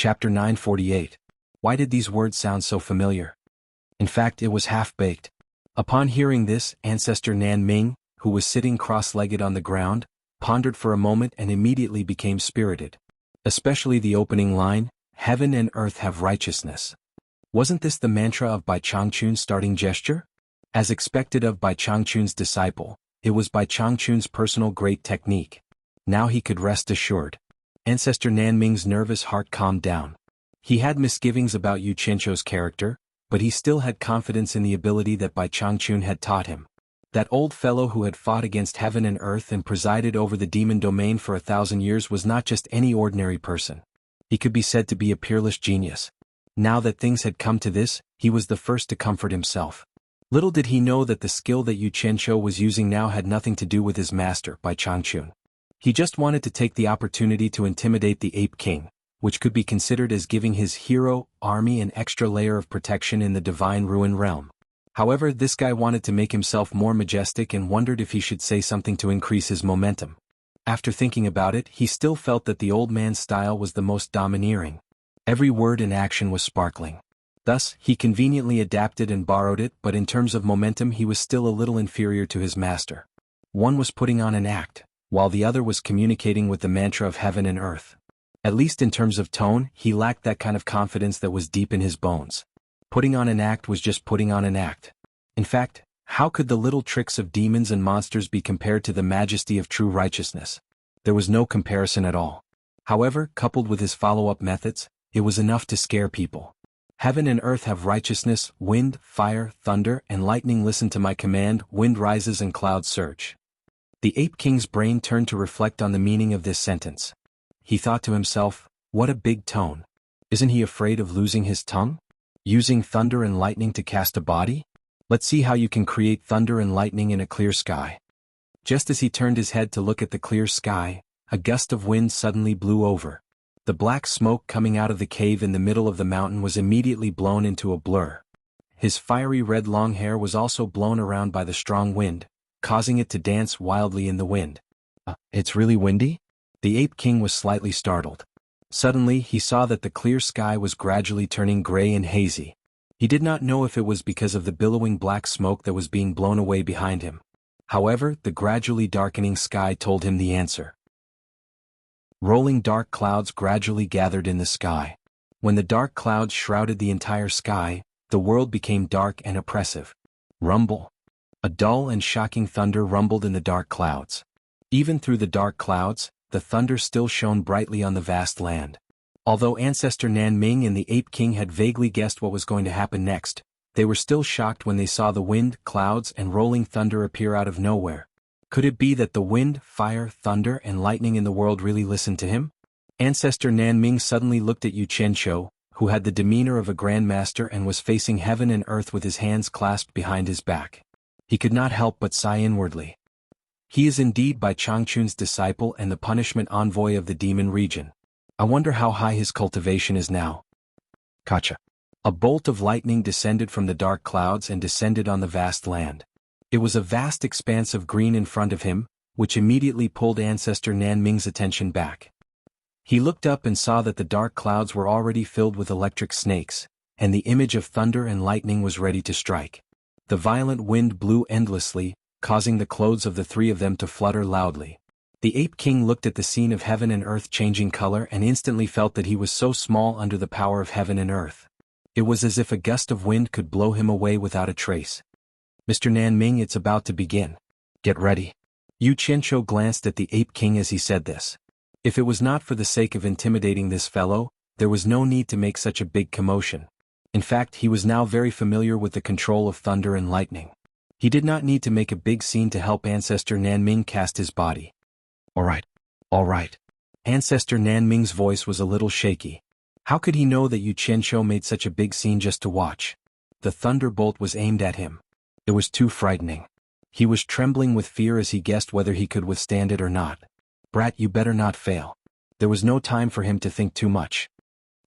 Chapter 948. Why did these words sound so familiar? In fact, it was half-baked. Upon hearing this, Ancestor Nan Ming, who was sitting cross-legged on the ground, pondered for a moment and immediately became spirited. Especially the opening line, "Heaven and earth have righteousness." Wasn't this the mantra of Bai Changchun's starting gesture? As expected of Bai Changchun's disciple, it was Bai Changchun's personal great technique. Now he could rest assured. Ancestor Nan Ming's nervous heart calmed down. He had misgivings about Yu Qianzhou's character, but he still had confidence in the ability that Bai Changchun had taught him. That old fellow who had fought against heaven and earth and presided over the demon domain for 1,000 years was not just any ordinary person. He could be said to be a peerless genius. Now that things had come to this, he was the first to comfort himself. Little did he know that the skill that Yu Qianzhou was using now had nothing to do with his master, Bai Changchun. He just wanted to take the opportunity to intimidate the Ape King, which could be considered as giving his hero army an extra layer of protection in the divine ruin realm. However, this guy wanted to make himself more majestic and wondered if he should say something to increase his momentum. After thinking about it, he still felt that the old man's style was the most domineering. Every word and action was sparkling. Thus, he conveniently adapted and borrowed it, but in terms of momentum he was still a little inferior to his master. One was putting on an act, while the other was communicating with the mantra of heaven and earth. At least in terms of tone, he lacked that kind of confidence that was deep in his bones. Putting on an act was just putting on an act. In fact, how could the little tricks of demons and monsters be compared to the majesty of true righteousness? There was no comparison at all. However, coupled with his follow-up methods, it was enough to scare people. Heaven and earth have righteousness, wind, fire, thunder, and lightning listen to my command, wind rises and clouds surge. The Ape King's brain turned to reflect on the meaning of this sentence. He thought to himself, what a big tone. Isn't he afraid of losing his tongue? Using thunder and lightning to cast a body? Let's see how you can create thunder and lightning in a clear sky. Just as he turned his head to look at the clear sky, a gust of wind suddenly blew over. The black smoke coming out of the cave in the middle of the mountain was immediately blown into a blur. His fiery red long hair was also blown around by the strong wind, causing it to dance wildly in the wind. It's really windy? The Ape King was slightly startled. Suddenly, he saw that the clear sky was gradually turning gray and hazy. He did not know if it was because of the billowing black smoke that was being blown away behind him. However, the gradually darkening sky told him the answer. Rolling dark clouds gradually gathered in the sky. When the dark clouds shrouded the entire sky, the world became dark and oppressive. Rumble. A dull and shocking thunder rumbled in the dark clouds. Even through the dark clouds, the thunder still shone brightly on the vast land. Although Ancestor Nan Ming and the Ape King had vaguely guessed what was going to happen next, they were still shocked when they saw the wind, clouds, and rolling thunder appear out of nowhere. Could it be that the wind, fire, thunder, and lightning in the world really listened to him? Ancestor Nan Ming suddenly looked at Yu Qianzhou, who had the demeanor of a grandmaster and was facing heaven and earth with his hands clasped behind his back. He could not help but sigh inwardly. He is indeed Bai Changchun's disciple and the punishment envoy of the demon region. I wonder how high his cultivation is now. Kacha. A bolt of lightning descended from the dark clouds and descended on the vast land. It was a vast expanse of green in front of him, which immediately pulled Ancestor Nan Ming's attention back. He looked up and saw that the dark clouds were already filled with electric snakes, and the image of thunder and lightning was ready to strike. The violent wind blew endlessly, causing the clothes of the three of them to flutter loudly. The Ape King looked at the scene of heaven and earth changing color and instantly felt that he was so small under the power of heaven and earth. It was as if a gust of wind could blow him away without a trace. Mr. Nan Ming, it's about to begin. Get ready. Yu Qianzhou glanced at the Ape King as he said this. If it was not for the sake of intimidating this fellow, there was no need to make such a big commotion. In fact, he was now very familiar with the control of thunder and lightning. He did not need to make a big scene to help Ancestor Nan Ming cast his body. All right. Ancestor Nan Ming's voice was a little shaky. How could he know that Yu Qianzhou made such a big scene just to watch? The thunderbolt was aimed at him. It was too frightening. He was trembling with fear as he guessed whether he could withstand it or not. Brat, you better not fail. There was no time for him to think too much.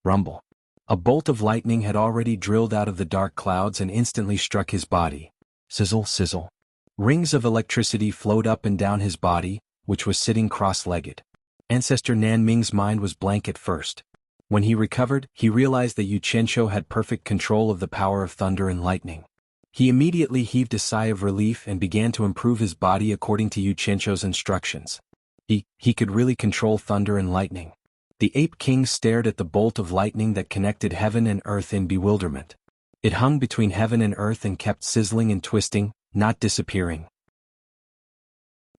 Rumble. A bolt of lightning had already drilled out of the dark clouds and instantly struck his body. Sizzle, sizzle. Rings of electricity flowed up and down his body, which was sitting cross-legged. Ancestor Nan Ming's mind was blank at first. When he recovered, he realized that Yu Qianqiu had perfect control of the power of thunder and lightning. He immediately heaved a sigh of relief and began to improve his body according to Yu Qianqiu's instructions. He could really control thunder and lightning. The Ape King stared at the bolt of lightning that connected heaven and earth in bewilderment. It hung between heaven and earth and kept sizzling and twisting, not disappearing.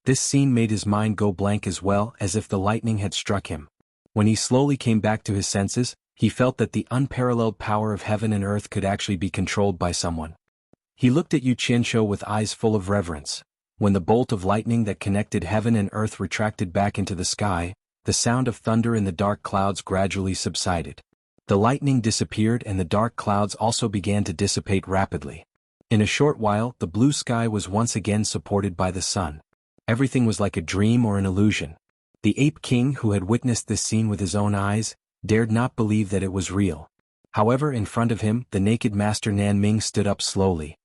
This scene made his mind go blank as well, as if the lightning had struck him. When he slowly came back to his senses, he felt that the unparalleled power of heaven and earth could actually be controlled by someone. He looked at Yu Qianqiu with eyes full of reverence. When the bolt of lightning that connected heaven and earth retracted back into the sky, the sound of thunder in the dark clouds gradually subsided. The lightning disappeared and the dark clouds also began to dissipate rapidly. In a short while, the blue sky was once again supported by the sun. Everything was like a dream or an illusion. The Ape King, who had witnessed this scene with his own eyes, dared not believe that it was real. However, in front of him, the naked Master Nanming stood up slowly.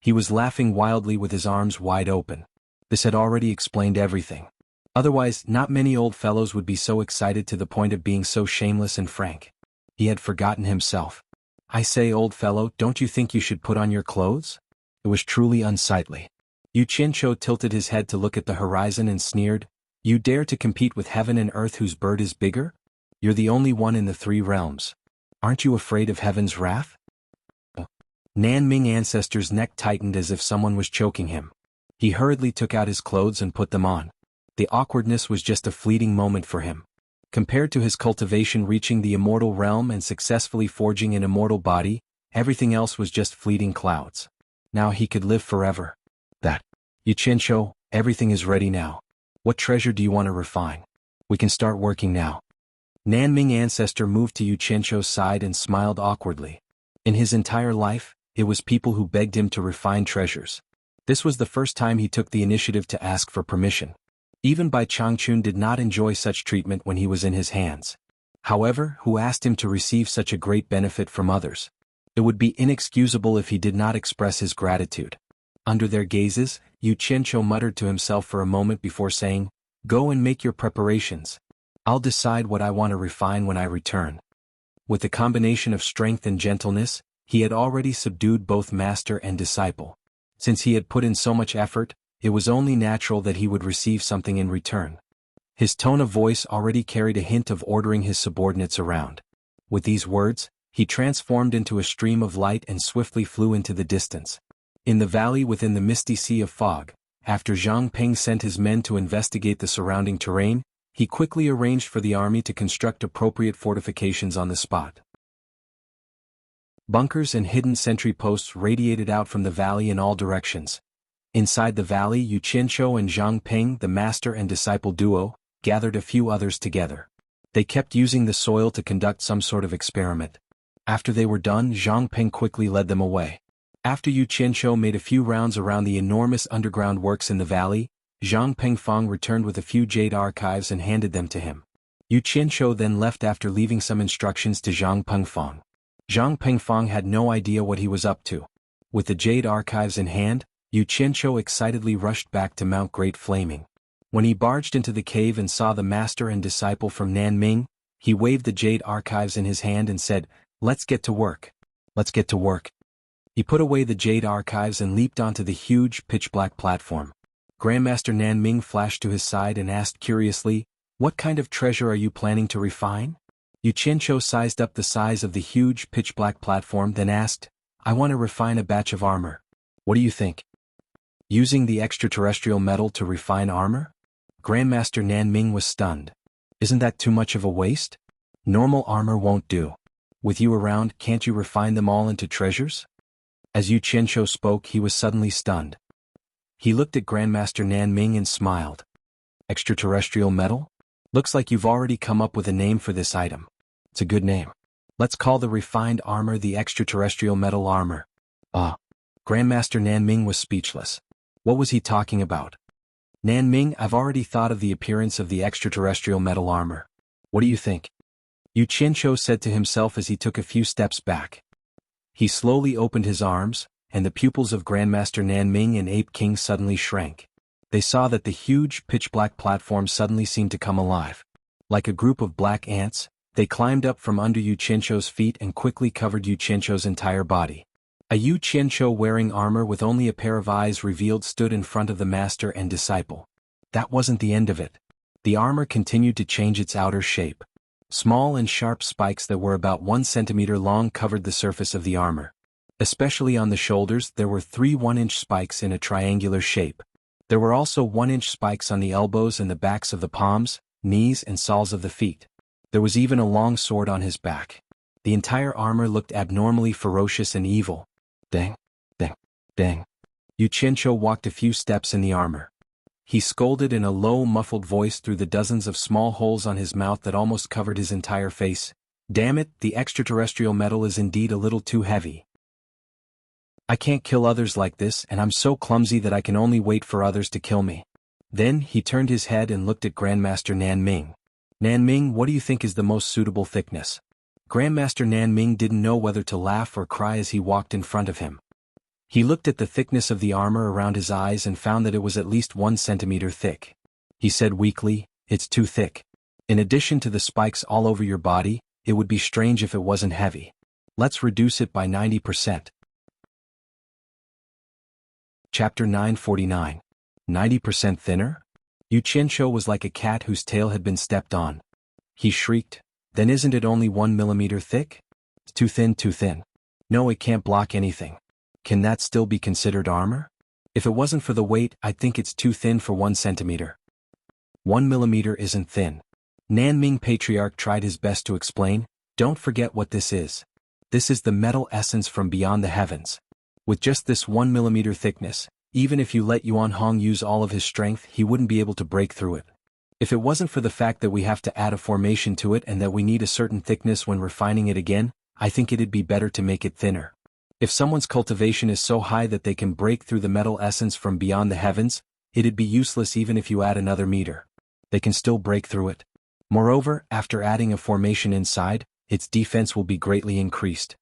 He was laughing wildly with his arms wide open. This had already explained everything. Otherwise, not many old fellows would be so excited to the point of being so shameless and frank. He had forgotten himself. "I say, old fellow, don't you think you should put on your clothes?" It was truly unsightly. Yu Qianqiu tilted his head to look at the horizon and sneered, "You dare to compete with heaven and earth whose bird is bigger? You're the only one in the three realms. Aren't you afraid of heaven's wrath?" Nanming Ancestor's neck tightened as if someone was choking him. He hurriedly took out his clothes and put them on. The awkwardness was just a fleeting moment for him. Compared to his cultivation reaching the immortal realm and successfully forging an immortal body, everything else was just fleeting clouds. Now he could live forever. Yu Qianqiu, everything is ready now. What treasure do you want to refine? We can start working now. Nanming Ancestor moved to Yu Qianqiu's side and smiled awkwardly. In his entire life, it was people who begged him to refine treasures. This was the first time he took the initiative to ask for permission. Even Bai Changchun did not enjoy such treatment when he was in his hands. However, who asked him to receive such a great benefit from others? It would be inexcusable if he did not express his gratitude. Under their gazes, Yu Qianqiu muttered to himself for a moment before saying, "Go and make your preparations. I'll decide what I want to refine when I return." With the combination of strength and gentleness, he had already subdued both master and disciple. Since he had put in so much effort, it was only natural that he would receive something in return. His tone of voice already carried a hint of ordering his subordinates around. With these words, he transformed into a stream of light and swiftly flew into the distance. In the valley within the misty sea of fog, after Zhang Peng sent his men to investigate the surrounding terrain, he quickly arranged for the army to construct appropriate fortifications on the spot. Bunkers and hidden sentry posts radiated out from the valley in all directions. Inside the valley, Yu Qianqiu and Zhang Peng, the master and disciple duo, gathered a few others together. They kept using the soil to conduct some sort of experiment. After they were done, Zhang Peng quickly led them away. After Yu Qianqiu made a few rounds around the enormous underground works in the valley, Zhang Pengfang returned with a few jade archives and handed them to him. Yu Qianqiu then left after leaving some instructions to Zhang Pengfang. Zhang Pengfang had no idea what he was up to. With the jade archives in hand, Yu Qianqiu excitedly rushed back to Mount Great Flaming. When he barged into the cave and saw the master and disciple from Nanming, he waved the jade archives in his hand and said, "Let's get to work. Let's get to work." He put away the jade archives and leaped onto the huge, pitch-black platform. Grandmaster Nanming flashed to his side and asked curiously, "What kind of treasure are you planning to refine?" Yu Qianqiu sized up the size of the huge, pitch-black platform, then asked, "I want to refine a batch of armor. What do you think?" Using the extraterrestrial metal to refine armor? Grandmaster Nanming was stunned. Isn't that too much of a waste? Normal armor won't do. With you around, can't you refine them all into treasures? As Yu Qianqiu spoke, he was suddenly stunned. He looked at Grandmaster Nanming and smiled. Extraterrestrial metal? Looks like you've already come up with a name for this item. It's a good name. Let's call the refined armor the extraterrestrial metal armor. Grandmaster Nanming was speechless. What was he talking about? Nanming, I've already thought of the appearance of the extraterrestrial metal armor. What do you think? Yu Qianqiu said to himself as he took a few steps back. He slowly opened his arms, and the pupils of Grandmaster Nanming and Ape King suddenly shrank. They saw that the huge, pitch-black platform suddenly seemed to come alive. Like a group of black ants, They climbed up from under Yu Qianzhou's feet and quickly covered Yu Qianzhou's entire body. A Yu Qianzhou wearing armor with only a pair of eyes revealed stood in front of the master and disciple. That wasn't the end of it. The armor continued to change its outer shape. Small and sharp spikes that were about 1 centimeter long covered the surface of the armor. Especially on the shoulders, there were 3 1-inch spikes in a triangular shape. There were also 1-inch spikes on the elbows and the backs of the palms, knees and soles of the feet. There was even a long sword on his back. The entire armor looked abnormally ferocious and evil. Dang, dang, dang. Yu Qianzhou walked a few steps in the armor. He scolded in a low, muffled voice through the dozens of small holes on his mouth that almost covered his entire face. Damn it, the extraterrestrial metal is indeed a little too heavy. I can't kill others like this, and I'm so clumsy that I can only wait for others to kill me. Then he turned his head and looked at Grandmaster Nan Ming. Nan Ming, what do you think is the most suitable thickness? Grandmaster Nan Ming didn't know whether to laugh or cry as he walked in front of him. He looked at the thickness of the armor around his eyes and found that it was at least 1 centimeter thick. He said weakly, "It's too thick. In addition to the spikes all over your body, it would be strange if it wasn't heavy. Let's reduce it by 90%. Chapter 949. 90% thinner? Yu Qianzhou was like a cat whose tail had been stepped on. He shrieked, "Then isn't it only 1 millimeter thick? It's too thin, too thin. No, it can't block anything. Can that still be considered armor? If it wasn't for the weight, I'd think it's too thin for 1 centimeter. 1 millimeter isn't thin." Nan Ming Patriarch tried his best to explain, "Don't forget what this is. This is the metal essence from beyond the heavens. With just this 1 millimeter thickness, even if you let Yuan Hong use all of his strength, he wouldn't be able to break through it. If it wasn't for the fact that we have to add a formation to it and that we need a certain thickness when refining it again, I think it'd be better to make it thinner. If someone's cultivation is so high that they can break through the metal essence from beyond the heavens, it'd be useless even if you add another meter. They can still break through it. Moreover, after adding a formation inside, its defense will be greatly increased."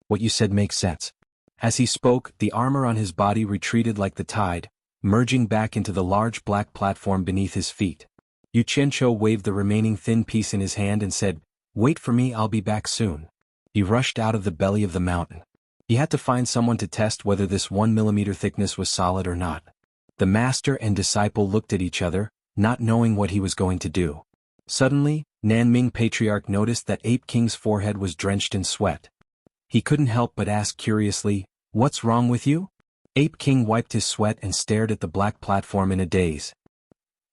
What you said makes sense. As he spoke, the armor on his body retreated like the tide, merging back into the large black platform beneath his feet. Yu Qianzhou waved the remaining thin piece in his hand and said, "Wait for me, I'll be back soon." He rushed out of the belly of the mountain. He had to find someone to test whether this 1 millimeter thickness was solid or not. The master and disciple looked at each other, not knowing what he was going to do. Suddenly, Nan Ming Patriarch noticed that Ape King's forehead was drenched in sweat. He couldn't help but ask curiously, "What's wrong with you?" Ape King wiped his sweat and stared at the black platform in a daze.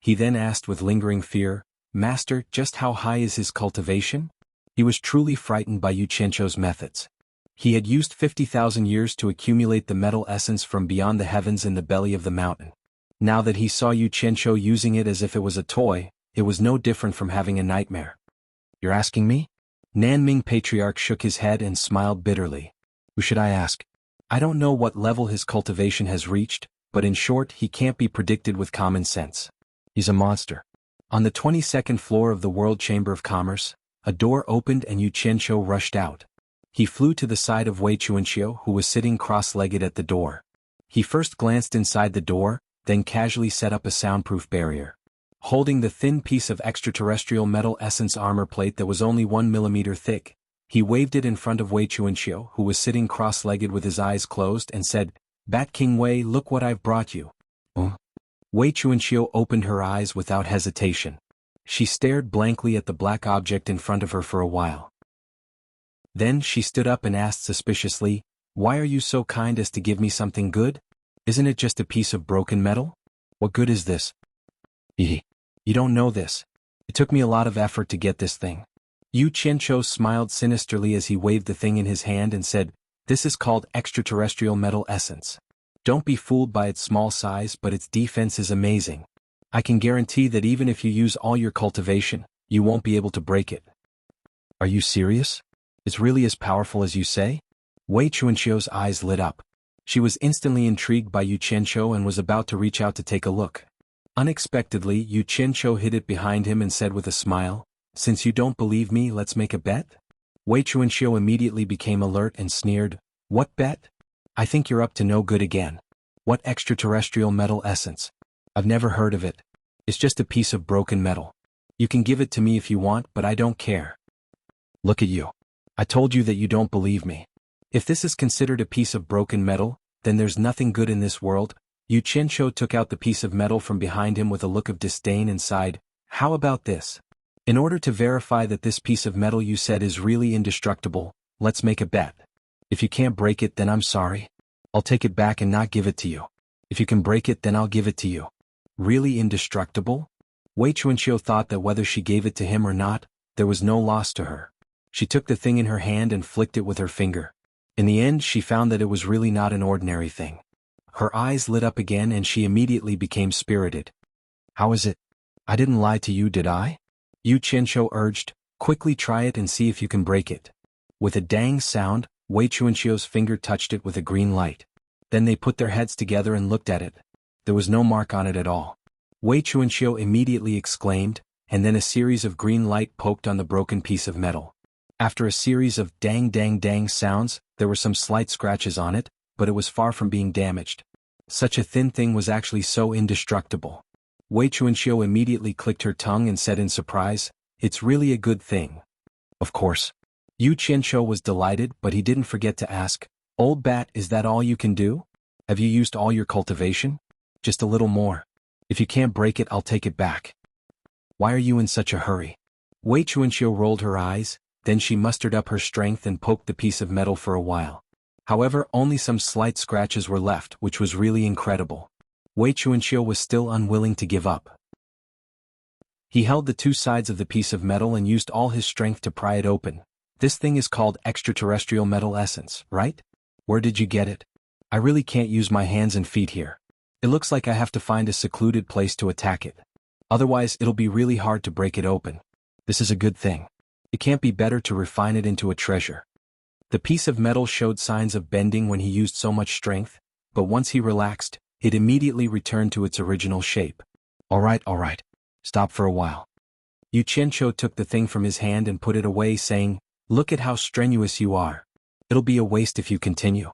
He then asked with lingering fear, "Master, just how high is his cultivation?" He was truly frightened by Yu Qianzhou's methods. He had used 50,000 years to accumulate the metal essence from beyond the heavens in the belly of the mountain. Now that he saw Yu Qianzhou using it as if it was a toy, it was no different from having a nightmare. "You're asking me?" Nan Ming Patriarch shook his head and smiled bitterly. "Who should I ask? I don't know what level his cultivation has reached, but in short, he can't be predicted with common sense. He's a monster." On the 22nd floor of the World Chamber of Commerce, a door opened and Yu Qianzhou rushed out. He flew to the side of Wei Chuanxiu, who was sitting cross-legged at the door. He first glanced inside the door, then casually set up a soundproof barrier. Holding the thin piece of extraterrestrial metal essence armor plate that was only 1 millimeter thick, he waved it in front of Wei Chuanxiu, who was sitting cross-legged with his eyes closed, and said, "Bat King Wei, look what I've brought you." Wei Chuanxiu opened her eyes without hesitation. She stared blankly at the black object in front of her for a while. Then she stood up and asked suspiciously, "Why are you so kind as to give me something good? Isn't it just a piece of broken metal? What good is this?" You don't know this. It took me a lot of effort to get this thing." Yu Qianzhou smiled sinisterly as he waved the thing in his hand and said, "This is called extraterrestrial metal essence. Don't be fooled by its small size, but its defense is amazing. I can guarantee that even if you use all your cultivation, you won't be able to break it." "Are you serious? It's really as powerful as you say?" Wei Chuanxiu's eyes lit up. She was instantly intrigued by Yu Qianzhou and was about to reach out to take a look. Unexpectedly, Yu Qianzhou hid it behind him and said with a smile, "Since you don't believe me, let's make a bet?" Wei Chuanxiu immediately became alert and sneered, "What bet? I think you're up to no good again. What extraterrestrial metal essence? I've never heard of it. It's just a piece of broken metal. You can give it to me if you want, but I don't care. Look at you. I told you that you don't believe me. If this is considered a piece of broken metal, then there's nothing good in this world. Yu Qianqiu took out the piece of metal from behind him with a look of disdain and sighed. How about this? In order to verify that this piece of metal you said is really indestructible, let's make a bet. If you can't break it, then I'm sorry. I'll take it back and not give it to you. If you can break it, then I'll give it to you. Really indestructible? Wei Chuanqiu thought that whether she gave it to him or not, there was no loss to her. She took the thing in her hand and flicked it with her finger. In the end, she found that it was really not an ordinary thing. Her eyes lit up again and she immediately became spirited. How is it? I didn't lie to you, did I? Yu Qianqiu urged, quickly try it and see if you can break it. With a dang sound, Wei Chuanqiu's finger touched it with a green light. Then they put their heads together and looked at it. There was no mark on it at all. Wei Chuanqiu immediately exclaimed, and then a series of green light poked on the broken piece of metal. After a series of dang dang dang sounds, there were some slight scratches on it, but it was far from being damaged. Such a thin thing was actually so indestructible. Wei Chuanqiu immediately clicked her tongue and said in surprise, "It's really a good thing." Of course. Yu Qianqiu was delighted, but he didn't forget to ask, "Old bat, is that all you can do? Have you used all your cultivation? Just a little more. If you can't break it, I'll take it back." Why are you in such a hurry? Wei Chuanqiu rolled her eyes, then she mustered up her strength and poked the piece of metal for a while. However, only some slight scratches were left, which was really incredible. Wei Chuanqiu was still unwilling to give up. He held the two sides of the piece of metal and used all his strength to pry it open. This thing is called extraterrestrial metal essence, right? Where did you get it? I really can't use my hands and feet here. It looks like I have to find a secluded place to attack it. Otherwise, it'll be really hard to break it open. This is a good thing. It can't be better to refine it into a treasure. The piece of metal showed signs of bending when he used so much strength, but once he relaxed, it immediately returned to its original shape. All right. Stop for a while. Yu Qianqiu took the thing from his hand and put it away, saying, "Look at how strenuous you are. It'll be a waste if you continue."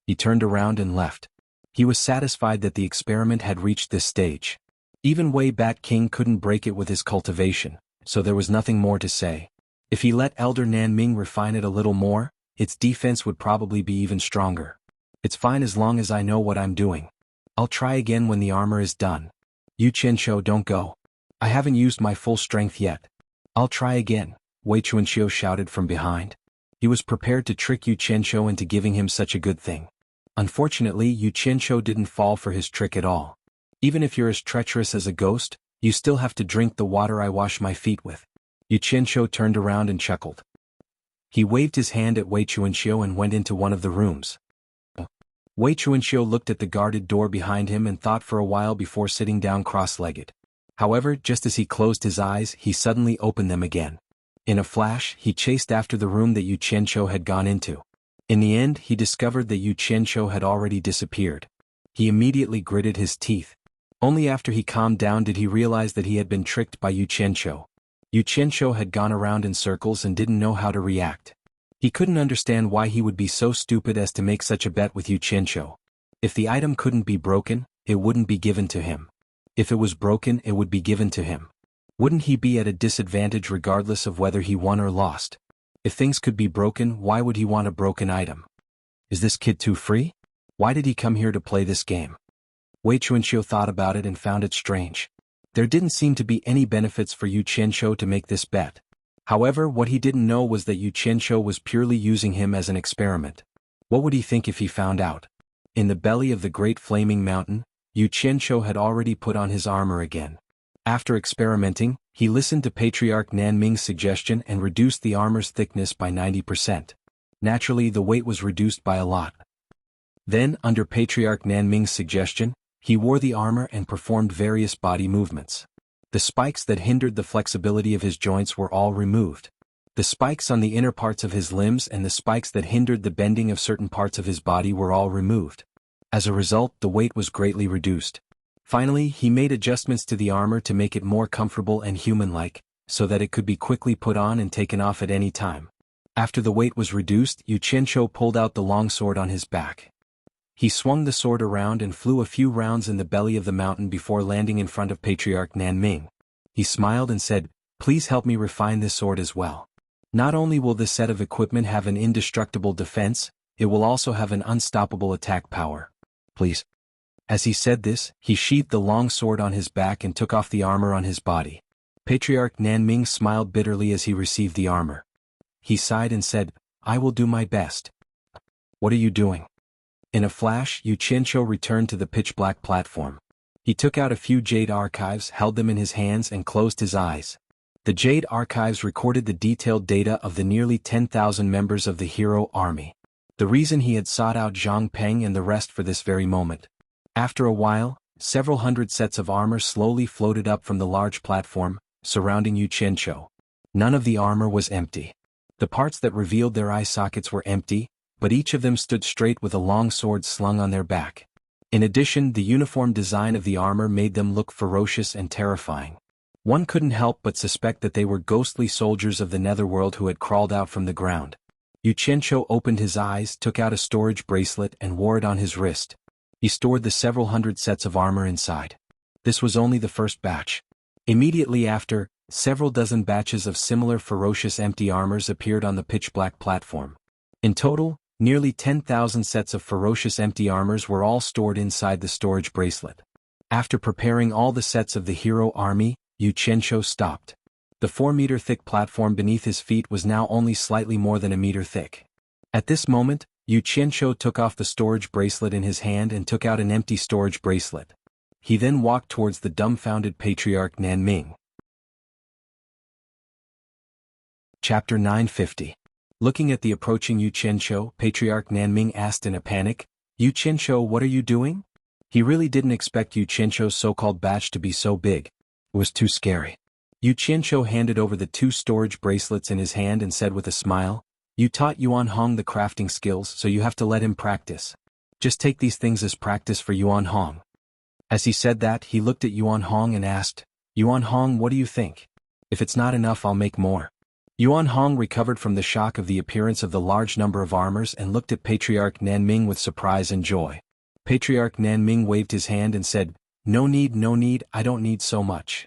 He turned around and left. He was satisfied that the experiment had reached this stage. Even Wei Bat King couldn't break it with his cultivation, so there was nothing more to say. If he let Elder Nanming refine it a little more, its defense would probably be even stronger. It's fine as long as I know what I'm doing. I'll try again when the armor is done. Yu Qianqiu, don't go. I haven't used my full strength yet. I'll try again, Wei Chuanqiu shouted from behind. He was prepared to trick Yu Qianqiu into giving him such a good thing. Unfortunately, Yu Qianqiu didn't fall for his trick at all. Even if you're as treacherous as a ghost, you still have to drink the water I wash my feet with. Yu Qianqiu turned around and chuckled. He waved his hand at Wei Chuanqiu and went into one of the rooms. Wei Chuanqiu looked at the guarded door behind him and thought for a while before sitting down cross-legged. However, just as he closed his eyes, he suddenly opened them again. In a flash, he chased after the room that Yu Qianqiu had gone into. In the end, he discovered that Yu Qianqiu had already disappeared. He immediately gritted his teeth. Only after he calmed down did he realize that he had been tricked by Yu Qianqiu. Yu Qianqiu had gone around in circles and didn't know how to react. He couldn't understand why he would be so stupid as to make such a bet with Yu Qianqiu. If the item couldn't be broken, it wouldn't be given to him. If it was broken, it would be given to him. Wouldn't he be at a disadvantage regardless of whether he won or lost? If things could be broken, why would he want a broken item? Is this kid too free? Why did he come here to play this game? Wei Chuanqiu thought about it and found it strange. There didn't seem to be any benefits for Yu Qianqiu to make this bet. However, what he didn't know was that Yu Qianqiu was purely using him as an experiment. What would he think if he found out? In the belly of the great flaming mountain, Yu Qianqiu had already put on his armor again. After experimenting, he listened to Patriarch Nanming's suggestion and reduced the armor's thickness by 90%. Naturally, the weight was reduced by a lot. Then, under Patriarch Nanming's suggestion, he wore the armor and performed various body movements. The spikes that hindered the flexibility of his joints were all removed. The spikes on the inner parts of his limbs and the spikes that hindered the bending of certain parts of his body were all removed. As a result, the weight was greatly reduced. Finally, he made adjustments to the armor to make it more comfortable and human-like, so that it could be quickly put on and taken off at any time. After the weight was reduced, Yu Qianqiu pulled out the long sword on his back. He swung the sword around and flew a few rounds in the belly of the mountain before landing in front of Patriarch Nanming. He smiled and said, Please help me refine this sword as well. Not only will this set of equipment have an indestructible defense, it will also have an unstoppable attack power. Please. As he said this, he sheathed the long sword on his back and took off the armor on his body. Patriarch Nanming smiled bitterly as he received the armor. He sighed and said, I will do my best. What are you doing? In a flash, Yu Qianqiu returned to the pitch-black platform. He took out a few jade archives, held them in his hands and closed his eyes. The jade archives recorded the detailed data of the nearly 10,000 members of the hero army. The reason he had sought out Zhang Peng and the rest for this very moment. After a while, several hundred sets of armor slowly floated up from the large platform, surrounding Yu Qianqiu. None of the armor was empty. The parts that revealed their eye sockets were empty, but each of them stood straight with a long sword slung on their back. In addition, the uniform design of the armor made them look ferocious and terrifying. One couldn't help but suspect that they were ghostly soldiers of the netherworld who had crawled out from the ground. Yu Qianqiu opened his eyes, took out a storage bracelet and wore it on his wrist. He stored the several hundred sets of armor inside. This was only the first batch. Immediately after, several dozen batches of similar ferocious empty armors appeared on the pitch-black platform. In total, nearly 10,000 sets of ferocious empty armors were all stored inside the storage bracelet. After preparing all the sets of the hero army, Yu Qianqiu stopped. The 4-meter-thick platform beneath his feet was now only slightly more than a meter thick. At this moment, Yu Qianqiu took off the storage bracelet in his hand and took out an empty storage bracelet. He then walked towards the dumbfounded Patriarch Nanming. Chapter 950. Looking at the approaching Yu Qianqiu, Patriarch Nanming asked in a panic, Yu Qianqiu, what are you doing? He really didn't expect Yu Qianqiu's so-called batch to be so big. It was too scary. Yu Qianqiu handed over the 2 storage bracelets in his hand and said with a smile, You taught Yuan Hong the crafting skills, so you have to let him practice. Just take these things as practice for Yuan Hong. As he said that, he looked at Yuan Hong and asked, Yuan Hong, what do you think? If it's not enough, I'll make more. Yuan Hong recovered from the shock of the appearance of the large number of armors and looked at Patriarch Nanming with surprise and joy. Patriarch Nanming waved his hand and said, No need, I don't need so much.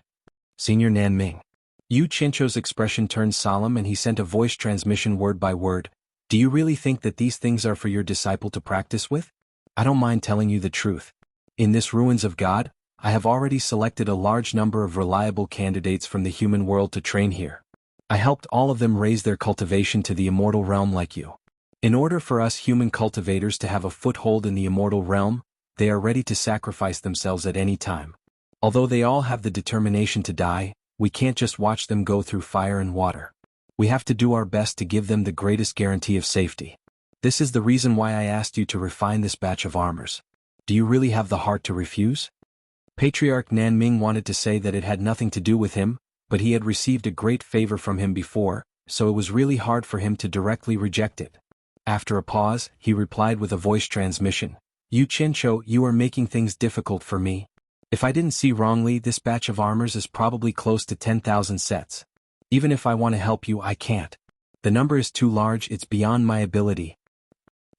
Senior Nanming. Yu Qianqiu's expression turned solemn and he sent a voice transmission word by word. Do you really think that these things are for your disciple to practice with? I don't mind telling you the truth. In this Ruins of God, I have already selected a large number of reliable candidates from the human world to train here. I helped all of them raise their cultivation to the immortal realm like you. In order for us human cultivators to have a foothold in the immortal realm, they are ready to sacrifice themselves at any time. Although they all have the determination to die, we can't just watch them go through fire and water. We have to do our best to give them the greatest guarantee of safety. This is the reason why I asked you to refine this batch of armors. Do you really have the heart to refuse? Patriarch Nanming wanted to say that it had nothing to do with him, but he had received a great favor from him before, so it was really hard for him to directly reject it. After a pause, he replied with a voice transmission, Yu Qianqiu, you are making things difficult for me. If I didn't see wrongly, this batch of armors is probably close to 10,000 sets. Even if I want to help you, I can't. The number is too large, it's beyond my ability.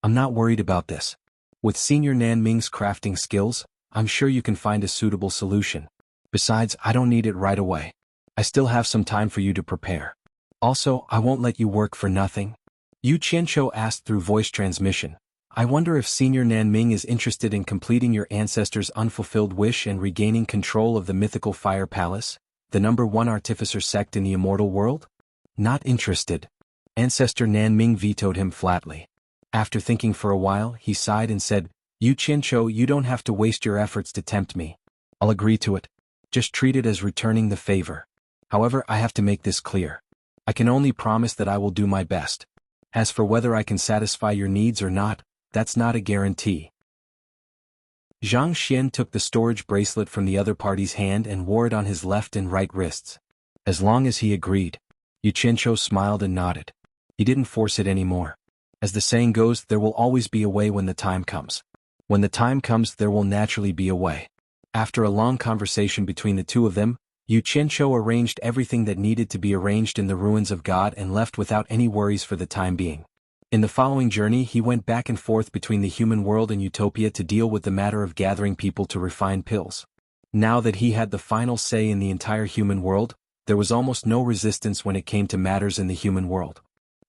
I'm not worried about this. With Senior Nanming's crafting skills, I'm sure you can find a suitable solution. Besides, I don't need it right away. I still have some time for you to prepare. Also, I won't let you work for nothing. Yu Qianqiu asked through voice transmission. I wonder if Senior Nanming is interested in completing your ancestor's unfulfilled wish and regaining control of the mythical Fire Palace, the #1 artificer sect in the immortal world? Not interested. Ancestor Nanming vetoed him flatly. After thinking for a while, he sighed and said, Yu Qianqiu, you don't have to waste your efforts to tempt me. I'll agree to it. Just treat it as returning the favor. However, I have to make this clear. I can only promise that I will do my best. As for whether I can satisfy your needs or not, that's not a guarantee. Zhang Xian took the storage bracelet from the other party's hand and wore it on his left and right wrists. As long as he agreed. Yu Qianqiu smiled and nodded. He didn't force it anymore. As the saying goes, there will always be a way when the time comes. When the time comes, there will naturally be a way. After a long conversation between the two of them, Yu Qianqiu arranged everything that needed to be arranged in the Ruins of God and left without any worries for the time being. In the following journey, he went back and forth between the human world and Utopia to deal with the matter of gathering people to refine pills. Now that he had the final say in the entire human world, there was almost no resistance when it came to matters in the human world.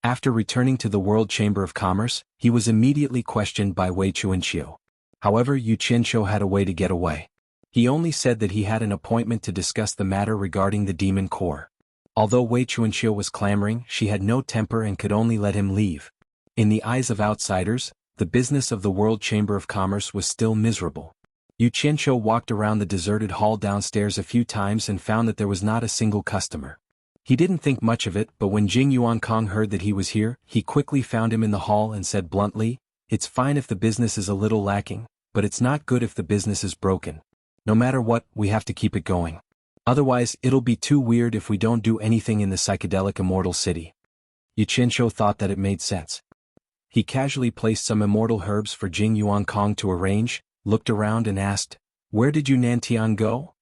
After returning to the World Chamber of Commerce, he was immediately questioned by Wei Chuanxiu. However, Yu Qianqiu had a way to get away. He only said that he had an appointment to discuss the matter regarding the demon core. Although Wei Chuanxiu was clamoring, she had no temper and could only let him leave. In the eyes of outsiders, the business of the World Chamber of Commerce was still miserable. Yu Qianqiu walked around the deserted hall downstairs a few times and found that there was not a single customer. He didn't think much of it, but when Jing Yuankong heard that he was here, he quickly found him in the hall and said bluntly, "It's fine if the business is a little lacking, but it's not good if the business is broken. No matter what, we have to keep it going. Otherwise, it'll be too weird if we don't do anything in the psychedelic immortal city." Yu Qianqiu thought that it made sense. He casually placed some immortal herbs for Jing Yuankong to arrange, looked around and asked, "Where did Yu Nantian go?"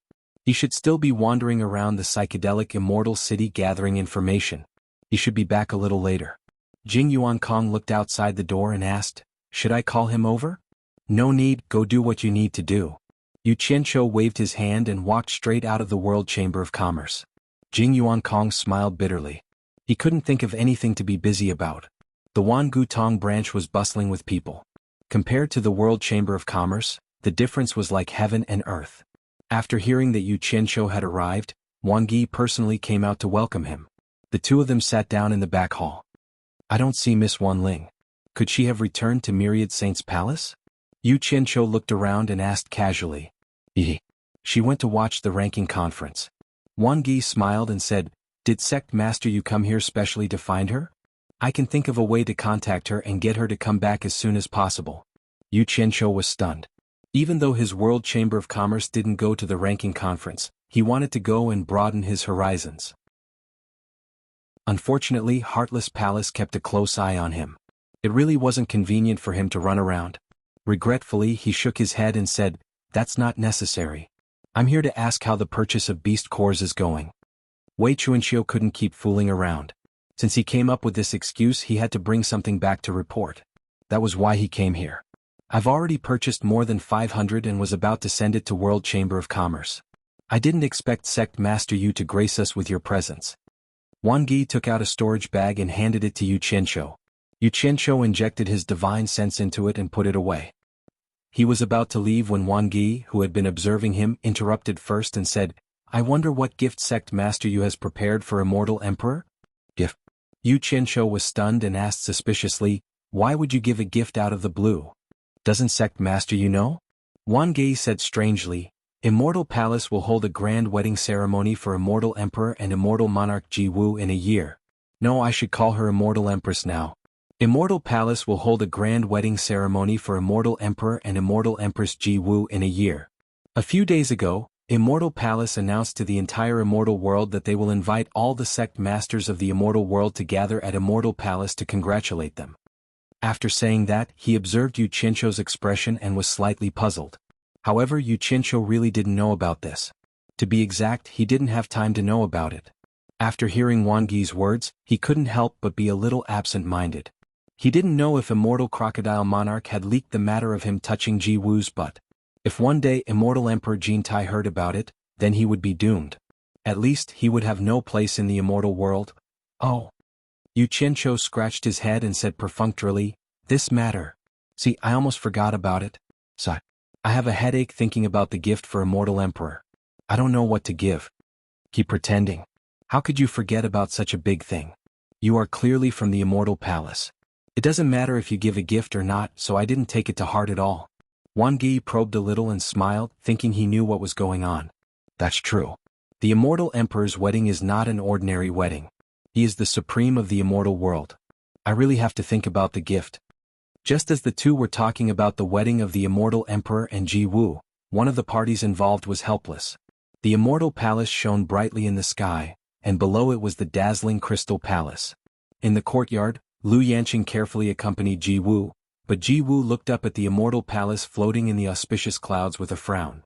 He should still be wandering around the psychedelic immortal city gathering information. He should be back a little later. Jing Yuankong looked outside the door and asked, "Should I call him over?" "No need, go do what you need to do." Yu Qianqiu waved his hand and walked straight out of the World Chamber of Commerce. Jing Yuankong smiled bitterly. He couldn't think of anything to be busy about. The Wangutong branch was bustling with people. Compared to the World Chamber of Commerce, the difference was like heaven and earth. After hearing that Yu Qianqiu had arrived, Wang Yi personally came out to welcome him. The two of them sat down in the back hall. "I don't see Miss Wan Ling. Could she have returned to Myriad Saint's palace?" Yu Qianqiu looked around and asked casually. She went to watch the ranking conference." Wang Yi smiled and said, "Did Sect Master Yu come here specially to find her? I can think of a way to contact her and get her to come back as soon as possible." Yu Qianqiu was stunned. Even though his World Chamber of Commerce didn't go to the ranking conference, he wanted to go and broaden his horizons. Unfortunately, Heartless Palace kept a close eye on him. It really wasn't convenient for him to run around. Regretfully, he shook his head and said, "That's not necessary. I'm here to ask how the purchase of beast cores is going." Wei Chuanxiu couldn't keep fooling around. Since he came up with this excuse, he had to bring something back to report. That was why he came here. "I've already purchased more than 500 and was about to send it to World Chamber of Commerce. I didn't expect Sect Master Yu to grace us with your presence." Wang Yi took out a storage bag and handed it to Yu Qianqiu. Yu Qianqiu injected his divine sense into it and put it away. He was about to leave when Wang Yi, who had been observing him, interrupted first and said, "I wonder what gift Sect Master Yu has prepared for Immortal Emperor?" "Gift?" Yu Qianqiu was stunned and asked suspiciously, "Why would you give a gift out of the blue? Doesn't Sect Master Yu know?" Wang Yi said strangely, "Immortal Palace will hold a grand wedding ceremony for Immortal Emperor and Immortal Monarch Ji Wu in a year. No, I should call her Immortal Empress now. Immortal Palace will hold a grand wedding ceremony for Immortal Emperor and Immortal Empress Ji Wu in a year." A few days ago, Immortal Palace announced to the entire Immortal world that they will invite all the sect masters of the Immortal world to gather at Immortal Palace to congratulate them. After saying that, he observed Yu Qianqiu's expression and was slightly puzzled. However, Yu Qianqiu really didn't know about this. To be exact, he didn't have time to know about it. After hearing Wang Yi's words, he couldn't help but be a little absent-minded. He didn't know if Immortal Crocodile Monarch had leaked the matter of him touching Ji Wu's butt. If one day Immortal Emperor Jin Tai heard about it, then he would be doomed. At least, he would have no place in the immortal world. "Oh." Yu Qianqiu scratched his head and said perfunctorily, "This matter. See, I almost forgot about it. So, I have a headache thinking about the gift for Immortal Emperor. I don't know what to give." "Keep pretending. How could you forget about such a big thing? You are clearly from the Immortal Palace. It doesn't matter if you give a gift or not, so I didn't take it to heart at all." Wang Yi probed a little and smiled, thinking he knew what was going on. "That's true. The Immortal Emperor's wedding is not an ordinary wedding. He is the supreme of the immortal world. I really have to think about the gift." Just as the two were talking about the wedding of the Immortal Emperor and Ji Wu, one of the parties involved was helpless. The Immortal Palace shone brightly in the sky, and below it was the dazzling Crystal Palace. In the courtyard, Lu Yanqing carefully accompanied Ji Wu, but Ji Wu looked up at the Immortal Palace floating in the auspicious clouds with a frown.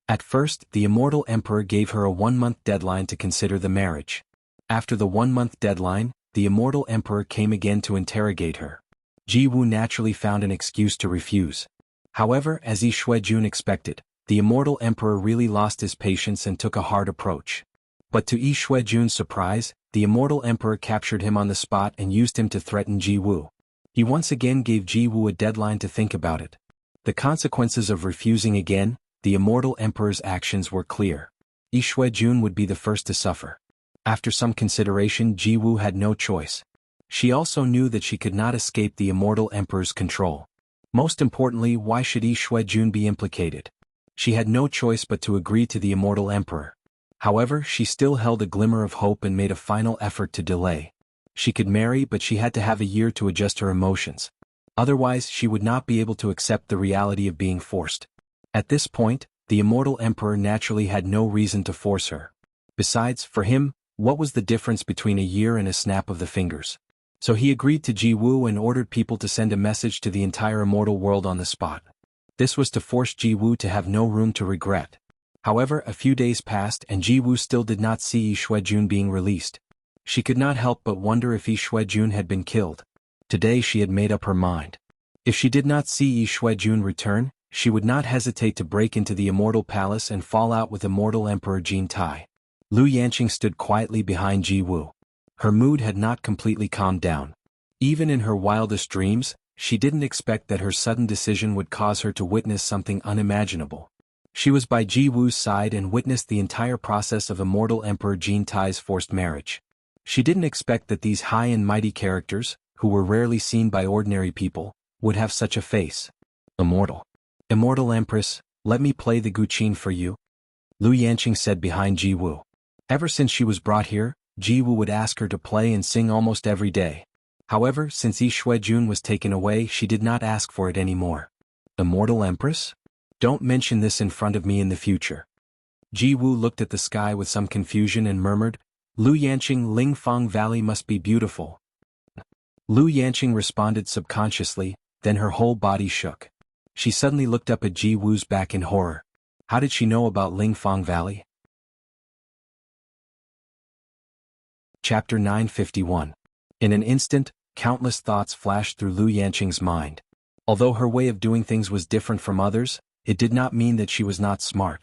At first, the Immortal Emperor gave her a 1-month deadline to consider the marriage. After the 1-month deadline, the Immortal Emperor came again to interrogate her. Ji Wu naturally found an excuse to refuse. However, as Yi Shuejun expected, the Immortal Emperor really lost his patience and took a hard approach. But to Yi Shuejun's surprise, the immortal emperor captured him on the spot and used him to threaten Ji Wu. He once again gave Ji Wu a deadline to think about it. The consequences of refusing again, the immortal emperor's actions were clear. Yi Shuejun would be the first to suffer. After some consideration, Ji Wu had no choice. She also knew that she could not escape the immortal emperor's control. Most importantly, why should Yi Shuejun be implicated? She had no choice but to agree to the immortal emperor. However, she still held a glimmer of hope and made a final effort to delay. She could marry, but she had to have a year to adjust her emotions. Otherwise, she would not be able to accept the reality of being forced. At this point, the immortal emperor naturally had no reason to force her. Besides, for him, what was the difference between a year and a snap of the fingers? So he agreed to Ji Wu and ordered people to send a message to the entire immortal world on the spot. This was to force Ji Wu to have no room to regret. However, a few days passed and Ji Wu still did not see Yi Shuejun being released. She could not help but wonder if Yi Shuejun had been killed. Today she had made up her mind. If she did not see Yi Shuejun return, she would not hesitate to break into the immortal palace and fall out with immortal Emperor Jin Tai. Lu Yanqing stood quietly behind Ji Wu. Her mood had not completely calmed down. Even in her wildest dreams, she didn't expect that her sudden decision would cause her to witness something unimaginable. She was by Ji Wu's side and witnessed the entire process of immortal Emperor Jin Tai's forced marriage. She didn't expect that these high and mighty characters, who were rarely seen by ordinary people, would have such a face. Immortal. Immortal Empress, let me play the guqin for you, Lu Yanqing said behind Ji Wu. Ever since she was brought here, Ji Wu would ask her to play and sing almost every day. However, since Yi Shuejun was taken away, she did not ask for it anymore. Immortal Empress? Don't mention this in front of me in the future. Ji Wu looked at the sky with some confusion and murmured, Lu Yanqing, Lingfang Valley must be beautiful. Lu Yanqing responded subconsciously, then her whole body shook. She suddenly looked up at Ji Wu's back in horror. How did she know about Lingfang Valley? Chapter 951. In an instant, countless thoughts flashed through Lu Yanqing's mind. Although her way of doing things was different from others, it did not mean that she was not smart.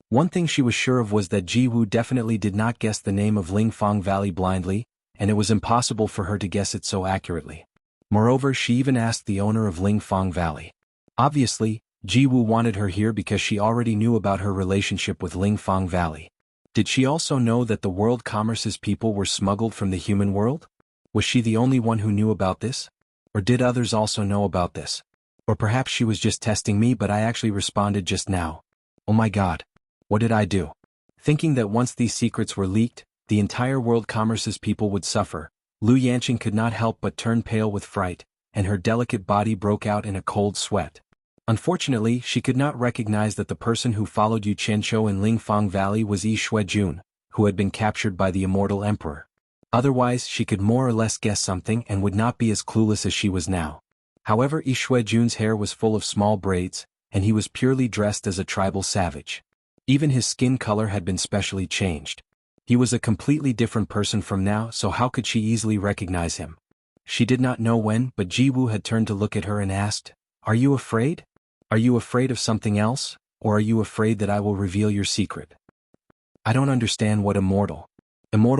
One thing she was sure of was that Ji Wu definitely did not guess the name of Lingfang Valley blindly, and it was impossible for her to guess it so accurately. Moreover, she even asked the owner of Lingfang Valley. Obviously, Ji Wu wanted her here because she already knew about her relationship with Lingfang Valley. Did she also know that the world commerce's people were smuggled from the human world? Was she the only one who knew about this? Or did others also know about this? Or perhaps she was just testing me, but I actually responded just now. Oh my God. What did I do? Thinking that once these secrets were leaked, the entire world commerce's people would suffer, Lu Yanqing could not help but turn pale with fright, and her delicate body broke out in a cold sweat. Unfortunately, she could not recognize that the person who followed Yu Qianqiu in Lingfang Valley was Yi Shuejun, who had been captured by the immortal emperor. Otherwise, she could more or less guess something and would not be as clueless as she was now. However, Yi Shuejun's hair was full of small braids, and he was purely dressed as a tribal savage. Even his skin color had been specially changed. He was a completely different person from now, so how could she easily recognize him? She did not know when, but Ji Wu had turned to look at her and asked, Are you afraid? Are you afraid of something else, or are you afraid that I will reveal your secret? I don't understand what immortal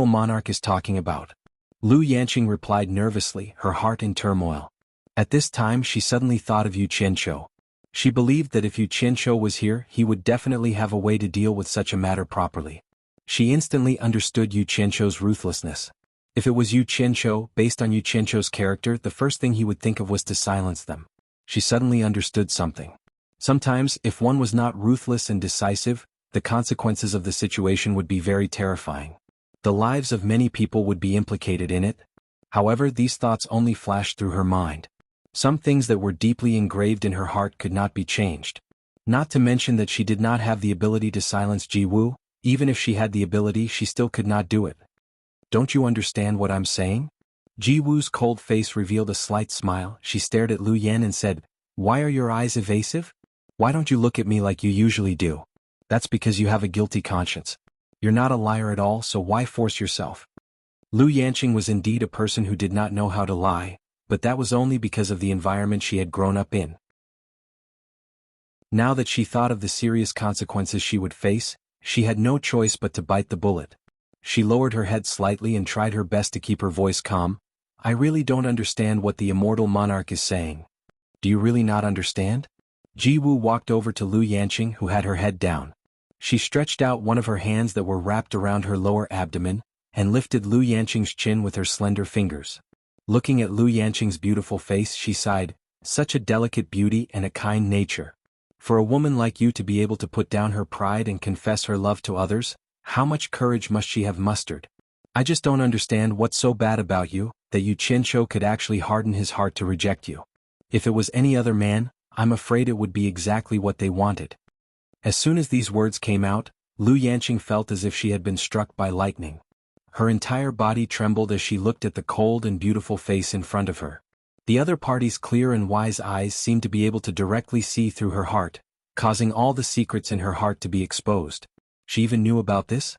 monarch is talking about. Lu Yanqing replied nervously, her heart in turmoil. At this time she suddenly thought of Yu Qianqiu. She believed that if Yu Qianqiu was here, he would definitely have a way to deal with such a matter properly. She instantly understood Yu Qianqiu's ruthlessness. If it was Yu Qianqiu, based on Yu Qianqiu's character, the first thing he would think of was to silence them. She suddenly understood something. Sometimes, if one was not ruthless and decisive, the consequences of the situation would be very terrifying. The lives of many people would be implicated in it. However, these thoughts only flashed through her mind. Some things that were deeply engraved in her heart could not be changed. Not to mention that she did not have the ability to silence Ji Wu. Even if she had the ability, she still could not do it. Don't you understand what I'm saying? Ji Wu's cold face revealed a slight smile. She stared at Lu Yan and said, Why are your eyes evasive? Why don't you look at me like you usually do? That's because you have a guilty conscience. You're not a liar at all, so why force yourself? Lu Yanqing was indeed a person who did not know how to lie, but that was only because of the environment she had grown up in. Now that she thought of the serious consequences she would face, she had no choice but to bite the bullet. She lowered her head slightly and tried her best to keep her voice calm. I really don't understand what the immortal monarch is saying. Do you really not understand? Ji Wu walked over to Lu Yanqing, who had her head down. She stretched out one of her hands that were wrapped around her lower abdomen, and lifted Lu Yanqing's chin with her slender fingers. Looking at Lu Yanqing's beautiful face, she sighed, such a delicate beauty and a kind nature. For a woman like you to be able to put down her pride and confess her love to others, how much courage must she have mustered? I just don't understand what's so bad about you, that Yu Qianqiu could actually harden his heart to reject you. If it was any other man, I'm afraid it would be exactly what they wanted. As soon as these words came out, Lu Yanqing felt as if she had been struck by lightning. Her entire body trembled as she looked at the cold and beautiful face in front of her. The other party's clear and wise eyes seemed to be able to directly see through her heart, causing all the secrets in her heart to be exposed. She even knew about this?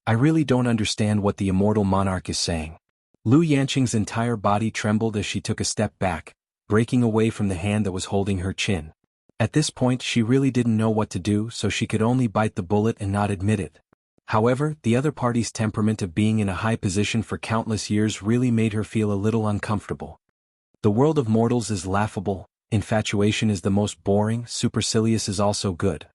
I really don't understand what the immortal monarch is saying. Lu Yanqing's entire body trembled as she took a step back, breaking away from the hand that was holding her chin. At this point she really didn't know what to do, so she could only bite the bullet and not admit it. However, the other party's temperament of being in a high position for countless years really made her feel a little uncomfortable. The world of mortals is laughable, infatuation is the most boring, supercilious is also good.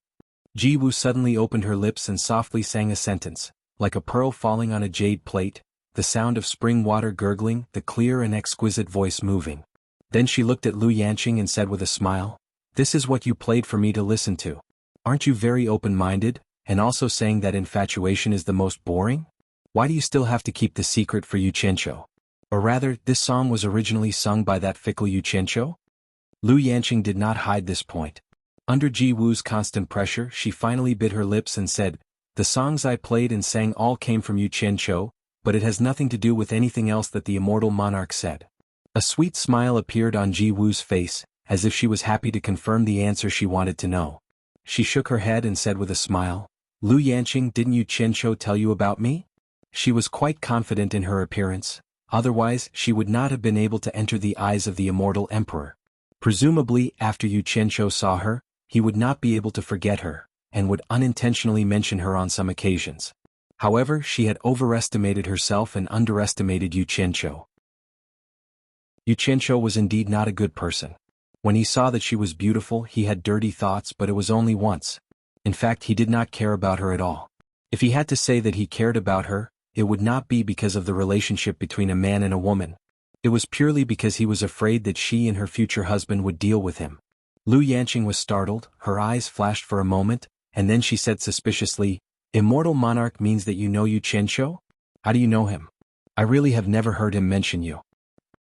Ji Wu suddenly opened her lips and softly sang a sentence, like a pearl falling on a jade plate, the sound of spring water gurgling, the clear and exquisite voice moving. Then she looked at Lu Yanqing and said with a smile, "This is what you played for me to listen to. Aren't you very open-minded, and also saying that infatuation is the most boring? Why do you still have to keep the secret for Yu Qianqiu? Or rather, this song was originally sung by that fickle Yu Qianqiu?" Lu Yanqing did not hide this point. Under Ji Wu's constant pressure, she finally bit her lips and said, "The songs I played and sang all came from Yu Qianqiu, but it has nothing to do with anything else that the immortal monarch said." A sweet smile appeared on Ji Wu's face, as if she was happy to confirm the answer she wanted to know. She shook her head and said with a smile, "Lu Yanqing, didn't Yu Qianqiu tell you about me?" She was quite confident in her appearance, otherwise she would not have been able to enter the eyes of the immortal emperor. Presumably, after Yu Qianqiu saw her, he would not be able to forget her, and would unintentionally mention her on some occasions. However, she had overestimated herself and underestimated Yu Qianqiu. Yu Qianqiu was indeed not a good person. When he saw that she was beautiful, he had dirty thoughts, but it was only once. In fact, he did not care about her at all. If he had to say that he cared about her, it would not be because of the relationship between a man and a woman. It was purely because he was afraid that she and her future husband would deal with him. Lu Yanqing was startled, her eyes flashed for a moment, and then she said suspiciously, "Immortal monarch means that you know Yu Qianqiu? How do you know him? I really have never heard him mention you."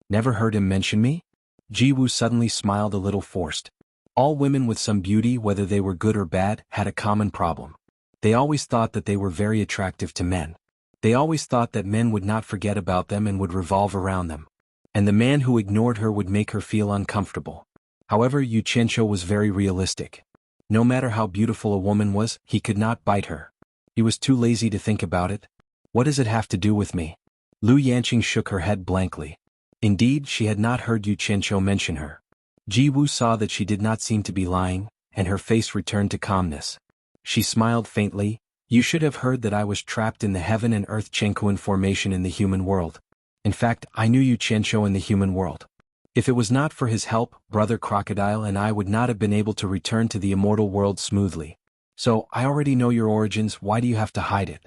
"Never heard him mention me?" Ji Wu suddenly smiled a little forced. All women with some beauty, whether they were good or bad, had a common problem. They always thought that they were very attractive to men. They always thought that men would not forget about them and would revolve around them. And the man who ignored her would make her feel uncomfortable. However, Yu Qianqiu was very realistic. No matter how beautiful a woman was, he could not bite her. He was too lazy to think about it. What does it have to do with me? Lu Yanqing shook her head blankly. Indeed, she had not heard Yu Qianqiu mention her. Ji Wu saw that she did not seem to be lying, and her face returned to calmness. She smiled faintly. "You should have heard that I was trapped in the heaven and earth Chengkuan formation in the human world. In fact, I knew Yu Qianqiu in the human world. If it was not for his help, Brother Crocodile and I would not have been able to return to the immortal world smoothly. So, I already know your origins, why do you have to hide it?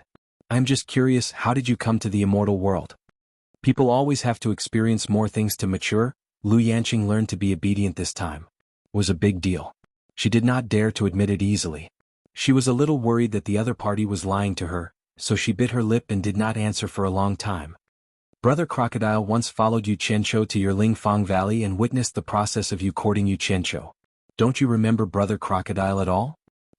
I'm just curious, how did you come to the immortal world?" People always have to experience more things to mature. Lu Yanqing learned to be obedient this time. It was a big deal. She did not dare to admit it easily. She was a little worried that the other party was lying to her, so she bit her lip and did not answer for a long time. Brother Crocodile once followed Yu Qianqiu to your Lingfang Valley and witnessed the process of you courting Yu Qianqiu. Don't you remember Brother Crocodile at all?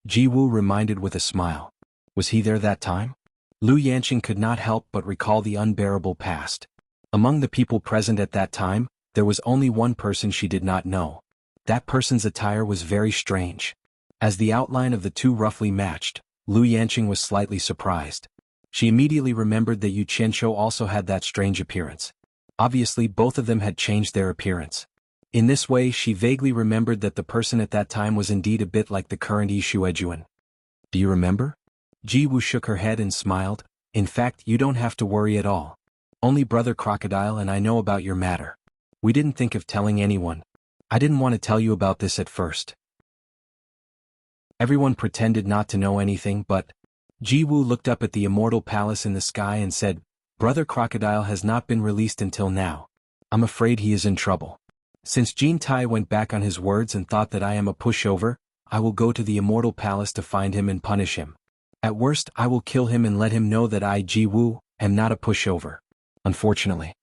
Ji Wu reminded with a smile. Was he there that time? Lu Yanqing could not help but recall the unbearable past. Among the people present at that time, there was only one person she did not know. That person's attire was very strange. As the outline of the two roughly matched, Lu Yanqing was slightly surprised. She immediately remembered that Yu Qianqiu also had that strange appearance. Obviously, both of them had changed their appearance. In this way, she vaguely remembered that the person at that time was indeed a bit like the current Yi Shuejuan. Do you remember? Ji Wu shook her head and smiled. In fact, you don't have to worry at all. Only Brother Crocodile and I know about your matter. We didn't think of telling anyone. I didn't want to tell you about this at first. Everyone pretended not to know anything, but Ji-woo looked up at the immortal palace in the sky and said, Brother Crocodile has not been released until now. I'm afraid he is in trouble. Since Jin-tai went back on his words and thought that I am a pushover, I will go to the immortal palace to find him and punish him. At worst, I will kill him and let him know that I, Ji-woo, am not a pushover. Unfortunately.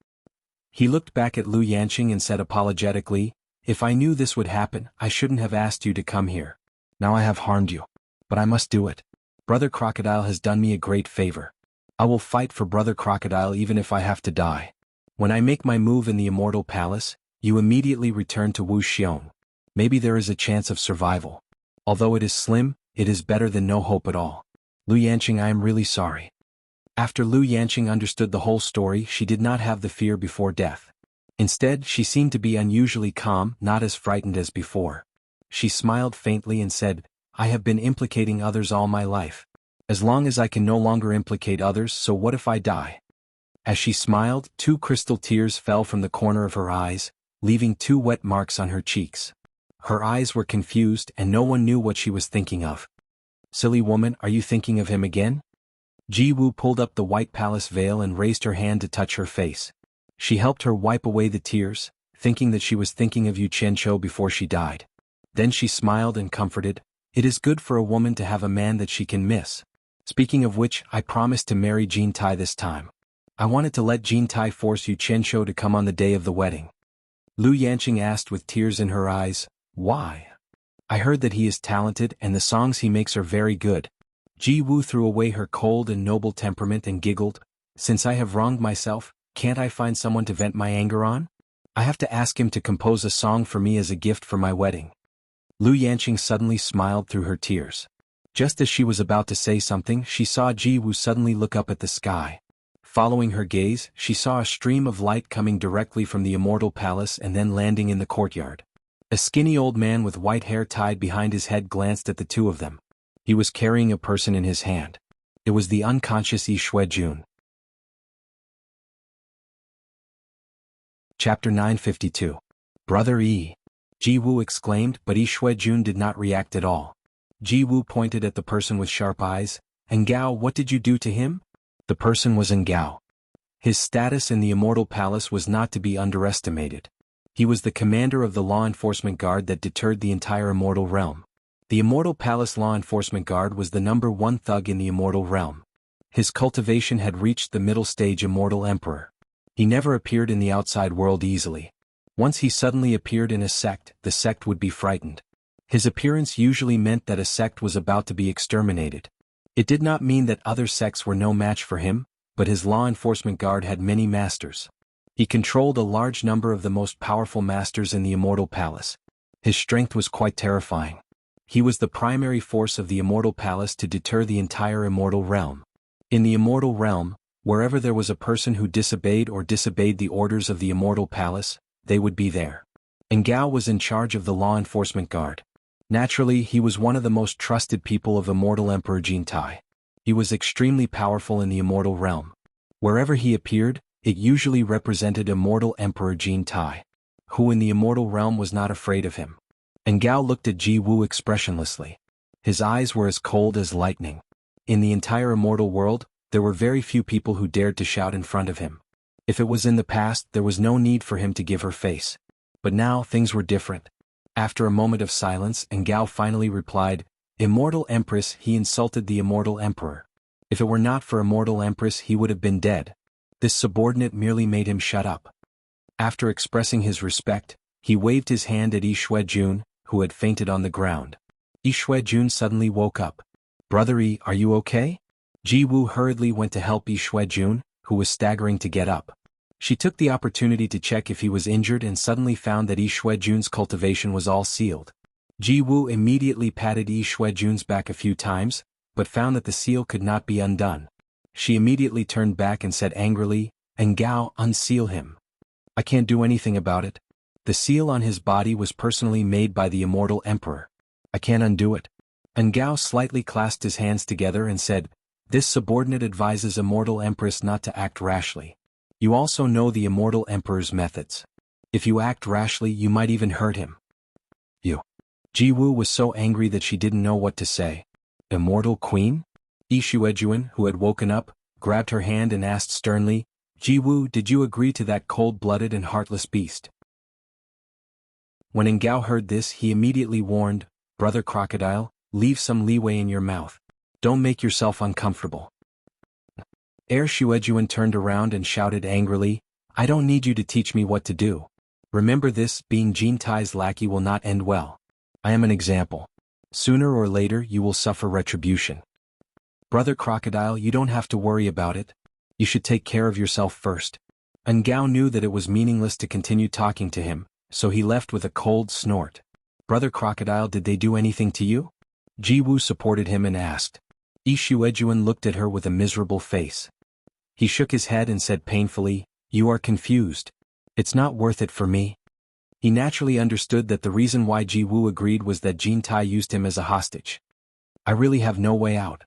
He looked back at Liu Yanqing and said apologetically, if I knew this would happen, I shouldn't have asked you to come here. Now I have harmed you. But I must do it. Brother Crocodile has done me a great favor. I will fight for Brother Crocodile even if I have to die. When I make my move in the immortal palace, you immediately return to Wu Xiong. Maybe there is a chance of survival. Although it is slim, it is better than no hope at all. Liu Yanqing, I am really sorry. After Liu Yanqing understood the whole story, she did not have the fear before death. Instead, she seemed to be unusually calm, not as frightened as before. She smiled faintly and said, I have been implicating others all my life. As long as I can no longer implicate others, so what if I die? As she smiled, 2 crystal tears fell from the corner of her eyes, leaving 2 wet marks on her cheeks. Her eyes were confused and no one knew what she was thinking of. Silly woman, are you thinking of him again? Ji-woo pulled up the white palace veil and raised her hand to touch her face. She helped her wipe away the tears, thinking that she was thinking of Yu Qianqiu before she died. Then she smiled and comforted, it is good for a woman to have a man that she can miss. Speaking of which, I promised to marry Jin-tai this time. I wanted to let Jin-tai force Yu Qianqiu to come on the day of the wedding. Liu Yanqing asked with tears in her eyes, why? I heard that he is talented and the songs he makes are very good. Ji-woo threw away her cold and noble temperament and giggled, since I have wronged myself, can't I find someone to vent my anger on? I have to ask him to compose a song for me as a gift for my wedding. Liu Yanqing suddenly smiled through her tears. Just as she was about to say something, she saw Ji-woo suddenly look up at the sky. Following her gaze, she saw a stream of light coming directly from the immortal palace and then landing in the courtyard. A skinny old man with white hair tied behind his head glanced at the 2 of them. He was carrying a person in his hand. It was the unconscious Yi Shuejun. Chapter 952. Brother Yi. Ji-woo exclaimed, but Yi Shuejun did not react at all. Ji-woo pointed at the person with sharp eyes, Engao, what did you do to him? The person was Engao. His status in the immortal palace was not to be underestimated. He was the commander of the law enforcement guard that deterred the entire immortal realm. The immortal palace law enforcement guard was the #1 thug in the immortal realm. His cultivation had reached the middle stage immortal emperor. He never appeared in the outside world easily. Once he suddenly appeared in a sect, the sect would be frightened. His appearance usually meant that a sect was about to be exterminated. It did not mean that other sects were no match for him, but his law enforcement guard had many masters. He controlled a large number of the most powerful masters in the immortal palace. His strength was quite terrifying. He was the primary force of the immortal palace to deter the entire immortal realm. In the immortal realm, wherever there was a person who disobeyed the orders of the immortal palace, they would be there. Engao was in charge of the law enforcement guard. Naturally, he was one of the most trusted people of immortal Emperor Jin-tai. He was extremely powerful in the immortal realm. Wherever he appeared, it usually represented immortal Emperor Jin-tai, who in the immortal realm was not afraid of him. Engao looked at Ji-woo expressionlessly. His eyes were as cold as lightning. In the entire immortal world, there were very few people who dared to shout in front of him. If it was in the past, there was no need for him to give her face. But now, things were different. After a moment of silence, Engao finally replied, Immortal Empress, he insulted the immortal emperor. If it were not for Immortal Empress, he would have been dead. This subordinate merely made him shut up. After expressing his respect, he waved his hand at Yi Shuejun, who had fainted on the ground. Yi Shuejun suddenly woke up. Brother Yi, are you okay? Ji-woo hurriedly went to help Yi Shuejun, who was staggering to get up. She took the opportunity to check if he was injured and suddenly found that Yi Shuejun's cultivation was all sealed. Ji-woo immediately patted Yi Shuejun's back a few times, but found that the seal could not be undone. She immediately turned back and said angrily, Engao, unseal him. I can't do anything about it. The seal on his body was personally made by the immortal emperor. I can't undo it. Engao slightly clasped his hands together and said, This subordinate advises immortal empress not to act rashly. You also know the immortal emperor's methods. If you act rashly, you might even hurt him. You. Jiwoo was so angry that she didn't know what to say. Immortal queen? Yi Shuejuan, who had woken up, grabbed her hand and asked sternly, Jiwoo, did you agree to that cold-blooded and heartless beast? When Engao heard this, he immediately warned, Brother Crocodile, leave some leeway in your mouth. Don't make yourself uncomfortable. Shuejuan turned around and shouted angrily, I don't need you to teach me what to do. Remember this, being Jin Tai's lackey will not end well. I am an example. Sooner or later you will suffer retribution. Brother Crocodile, you don't have to worry about it. You should take care of yourself first. Engao knew that it was meaningless to continue talking to him, so he left with a cold snort. Brother Crocodile, did they do anything to you? Jiwoo supported him and asked. Yi Shuejuan looked at her with a miserable face. He shook his head and said painfully, You are confused. It's not worth it for me. He naturally understood that the reason why Jiwoo agreed was that Jin Tai used him as a hostage. I really have no way out.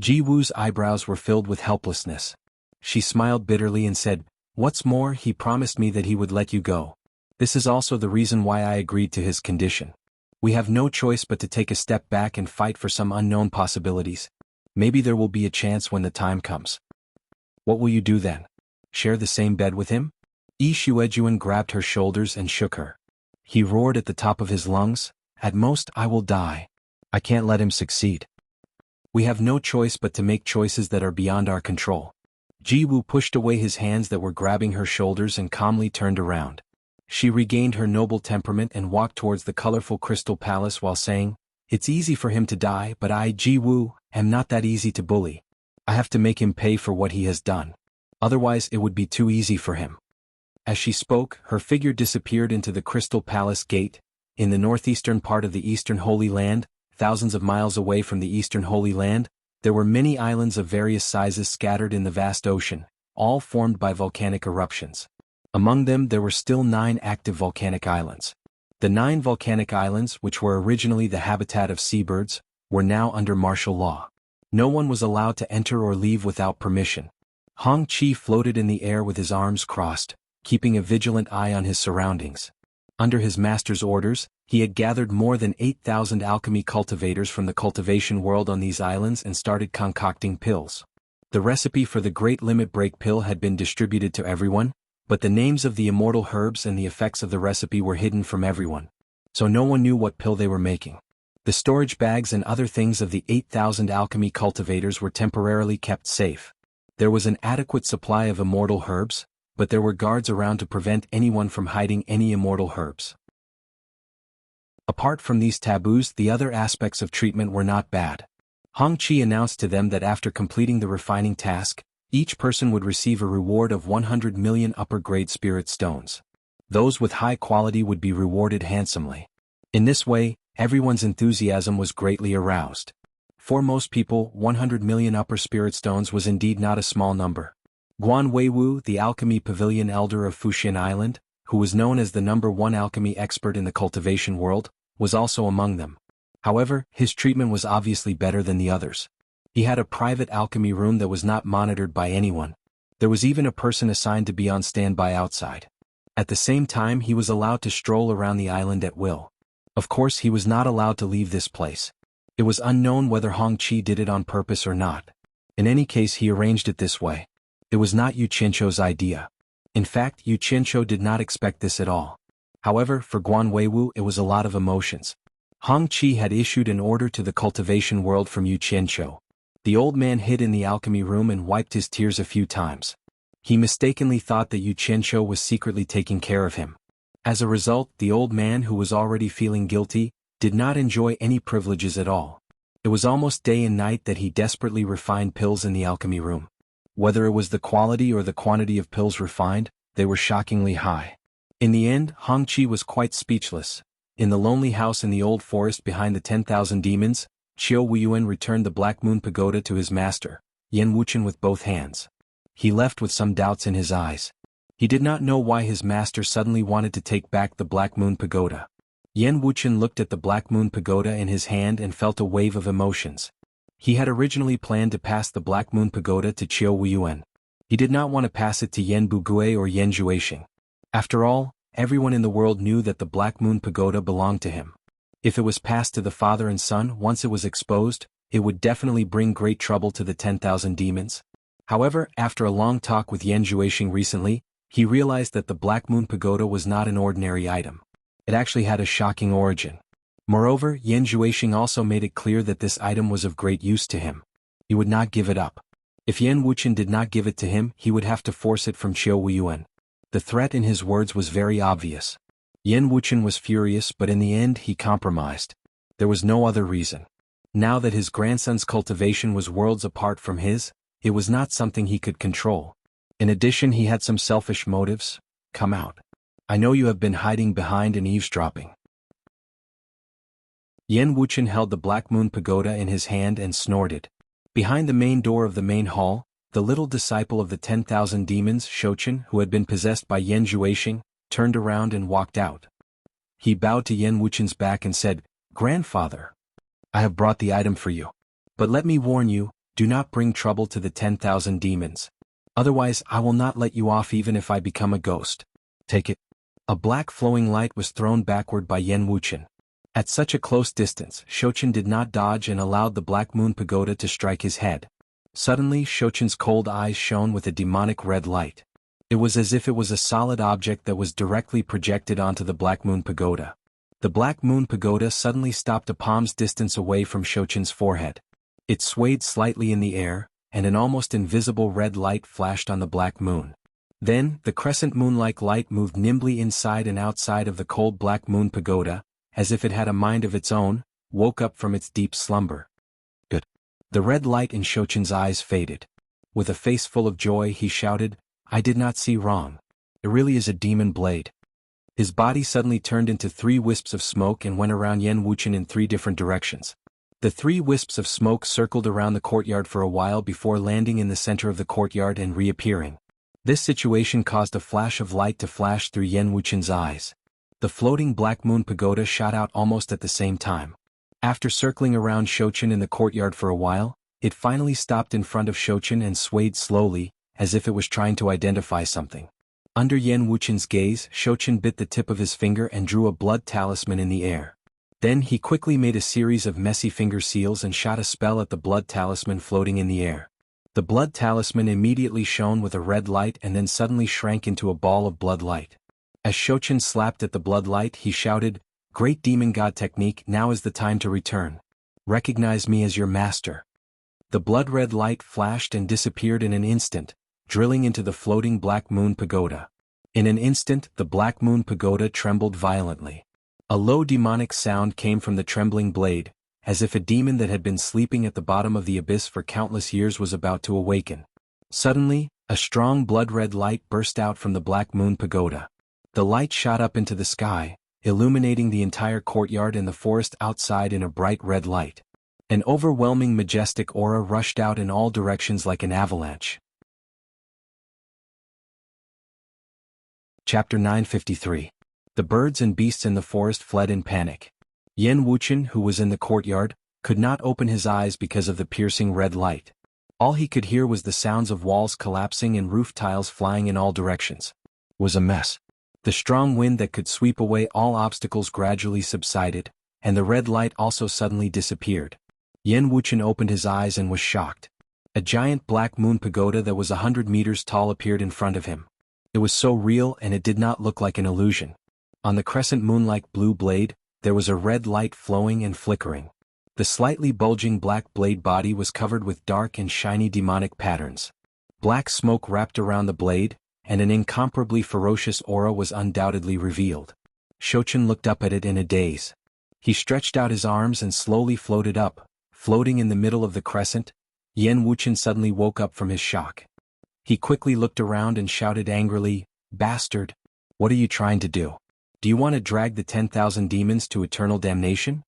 Jiwoo's eyebrows were filled with helplessness. She smiled bitterly and said, What's more, he promised me that he would let you go. This is also the reason why I agreed to his condition. We have no choice but to take a step back and fight for some unknown possibilities. Maybe there will be a chance when the time comes. What will you do then? Share the same bed with him? Yi Shuejuan grabbed her shoulders and shook her. He roared at the top of his lungs, At most I will die. I can't let him succeed. We have no choice but to make choices that are beyond our control. Jiwoo pushed away his hands that were grabbing her shoulders and calmly turned around. She regained her noble temperament and walked towards the colorful crystal palace while saying, It's easy for him to die, but I, Jiwoo, am not that easy to bully. I have to make him pay for what he has done. Otherwise it would be too easy for him. As she spoke, her figure disappeared into the crystal palace gate. In the northeastern part of the Eastern Holy Land, thousands of miles away from the Eastern Holy Land, there were many islands of various sizes scattered in the vast ocean, all formed by volcanic eruptions. Among them there were still 9 active volcanic islands. The 9 volcanic islands, which were originally the habitat of seabirds, were now under martial law. No one was allowed to enter or leave without permission. Hong Chi floated in the air with his arms crossed, keeping a vigilant eye on his surroundings. Under his master's orders, he had gathered more than 8,000 alchemy cultivators from the cultivation world on these islands and started concocting pills. The recipe for the Great Limit Break pill had been distributed to everyone, but the names of the immortal herbs and the effects of the recipe were hidden from everyone. So no one knew what pill they were making. The storage bags and other things of the 8,000 alchemy cultivators were temporarily kept safe. There was an adequate supply of immortal herbs, but there were guards around to prevent anyone from hiding any immortal herbs. Apart from these taboos, the other aspects of treatment were not bad. Hong Chi announced to them that after completing the refining task, each person would receive a reward of 100 million upper-grade spirit stones. Those with high quality would be rewarded handsomely. In this way, everyone's enthusiasm was greatly aroused. For most people, 100 million upper spirit stones was indeed not a small number. Guan Weiwu, the alchemy pavilion elder of Fuxian Island, who was known as the #1 alchemy expert in the cultivation world, was also among them. However, his treatment was obviously better than the others. He had a private alchemy room that was not monitored by anyone. There was even a person assigned to be on standby outside. At the same time, he was allowed to stroll around the island at will. Of course, he was not allowed to leave this place. It was unknown whether Hong Chi did it on purpose or not. In any case, he arranged it this way. It was not Yu Qianqiu's idea. In fact, Yu Qianqiu did not expect this at all. However, for Guan Weiwu it was a lot of emotions. Hong Chi had issued an order to the cultivation world from Yu Qianqiu. The old man hid in the alchemy room and wiped his tears a few times. He mistakenly thought that Yu Qianqiu was secretly taking care of him. As a result, the old man, who was already feeling guilty, did not enjoy any privileges at all. It was almost day and night that he desperately refined pills in the alchemy room. Whether it was the quality or the quantity of pills refined, they were shockingly high. In the end, Hong Chi was quite speechless. In the lonely house in the old forest behind the 10,000 demons, Qiu Wuyuan returned the Black Moon Pagoda to his master, Yan Wuchen, with both hands. He left with some doubts in his eyes. He did not know why his master suddenly wanted to take back the Black Moon Pagoda. Yan Wuchen looked at the Black Moon Pagoda in his hand and felt a wave of emotions. He had originally planned to pass the Black Moon Pagoda to Qiu Wuyuan. He did not want to pass it to Yan Bugui or Yan Juexing. After all, everyone in the world knew that the Black Moon Pagoda belonged to him. If it was passed to the father and son once it was exposed, it would definitely bring great trouble to the 10,000 demons. However, after a long talk with Yan Juexing recently, he realized that the Black Moon Pagoda was not an ordinary item. It actually had a shocking origin. Moreover, Yan Juexing also made it clear that this item was of great use to him. He would not give it up. If Yan Wuchen did not give it to him, he would have to force it from Qiu Wuyuan. The threat in his words was very obvious. Yan Wuchen was furious, but in the end he compromised. There was no other reason. Now that his grandson's cultivation was worlds apart from his, it was not something he could control. In addition, he had some selfish motives. Come out. I know you have been hiding behind and eavesdropping. Yan Wuchen held the Black Moon Pagoda in his hand and snorted. Behind the main door of the main hall, the little disciple of the 10,000 demons, Shouchen, who had been possessed by Yan Juexing, turned around and walked out. He bowed to Yan Wuchen's back and said, "Grandfather, I have brought the item for you. But let me warn you, do not bring trouble to the 10,000 demons. Otherwise I will not let you off even if I become a ghost. Take it." A black flowing light was thrown backward by Yan Wuchen. At such a close distance, Shouchen did not dodge and allowed the Black Moon Pagoda to strike his head. Suddenly, Shouchen's cold eyes shone with a demonic red light. It was as if it was a solid object that was directly projected onto the Black Moon Pagoda. The Black Moon Pagoda suddenly stopped a palm's distance away from Shouchen's forehead. It swayed slightly in the air, and an almost invisible red light flashed on the black moon. Then, the crescent moon-like light moved nimbly inside and outside of the cold Black Moon Pagoda, as if it had a mind of its own, woke up from its deep slumber. Good. The red light in Shouchen's eyes faded. With a face full of joy he shouted, "I did not see wrong. It really is a demon blade." His body suddenly turned into 3 wisps of smoke and went around Yan Wuchen in 3 different directions. The 3 wisps of smoke circled around the courtyard for a while before landing in the center of the courtyard and reappearing. This situation caused a flash of light to flash through Yan Wuchen's eyes. The floating Black Moon Pagoda shot out almost at the same time. After circling around Shouchen in the courtyard for a while, it finally stopped in front of Shouchen and swayed slowly, as if it was trying to identify something. Under Yan Wuchen's gaze, Shouchen bit the tip of his finger and drew a blood talisman in the air. Then he quickly made a series of messy finger seals and shot a spell at the blood talisman floating in the air. The blood talisman immediately shone with a red light and then suddenly shrank into a ball of blood light. As Shouchen slapped at the blood light, he shouted, "Great demon god technique, now is the time to return. Recognize me as your master." The blood-red light flashed and disappeared in an instant, drilling into the floating Black Moon Pagoda. In an instant, the Black Moon Pagoda trembled violently. A low demonic sound came from the trembling blade, as if a demon that had been sleeping at the bottom of the abyss for countless years was about to awaken. Suddenly, a strong blood-red light burst out from the Black Moon Pagoda. The light shot up into the sky, illuminating the entire courtyard and the forest outside in a bright red light. An overwhelming majestic aura rushed out in all directions like an avalanche. Chapter 953. The birds and beasts in the forest fled in panic. Yan Wuchen, who was in the courtyard, could not open his eyes because of the piercing red light. All he could hear was the sounds of walls collapsing and roof tiles flying in all directions. It was a mess. The strong wind that could sweep away all obstacles gradually subsided, and the red light also suddenly disappeared. Yan Wuchen opened his eyes and was shocked. A giant Black Moon Pagoda that was 100 meters tall appeared in front of him. It was so real and it did not look like an illusion. On the crescent moon-like blue blade, there was a red light flowing and flickering. The slightly bulging black blade body was covered with dark and shiny demonic patterns. Black smoke wrapped around the blade, and an incomparably ferocious aura was undoubtedly revealed. Shouchen looked up at it in a daze. He stretched out his arms and slowly floated up, floating in the middle of the crescent. Yan Wuchen suddenly woke up from his shock. He quickly looked around and shouted angrily, "Bastard! What are you trying to do? Do you want to drag the 10,000 demons to eternal damnation?"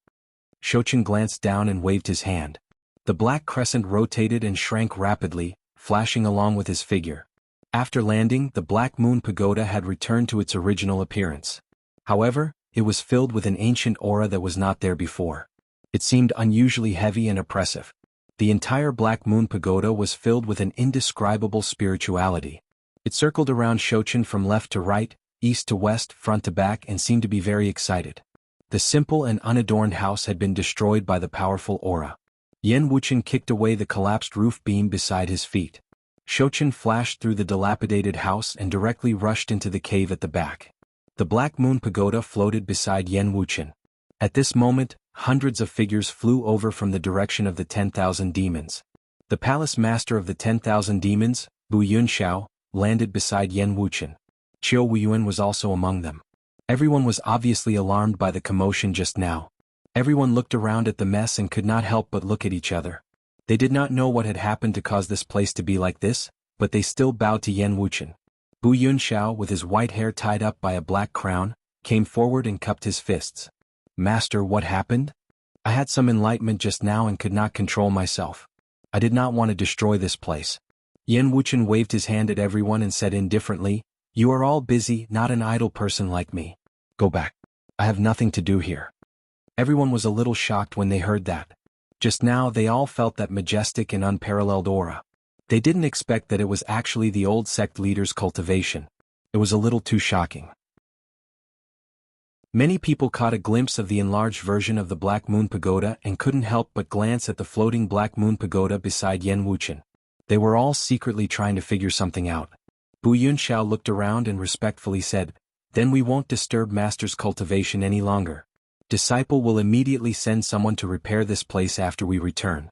Shouchen glanced down and waved his hand. The black crescent rotated and shrank rapidly, flashing along with his figure. After landing, the Black Moon Pagoda had returned to its original appearance. However, it was filled with an ancient aura that was not there before. It seemed unusually heavy and oppressive. The entire Black Moon Pagoda was filled with an indescribable spirituality. It circled around Shochin from left to right, east to west, front to back, and seemed to be very excited. The simple and unadorned house had been destroyed by the powerful aura. Yen Wuchen kicked away the collapsed roof beam beside his feet. Shochin flashed through the dilapidated house and directly rushed into the cave at the back. The Black Moon Pagoda floated beside Yen Wuchen. At this moment, hundreds of figures flew over from the direction of the 10,000 demons. The palace master of the 10,000 demons, Bu Yunxiao, landed beside Yen Wuchen. Qiu Wuyuan was also among them. Everyone was obviously alarmed by the commotion just now. Everyone looked around at the mess and could not help but look at each other. They did not know what had happened to cause this place to be like this, but they still bowed to Yen Wuchen. Bu Yunxiao, with his white hair tied up by a black crown, came forward and cupped his fists. Master, what happened? I had some enlightenment just now and could not control myself. I did not want to destroy this place. Yen Wuchen waved his hand at everyone and said indifferently, You are all busy, not an idle person like me. Go back. I have nothing to do here. Everyone was a little shocked when they heard that. Just now they all felt that majestic and unparalleled aura. They didn't expect that it was actually the old sect leader's cultivation. It was a little too shocking. Many people caught a glimpse of the enlarged version of the Black Moon Pagoda and couldn't help but glance at the floating Black Moon Pagoda beside Yen Wuchen. They were all secretly trying to figure something out. Bu Yunxiao looked around and respectfully said, Then we won't disturb Master's cultivation any longer. Disciple will immediately send someone to repair this place after we return.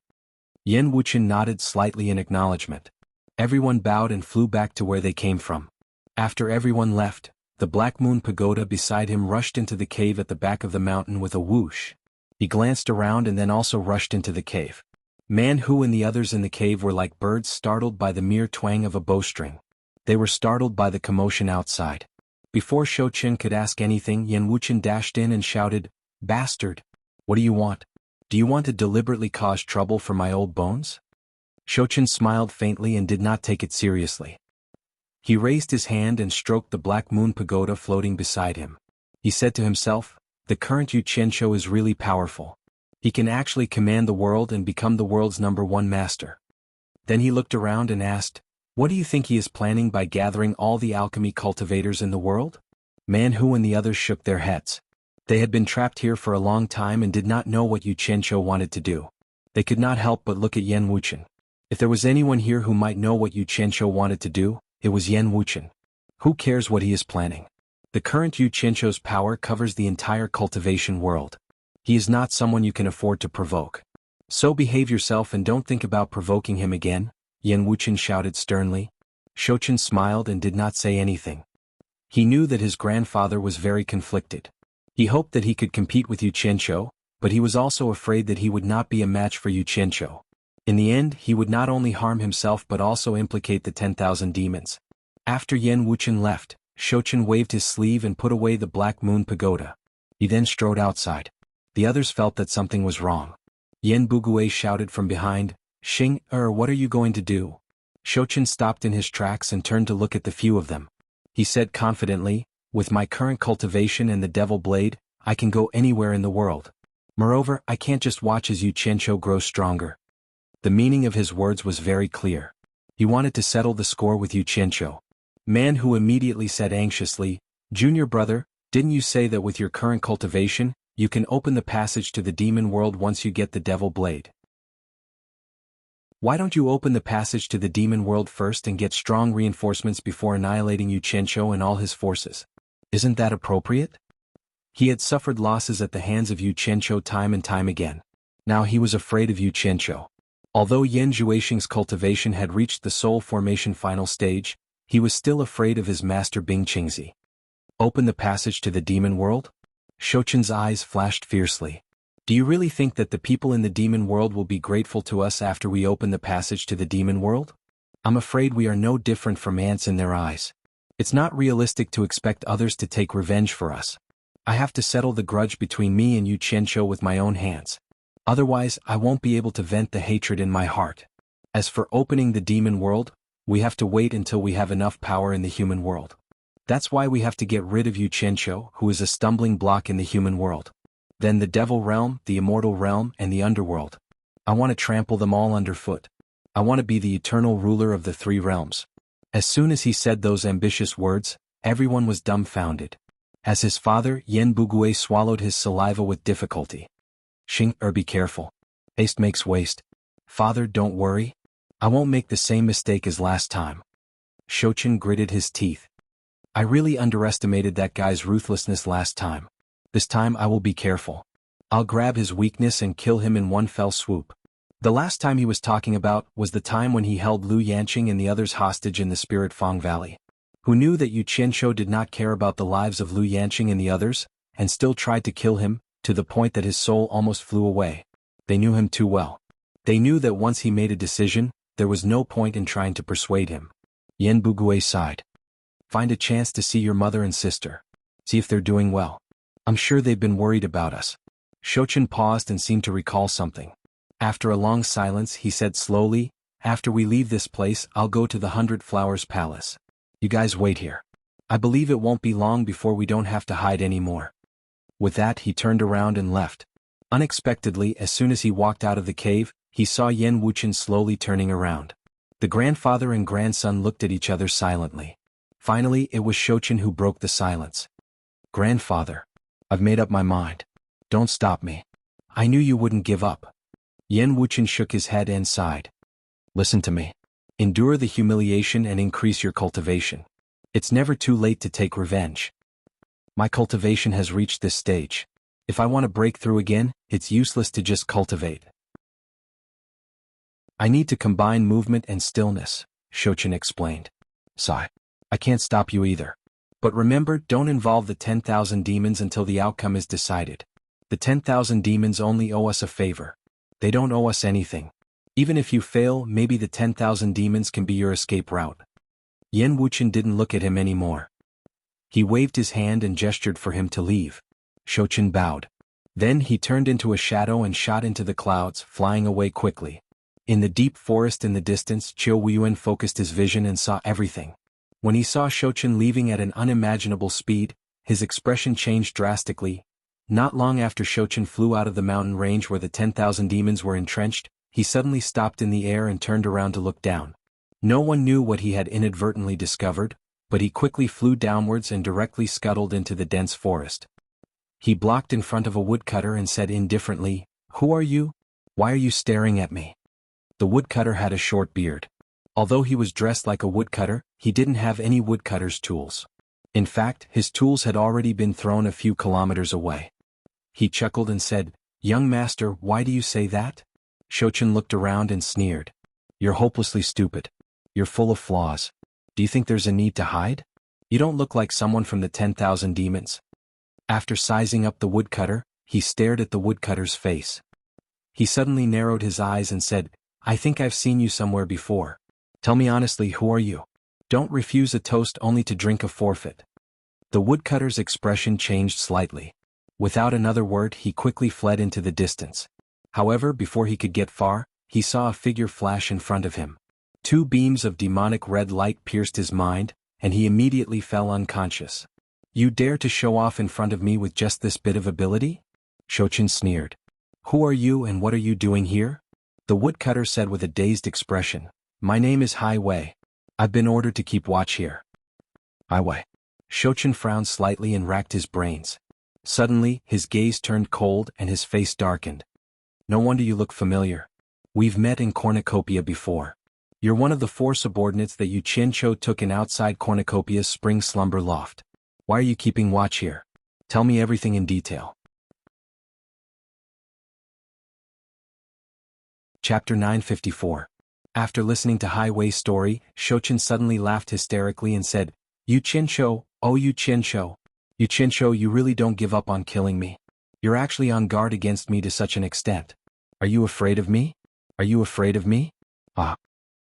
Yen Wuchen nodded slightly in acknowledgement. Everyone bowed and flew back to where they came from. After everyone left, the Black Moon Pagoda beside him rushed into the cave at the back of the mountain with a whoosh. He glanced around and then also rushed into the cave. Man Hu and the others in the cave were like birds startled by the mere twang of a bowstring. They were startled by the commotion outside. Before Shochin could ask anything, Yen Wuchen dashed in and shouted, Bastard! What do you want? Do you want to deliberately cause trouble for my old bones? Shochin smiled faintly and did not take it seriously. He raised his hand and stroked the Black Moon Pagoda floating beside him. He said to himself, The current Yu Qianqiu is really powerful. He can actually command the world and become the world's #1 master. Then he looked around and asked, What do you think he is planning by gathering all the alchemy cultivators in the world? Man Hu and the others shook their heads. They had been trapped here for a long time and did not know what Yu Qianqiu wanted to do. They could not help but look at Yen Wuchen. If there was anyone here who might know what Yu Qianqiu wanted to do, it was Yen Wuchen. Who cares what he is planning? The current Yu Qianqiu's power covers the entire cultivation world. He is not someone you can afford to provoke. So behave yourself and don't think about provoking him again, Yen Wuchen shouted sternly. Shochin smiled and did not say anything. He knew that his grandfather was very conflicted. He hoped that he could compete with Yu Qianqiu, but he was also afraid that he would not be a match for Yu Qianqiu. In the end, he would not only harm himself but also implicate the 10,000 demons. After Yen Wuchen left, Shochin waved his sleeve and put away the Black Moon Pagoda. He then strode outside. The others felt that something was wrong. Yen Bugui shouted from behind, Xing, what are you going to do? Shochin stopped in his tracks and turned to look at the few of them. He said confidently, With my current cultivation and the Devil Blade, I can go anywhere in the world. Moreover, I can't just watch as Yu Qianqiu grows stronger. The meaning of his words was very clear. He wanted to settle the score with Yu Qianqiu. Man Hu immediately said anxiously, Junior brother, didn't you say that with your current cultivation, you can open the passage to the demon world once you get the Devil Blade? Why don't you open the passage to the demon world first and get strong reinforcements before annihilating Yu Qianqiu and all his forces? Isn't that appropriate? He had suffered losses at the hands of Yu Qianqiu time and time again. Now he was afraid of Yu Qianqiu. Although Yen Zhuixing's cultivation had reached the soul formation final stage, he was still afraid of his master Bing Qingzi. Open the passage to the demon world? Shochin's eyes flashed fiercely. Do you really think that the people in the demon world will be grateful to us after we open the passage to the demon world? I'm afraid we are no different from ants in their eyes. It's not realistic to expect others to take revenge for us. I have to settle the grudge between me and Yu Qianqiu with my own hands. Otherwise, I won't be able to vent the hatred in my heart. As for opening the demon world, we have to wait until we have enough power in the human world. That's why we have to get rid of Yu Qianqiu, who is a stumbling block in the human world. Then the devil realm, the immortal realm, and the underworld. I want to trample them all underfoot. I want to be the eternal ruler of the three realms. As soon as he said those ambitious words, everyone was dumbfounded. As his father, Yen Bugui swallowed his saliva with difficulty. Be careful. Haste makes waste. Father, don't worry. I won't make the same mistake as last time. Shochin gritted his teeth. I really underestimated that guy's ruthlessness last time. This time I will be careful. I'll grab his weakness and kill him in one fell swoop. The last time he was talking about was the time when he held Lu Yanqing and the others hostage in the Spirit Fong Valley. Who knew that Yu Qianshou did not care about the lives of Lu Yanqing and the others, and still tried to kill him, to the point that his soul almost flew away. They knew him too well. They knew that once he made a decision, there was no point in trying to persuade him. Yen Bugui sighed. Find a chance to see your mother and sister. See if they're doing well. I'm sure they've been worried about us. Shochin paused and seemed to recall something. After a long silence, he said slowly, after we leave this place, I'll go to the 100 Flowers Palace. You guys wait here. I believe it won't be long before we don't have to hide anymore. With that, he turned around and left. Unexpectedly, as soon as he walked out of the cave, he saw Yen Wuchen slowly turning around. The grandfather and grandson looked at each other silently. Finally, it was Shochin who broke the silence. Grandfather. I've made up my mind. Don't stop me. I knew you wouldn't give up. Yen Wuchen shook his head and sighed. Listen to me. Endure the humiliation and increase your cultivation. It's never too late to take revenge. My cultivation has reached this stage. If I want to break through again, it's useless to just cultivate. I need to combine movement and stillness, Shochin explained. Sigh. I can't stop you either. But remember, don't involve the 10,000 demons until the outcome is decided. The 10,000 demons only owe us a favor. They don't owe us anything. Even if you fail, maybe the 10,000 demons can be your escape route. Yen Wuchen didn't look at him anymore. He waved his hand and gestured for him to leave. Shochin bowed. Then he turned into a shadow and shot into the clouds, flying away quickly. In the deep forest in the distance, Qiu Weiyuan focused his vision and saw everything. When he saw Shochin leaving at an unimaginable speed, his expression changed drastically. Not long after Shochin flew out of the mountain range where the 10,000 demons were entrenched, he suddenly stopped in the air and turned around to look down. No one knew what he had inadvertently discovered, but he quickly flew downwards and directly scuttled into the dense forest. He blocked in front of a woodcutter and said indifferently, "Who are you? Why are you staring at me?" The woodcutter had a short beard. Although he was dressed like a woodcutter, he didn't have any woodcutter's tools. In fact, his tools had already been thrown a few kilometers away. He chuckled and said, "Young master, why do you say that?" Shochin looked around and sneered. "You're hopelessly stupid. You're full of flaws. Do you think there's a need to hide? You don't look like someone from the 10,000 demons." After sizing up the woodcutter, he stared at the woodcutter's face. He suddenly narrowed his eyes and said, "I think I've seen you somewhere before. Tell me honestly, who are you? Don't refuse a toast only to drink a forfeit." The woodcutter's expression changed slightly. Without another word, he quickly fled into the distance. However, before he could get far, he saw a figure flash in front of him. Two beams of demonic red light pierced his mind, and he immediately fell unconscious. "You dare to show off in front of me with just this bit of ability?" Shochin sneered. "Who are you and what are you doing here?" The woodcutter said with a dazed expression, "My name is Hai Wei. I've been ordered to keep watch here." Hai Wei. Shochin frowned slightly and racked his brains. Suddenly, his gaze turned cold and his face darkened. "No wonder you look familiar. We've met in Cornucopia before. You're one of the 4 subordinates that Yu Qianshou took in outside Cornucopia's spring slumber loft. Why are you keeping watch here? Tell me everything in detail." Chapter 954. After listening to Hai Wei's story, Shochin suddenly laughed hysterically and said, "Yu Qianshou, oh Yu Qianshou. Yu Qianshou, you really don't give up on killing me. You're actually on guard against me to such an extent. Are you afraid of me? Are you afraid of me?" Ah.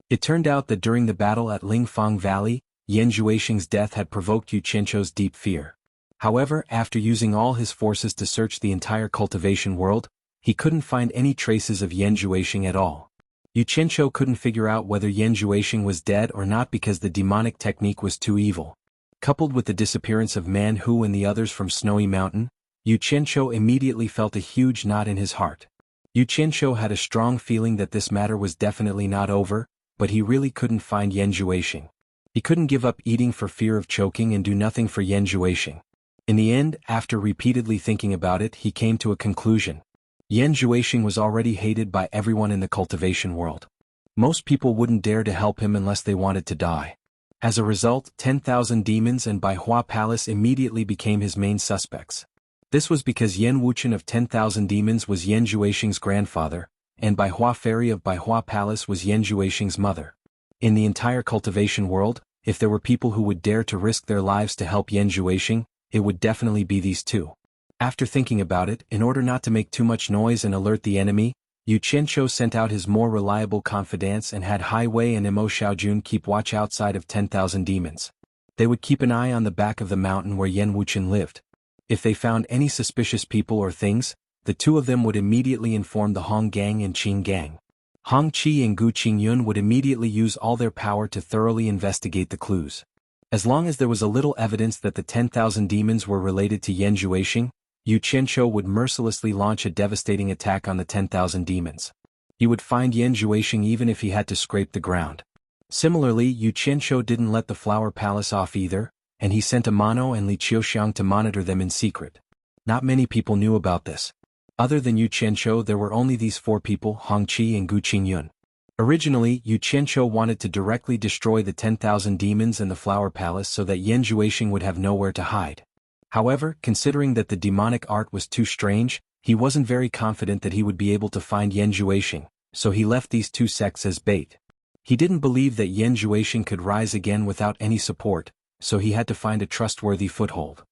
It turned out that during the battle at Lingfang Valley, Yan Juixing's death had provoked Yu Qianshou's deep fear. However, after using all his forces to search the entire cultivation world, he couldn't find any traces of Yan Juixing at all. Yu Qianshou couldn't figure out whether Yan Juixing was dead or not because the demonic technique was too evil. Coupled with the disappearance of Man Hu and the others from Snowy Mountain, Yu Qianshou immediately felt a huge knot in his heart. Yu Qianqiu had a strong feeling that this matter was definitely not over, but he really couldn't find Yan Zhuoxing. He couldn't give up eating for fear of choking and do nothing for Yan Zhuoxing. In the end, after repeatedly thinking about it, he came to a conclusion. Yan Zhuoxing was already hated by everyone in the cultivation world. Most people wouldn't dare to help him unless they wanted to die. As a result, 10,000 demons and Baihua Palace immediately became his main suspects. This was because Yan Wuchen of 10,000 demons was Yan Zhuoxing's grandfather, and Baihua Fairy of Baihua Palace was Yan Zhuoxing's mother. In the entire cultivation world, if there were people who would dare to risk their lives to help Yan Zhuoxing, it would definitely be these two. After thinking about it, in order not to make too much noise and alert the enemy, Yu Qianqiu sent out his more reliable confidants and had Hai Wei and Mo Xiaojun keep watch outside of 10,000 demons. They would keep an eye on the back of the mountain where Yan Wuchen lived. If they found any suspicious people or things, the two of them would immediately inform the Hong Gang and Qing Gang. Hong Qi and Gu Qingyun would immediately use all their power to thoroughly investigate the clues. As long as there was a little evidence that the 10,000 demons were related to Yan Zhuoxing, Yu Qianqiu would mercilessly launch a devastating attack on the 10,000 demons. He would find Yan Zhuoxing even if he had to scrape the ground. Similarly, Yu Qianqiu didn't let the Flower Palace off either, and he sent Amano and Li Qiuxiang to monitor them in secret. Not many people knew about this. Other than Yu Qianqiu, there were only these four people, Hong Qi and Gu Qingyun. Originally, Yu Qianqiu wanted to directly destroy the 10,000 demons and the Flower Palace so that Yan Zhuoxing would have nowhere to hide. However, considering that the demonic art was too strange, he wasn't very confident that he would be able to find Yan Zhuoxing, so he left these two sects as bait. He didn't believe that Yan Zhuoxing could rise again without any support, so he had to find a trustworthy foothold.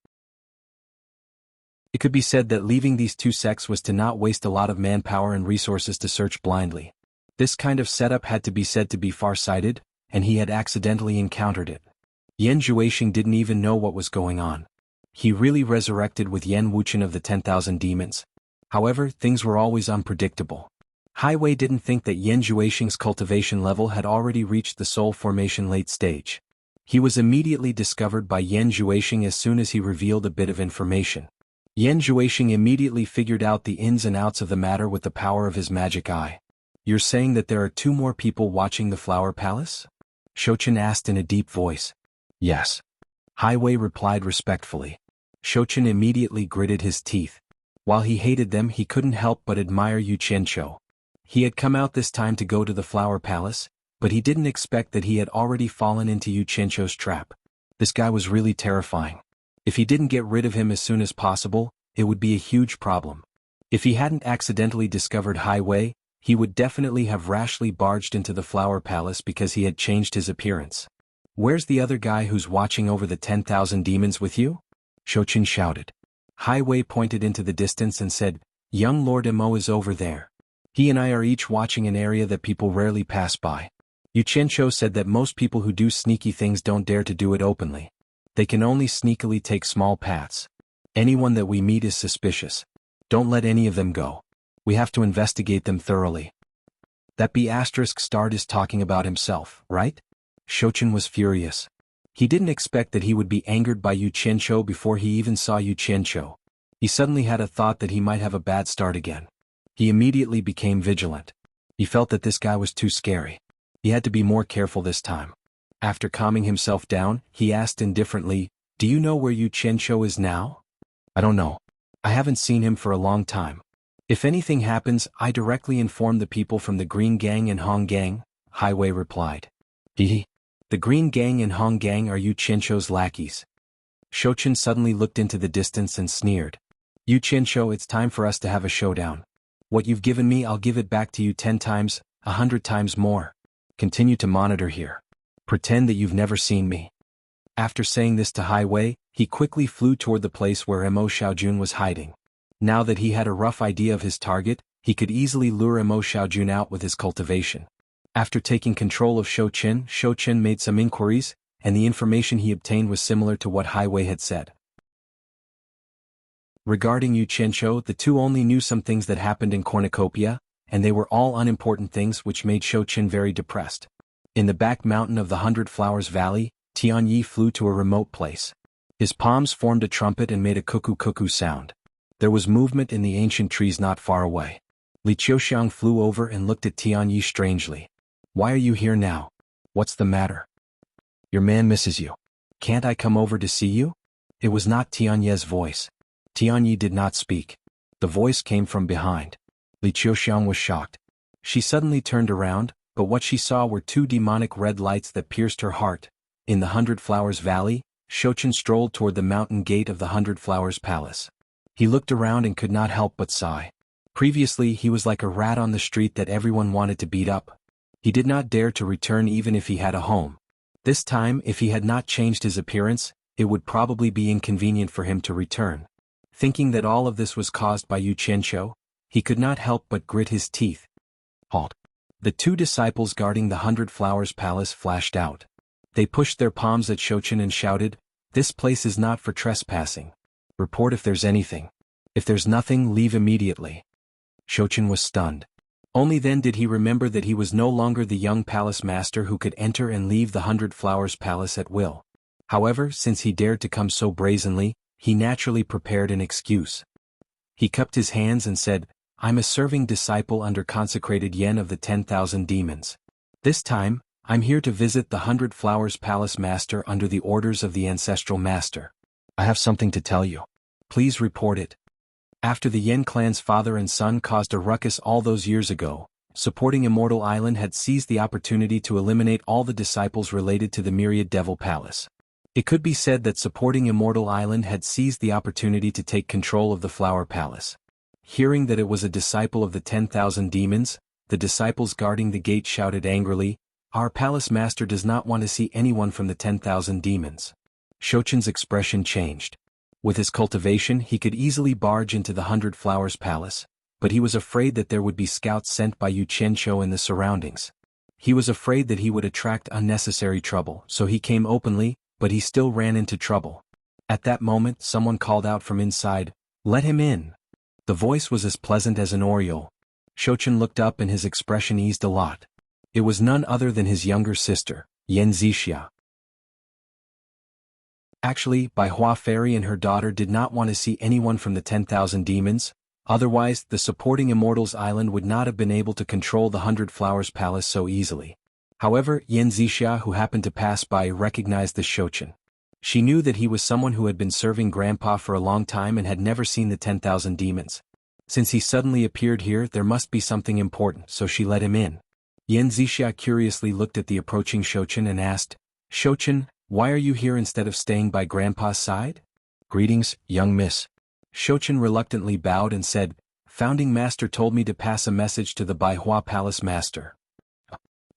It could be said that leaving these two sects was to not waste a lot of manpower and resources to search blindly. This kind of setup had to be said to be far-sighted, and he had accidentally encountered it. Yan Zhuoxing didn't even know what was going on. He really resurrected with Yan Wuchen of the 10,000 demons. However, things were always unpredictable. Hai Wei didn't think that Yan Zhuoxing's cultivation level had already reached the soul formation late stage. He was immediately discovered by Yan Zhuoxing as soon as he revealed a bit of information. Yan Zhuoxing immediately figured out the ins and outs of the matter with the power of his magic eye. "You're saying that there are two more people watching the Flower Palace?" Shouchen asked in a deep voice. "Yes." Hai Wei replied respectfully. Shouchen immediately gritted his teeth. While he hated them, he couldn't help but admire Yu Qianqiu. He had come out this time to go to the Flower Palace, but he didn't expect that he had already fallen into Yu Qianqiu's trap. This guy was really terrifying. If he didn't get rid of him as soon as possible, it would be a huge problem. If he hadn't accidentally discovered Hai Wei, he would definitely have rashly barged into the Flower Palace because he had changed his appearance. "Where's the other guy who's watching over the 10,000 demons with you?" Shouchen shouted. Hai Wei pointed into the distance and said, "Young Lord Mo is over there. He and I are each watching an area that people rarely pass by." Yu Qianqiu said that most people who do sneaky things don't dare to do it openly. They can only sneakily take small paths. "Anyone that we meet is suspicious. Don't let any of them go. We have to investigate them thoroughly." That B** is talking about himself, right? Shouchen was furious. He didn't expect that he would be angered by Yu Qianqiu before he even saw Yu Qianqiu. He suddenly had a thought that he might have a bad start again. He immediately became vigilant. He felt that this guy was too scary. He had to be more careful this time. After calming himself down, he asked indifferently, "Do you know where Yu Qianqiu is now?" "I don't know. I haven't seen him for a long time. If anything happens, I directly inform the people from the Green Gang and Hong Gang," Hai Wei replied. The Green Gang and Hong Gang are Yu Qianqiu's lackeys." Shouchen suddenly looked into the distance and sneered. "Yu Qianqiu, it's time for us to have a showdown. What you've given me, I'll give it back to you 10 times, 100 times more. Continue to monitor here. Pretend that you've never seen me." After saying this to Hai Wei, he quickly flew toward the place where Mo Xiaojun was hiding. Now that he had a rough idea of his target, he could easily lure Mo Xiaojun out with his cultivation. After taking control of Shouchen made some inquiries, and the information he obtained was similar to what Hai Wei had said. Regarding Yu Qianqiu, the two only knew some things that happened in Cornucopia, and they were all unimportant things which made Shouchen very depressed. In the back mountain of the 100 Flowers Valley, Tianyi flew to a remote place. His palms formed a trumpet and made a cuckoo-cuckoo sound. There was movement in the ancient trees not far away. Li Qiuxiang flew over and looked at Tianyi strangely. Why are you here now? What's the matter? Your man misses you. Can't I come over to see you? It was not Tianyi's voice. Tianyi did not speak. The voice came from behind. Li Qiuxiang was shocked. She suddenly turned around, but what she saw were two demonic red lights that pierced her heart. In the Hundred Flowers Valley, Shouchen strolled toward the mountain gate of the Hundred Flowers Palace. He looked around and could not help but sigh. Previously he was like a rat on the street that everyone wanted to beat up. He did not dare to return even if he had a home. This time, if he had not changed his appearance, it would probably be inconvenient for him to return. Thinking that all of this was caused by Yu Qianqiu, he could not help but grit his teeth. Halt! The two disciples guarding the Hundred Flowers Palace flashed out. They pushed their palms at Shouchen and shouted, "This place is not for trespassing. Report if there's anything. If there's nothing, leave immediately." Shouchen was stunned. Only then did he remember that he was no longer the young palace master who could enter and leave the Hundred Flowers Palace at will. However, since he dared to come so brazenly, he naturally prepared an excuse. He cupped his hands and said, "I'm a serving disciple under consecrated Yen of the 10,000 demons. This time, I'm here to visit the Hundred Flowers Palace Master under the orders of the ancestral master. I have something to tell you. Please report it." After the Yen clan's father and son caused a ruckus all those years ago, supporting Immortal Island had seized the opportunity to eliminate all the disciples related to the Myriad Devil Palace. It could be said that supporting Immortal Island had seized the opportunity to take control of the Flower Palace. Hearing that it was a disciple of the 10,000 demons, the disciples guarding the gate shouted angrily, "Our palace master does not want to see anyone from the 10,000 demons." Shouchen's expression changed. With his cultivation he could easily barge into the Hundred Flowers Palace, but he was afraid that there would be scouts sent by Yu Qianqiu in the surroundings. He was afraid that he would attract unnecessary trouble, so he came openly, but he still ran into trouble. At that moment someone called out from inside, "Let him in." The voice was as pleasant as an oriole. Shouchen looked up and his expression eased a lot. It was none other than his younger sister, Yan Zixia. Actually, Bai Hua Fairy and her daughter did not want to see anyone from the 10,000 demons, otherwise the supporting Immortals Island would not have been able to control the Hundred Flowers Palace so easily. However, Yan Zixia, who happened to pass by, recognized the Shouchen. She knew that he was someone who had been serving Grandpa for a long time and had never seen the 10,000 demons. Since he suddenly appeared here, there must be something important, so she let him in. Yan Zixia curiously looked at the approaching Shouchen and asked, "Shouchen, why are you here instead of staying by Grandpa's side?" "Greetings, young miss." Shouchen reluctantly bowed and said, "Founding Master told me to pass a message to the Baihua Palace Master."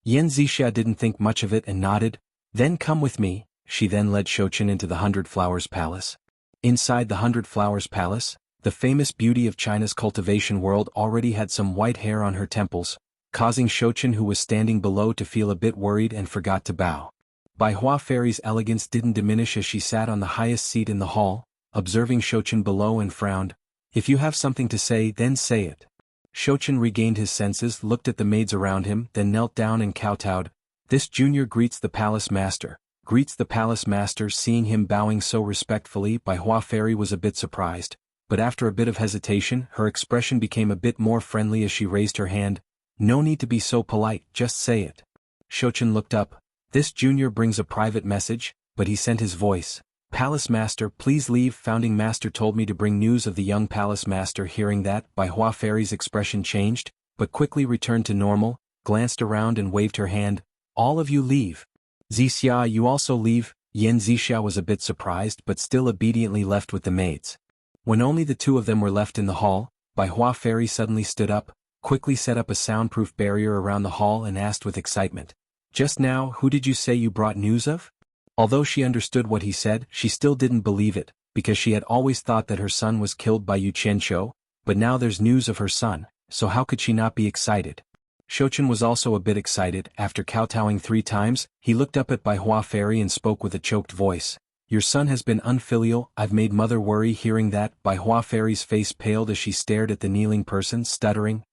Yan Zixia didn't think much of it and nodded. "Then come with me." She then led Shouchen into the Hundred Flowers Palace. Inside the Hundred Flowers Palace, the famous beauty of China's cultivation world already had some white hair on her temples, causing Shouchen, who was standing below, to feel a bit worried and forgot to bow. Bai Hua Fairy's elegance didn't diminish as she sat on the highest seat in the hall, observing Shouchen below and frowned. "If you have something to say, then say it." Shouchen regained his senses, looked at the maids around him, then knelt down and kowtowed. "This junior greets the palace master." Greets the palace master. Seeing him bowing so respectfully, Bai Hua Fairy was a bit surprised, but after a bit of hesitation, her expression became a bit more friendly as she raised her hand. "No need to be so polite, just say it." Shouchen looked up. "This junior brings a private message," but he sent his voice. "Palace master, please leave. Founding master told me to bring news of the young palace master." Hearing that, Bai Hua Fairy's expression changed, but quickly returned to normal, glanced around and waved her hand. "All of you leave." "Zixia, you also leave." Yan Zixia was a bit surprised but still obediently left with the maids. When only the two of them were left in the hall, Bai Hua Fairy suddenly stood up, quickly set up a soundproof barrier around the hall and asked with excitement, "Just now, who did you say you brought news of?" Although she understood what he said, she still didn't believe it, because she had always thought that her son was killed by Yu Qianqiu, but now there's news of her son, so how could she not be excited? Shouchen was also a bit excited. After kowtowing 3 times, he looked up at Bai Hua Fairy and spoke with a choked voice. "Your son has been unfilial. I've made mother worry." Hearing that, Bai Hua Fairy's face paled as she stared at the kneeling person, stuttering,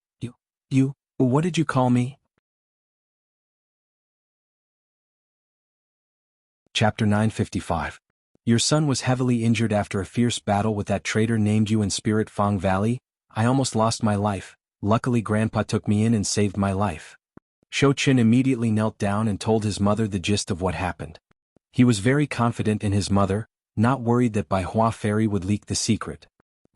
You, what did you call me?" Chapter 955. Your son was heavily injured after a fierce battle with that traitor named you in Spirit Fang Valley. I almost lost my life. luckily Grandpa took me in and saved my life. Shou Chen immediately knelt down and told his mother the gist of what happened. He was very confident in his mother, not worried that Bai Hua Fairy would leak the secret.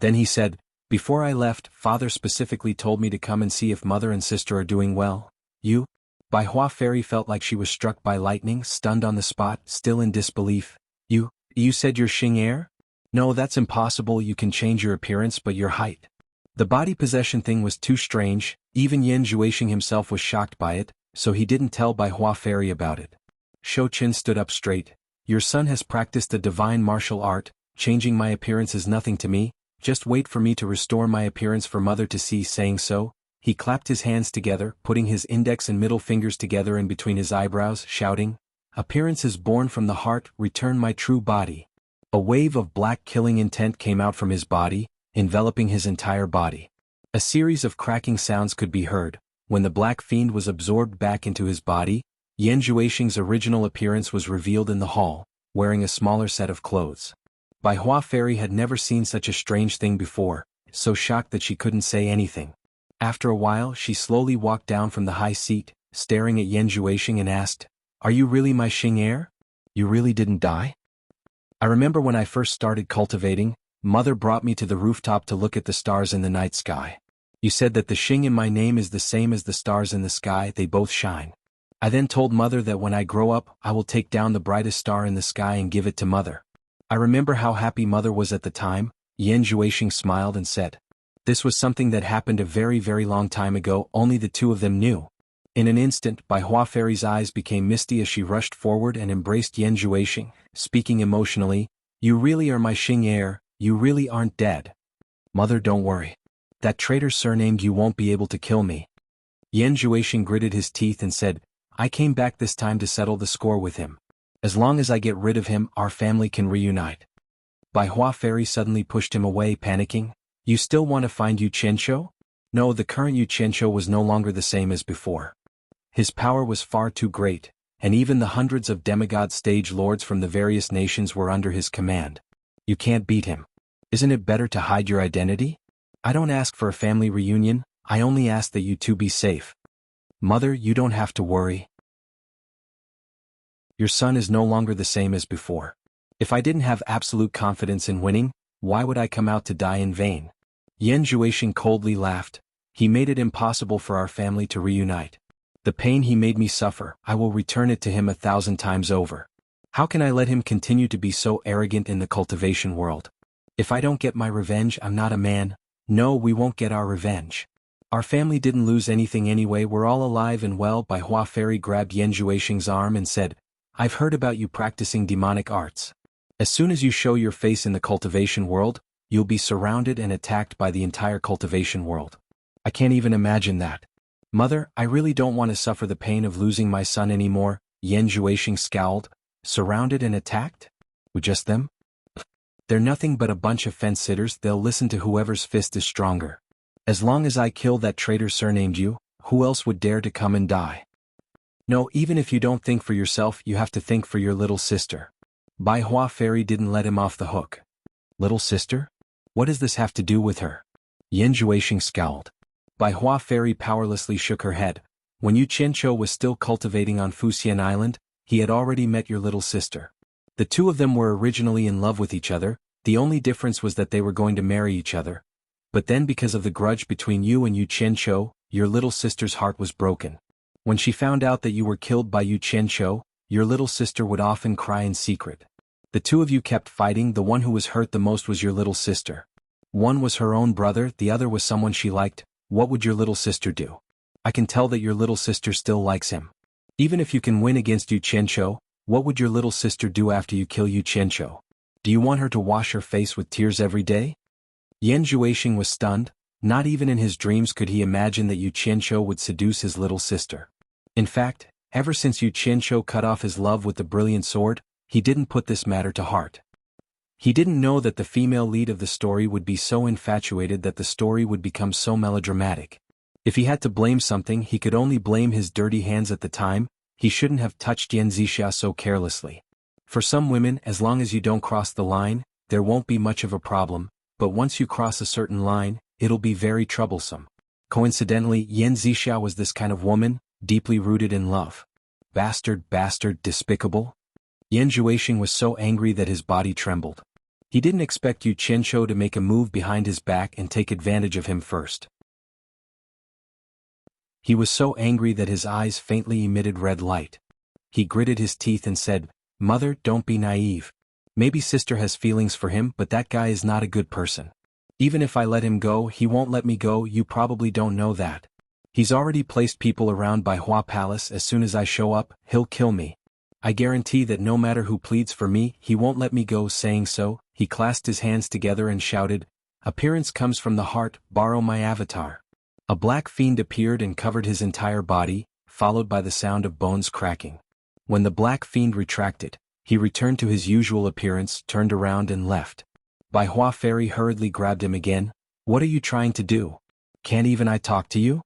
Then he said, "Before I left, Father specifically told me to come and see if Mother and Sister are doing well." "You?" Bai Hua Fairy felt like she was struck by lightning, stunned on the spot, still in disbelief. You said you're Xing heir?" "No, that's impossible. You can change your appearance but your height." The body possession thing was too strange, even Yan Zhuixing himself was shocked by it, so he didn't tell Bai Hua Fairy about it. Shou Chen stood up straight. "Your son has practiced a divine martial art, changing my appearance is nothing to me, just wait for me to restore my appearance for Mother to see." Saying so, he clapped his hands together, putting his index and middle fingers together in between his eyebrows, shouting, "Appearance is born from the heart, return my true body." A wave of black killing intent came out from his body, enveloping his entire body. A series of cracking sounds could be heard. When the black fiend was absorbed back into his body, Yan Zhuixing's original appearance was revealed in the hall, wearing a smaller set of clothes. Bai Hua Fairy had never seen such a strange thing before, so shocked that she couldn't say anything. After a while she slowly walked down from the high seat, staring at Yan Zhuixing and asked, "Are you really my Xing heir? You really didn't die?" "I remember when I first started cultivating, Mother brought me to the rooftop to look at the stars in the night sky. You said that the Xing in my name is the same as the stars in the sky, they both shine. I then told Mother that when I grow up I will take down the brightest star in the sky and give it to Mother. I remember how happy Mother was at the time." Yan Zhuixing smiled and said, "This was something that happened a very very long time ago, only the two of them knew." In an instant Bai Hua Fairy's eyes became misty as she rushed forward and embraced Yan Zhuixing, speaking emotionally, "You really are my Xing heir, you really aren't dead. Mother, don't worry. That traitor surnamed you won't be able to kill me." Yan Zhuixing gritted his teeth and said, "I came back this time to settle the score with him. As long as I get rid of him, our family can reunite." Bai Hua Fairy suddenly pushed him away, panicking, "You still want to find Yu Qianqiu?" No, the current Yu Qianqiu was no longer the same as before. His power was far too great, and even the hundreds of demigod stage lords from the various nations were under his command. You can't beat him. Isn't it better to hide your identity? I don't ask for a family reunion, I only ask that you two be safe. Mother, you don't have to worry. Your son is no longer the same as before. If I didn't have absolute confidence in winning, why would I come out to die in vain? Yan Zhuixing coldly laughed. He made it impossible for our family to reunite. The pain he made me suffer, I will return it to him 1,000 times over. How can I let him continue to be so arrogant in the cultivation world? If I don't get my revenge, I'm not a man. No, we won't get our revenge. Our family didn't lose anything anyway, we're all alive and well. Bai Hua Fairy grabbed Yan Zhuixing's arm and said, I've heard about you practicing demonic arts. As soon as you show your face in the cultivation world, you'll be surrounded and attacked by the entire cultivation world. I can't even imagine that. Mother, I really don't want to suffer the pain of losing my son anymore. Yan Zhuixing scowled. Surrounded and attacked? With just them? They're nothing but a bunch of fence-sitters, they'll listen to whoever's fist is stronger. As long as I kill that traitor surnamed you, who else would dare to come and die? No, even if you don't think for yourself, you have to think for your little sister. Bai Hua Fairy didn't let him off the hook. Little sister? What does this have to do with her? Yan Zhuixing scowled. Bai Hua Fairy powerlessly shook her head. When Yu Qianqiu was still cultivating on Fuxian Island, he had already met your little sister. The two of them were originally in love with each other, the only difference was that they were going to marry each other. But then because of the grudge between you and Yu Qianqiu, your little sister's heart was broken. When she found out that you were killed by Yu Qianqiu, your little sister would often cry in secret. The two of you kept fighting, the one who was hurt the most was your little sister. One was her own brother, the other was someone she liked. What would your little sister do? I can tell that your little sister still likes him. Even if you can win against Yu Qianqiu, what would your little sister do after you kill Yu Qianqiu? Do you want her to wash her face with tears every day? Yan Zhuixing was stunned. Not even in his dreams could he imagine that Yu Qianqiu would seduce his little sister. In fact, ever since Yu Qianqiu cut off his love with the brilliant sword, he didn't put this matter to heart. He didn't know that the female lead of the story would be so infatuated that the story would become so melodramatic. If he had to blame something, he could only blame his dirty hands at the time. He shouldn't have touched Yan Zixia so carelessly. For some women, as long as you don't cross the line, there won't be much of a problem, but once you cross a certain line, it'll be very troublesome. Coincidentally, Yan Zixia was this kind of woman, deeply rooted in love. Bastard, despicable. Yan Zhuixing was so angry that his body trembled. He didn't expect Yu Qianqiu to make a move behind his back and take advantage of him first. He was so angry that his eyes faintly emitted red light. He gritted his teeth and said, "Mother, don't be naive. Maybe sister has feelings for him, but that guy is not a good person. Even if I let him go, he won't let me go. You probably don't know that. He's already placed people around by Hua Palace. As soon as I show up, he'll kill me. I guarantee that no matter who pleads for me, he won't let me go." Saying so, he clasped his hands together and shouted, "Appearance comes from the heart, borrow my avatar." A black fiend appeared and covered his entire body, followed by the sound of bones cracking. When the black fiend retracted, he returned to his usual appearance, turned around and left. Bai Hua Fairy hurriedly grabbed him again. "What are you trying to do? Can't even I talk to you?"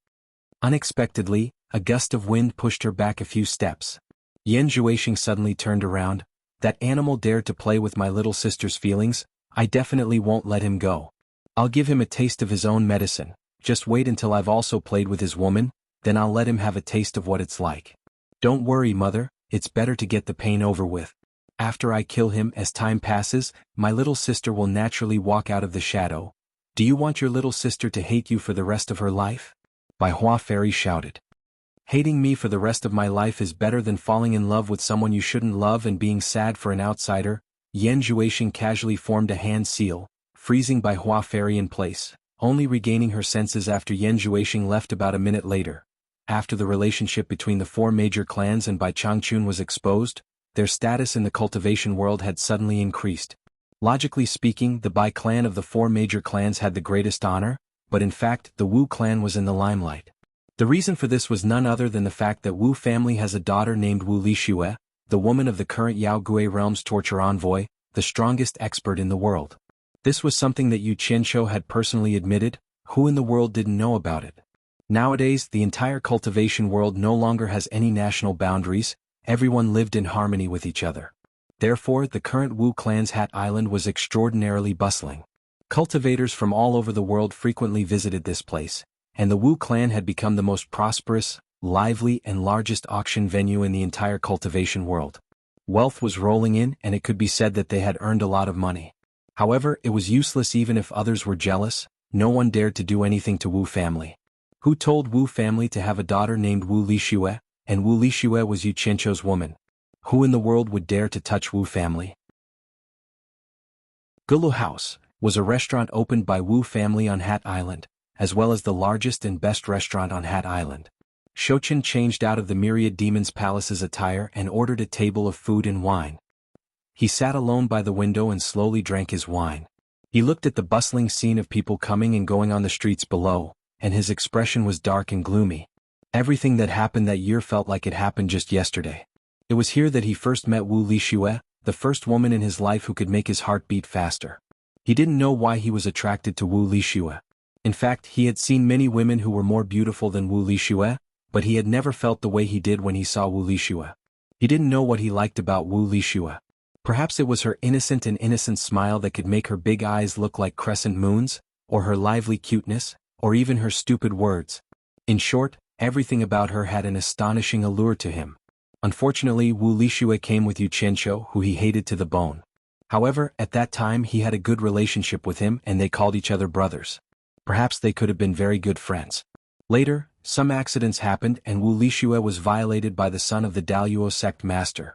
Unexpectedly, a gust of wind pushed her back a few steps. Yan Zhuixing suddenly turned around. "That animal dared to play with my little sister's feelings. I definitely won't let him go. I'll give him a taste of his own medicine. Just wait until I've also played with his woman, then I'll let him have a taste of what it's like. Don't worry, mother, it's better to get the pain over with. After I kill him, as time passes, my little sister will naturally walk out of the shadow. Do you want your little sister to hate you for the rest of her life?" Bai Hua Fairy shouted. "Hating me for the rest of my life is better than falling in love with someone you shouldn't love and being sad for an outsider." Yan Zhuixing casually formed a hand seal, freezing Bai Hua Fairy in place, only regaining her senses after Yan Zhuixing left about a minute later. After the relationship between the four major clans and Bai Changchun was exposed, their status in the cultivation world had suddenly increased. Logically speaking, the Bai clan of the four major clans had the greatest honor, but in fact the Wu clan was in the limelight. The reason for this was none other than the fact that Wu family has a daughter named Wu Lixue, the woman of the current Yao Gui realm's torture envoy, the strongest expert in the world. This was something that Yu Qianqiu had personally admitted. Who in the world didn't know about it? Nowadays, the entire cultivation world no longer has any national boundaries. Everyone lived in harmony with each other. Therefore, the current Wu clan's Hat Island was extraordinarily bustling. Cultivators from all over the world frequently visited this place, and the Wu clan had become the most prosperous, lively and largest auction venue in the entire cultivation world. Wealth was rolling in, and it could be said that they had earned a lot of money. However, it was useless. Even if others were jealous, no one dared to do anything to Wu family. Who told Wu family to have a daughter named Wu Lixue, and Wu Lixue was Yu Qianqiu's woman? Who in the world would dare to touch Wu family? Gulu House was a restaurant opened by Wu family on Hat Island, as well as the largest and best restaurant on Hat Island. Shouchen changed out of the myriad demon's palace's attire and ordered a table of food and wine. He sat alone by the window and slowly drank his wine. He looked at the bustling scene of people coming and going on the streets below, and his expression was dark and gloomy. Everything that happened that year felt like it happened just yesterday. It was here that he first met Wu Lixue, the first woman in his life who could make his heart beat faster. He didn't know why he was attracted to Wu Lixue. In fact, he had seen many women who were more beautiful than Wu Lixue, but he had never felt the way he did when he saw Wu Lixue. He didn't know what he liked about Wu Lixue. Perhaps it was her innocent smile that could make her big eyes look like crescent moons, or her lively cuteness, or even her stupid words. In short, everything about her had an astonishing allure to him. Unfortunately, Wu Lixue came with Yu Qianqiu, who he hated to the bone. However, at that time he had a good relationship with him and they called each other brothers. Perhaps they could have been very good friends. Later, some accidents happened and Wu Lixue was violated by the son of the Daluo sect master.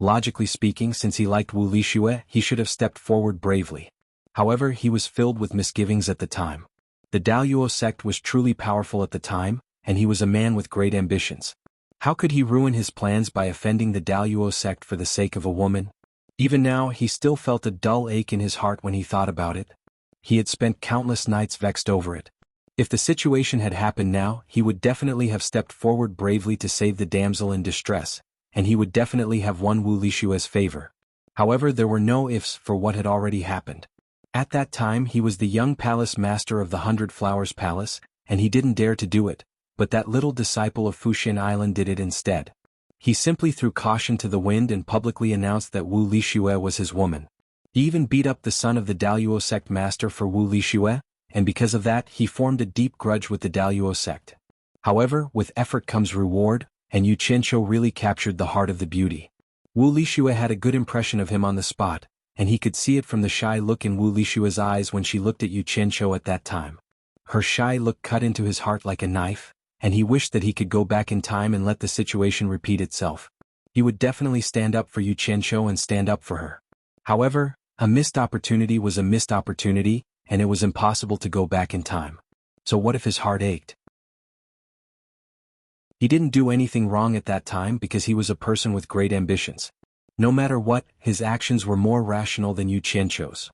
Logically speaking, since he liked Wu Lixue, he should have stepped forward bravely. However, he was filled with misgivings at the time. The Daluo sect was truly powerful at the time, and he was a man with great ambitions. How could he ruin his plans by offending the Daluo sect for the sake of a woman? Even now, he still felt a dull ache in his heart when he thought about it. He had spent countless nights vexed over it. If the situation had happened now, he would definitely have stepped forward bravely to save the damsel in distress, and he would definitely have won Wu Lixue's favor. However, there were no ifs for what had already happened. At that time he was the young palace master of the 100 Flowers Palace, and he didn't dare to do it, but that little disciple of Fuxian Island did it instead. He simply threw caution to the wind and publicly announced that Wu Lixue was his woman. He even beat up the son of the Daluo sect master for Wu Lixue, and because of that he formed a deep grudge with the Daluo sect. However, with effort comes reward, and Yu Qianqiu really captured the heart of the beauty. Wu Lixue had a good impression of him on the spot, and he could see it from the shy look in Wu Lixue's eyes when she looked at Yu Qianqiu at that time. Her shy look cut into his heart like a knife, and he wished that he could go back in time and let the situation repeat itself. He would definitely stand up for Yu Qianqiu and stand up for her. However, a missed opportunity was a missed opportunity, and it was impossible to go back in time. So what if his heart ached? He didn't do anything wrong at that time because he was a person with great ambitions. No matter what, his actions were more rational than Yu Qianqiu's.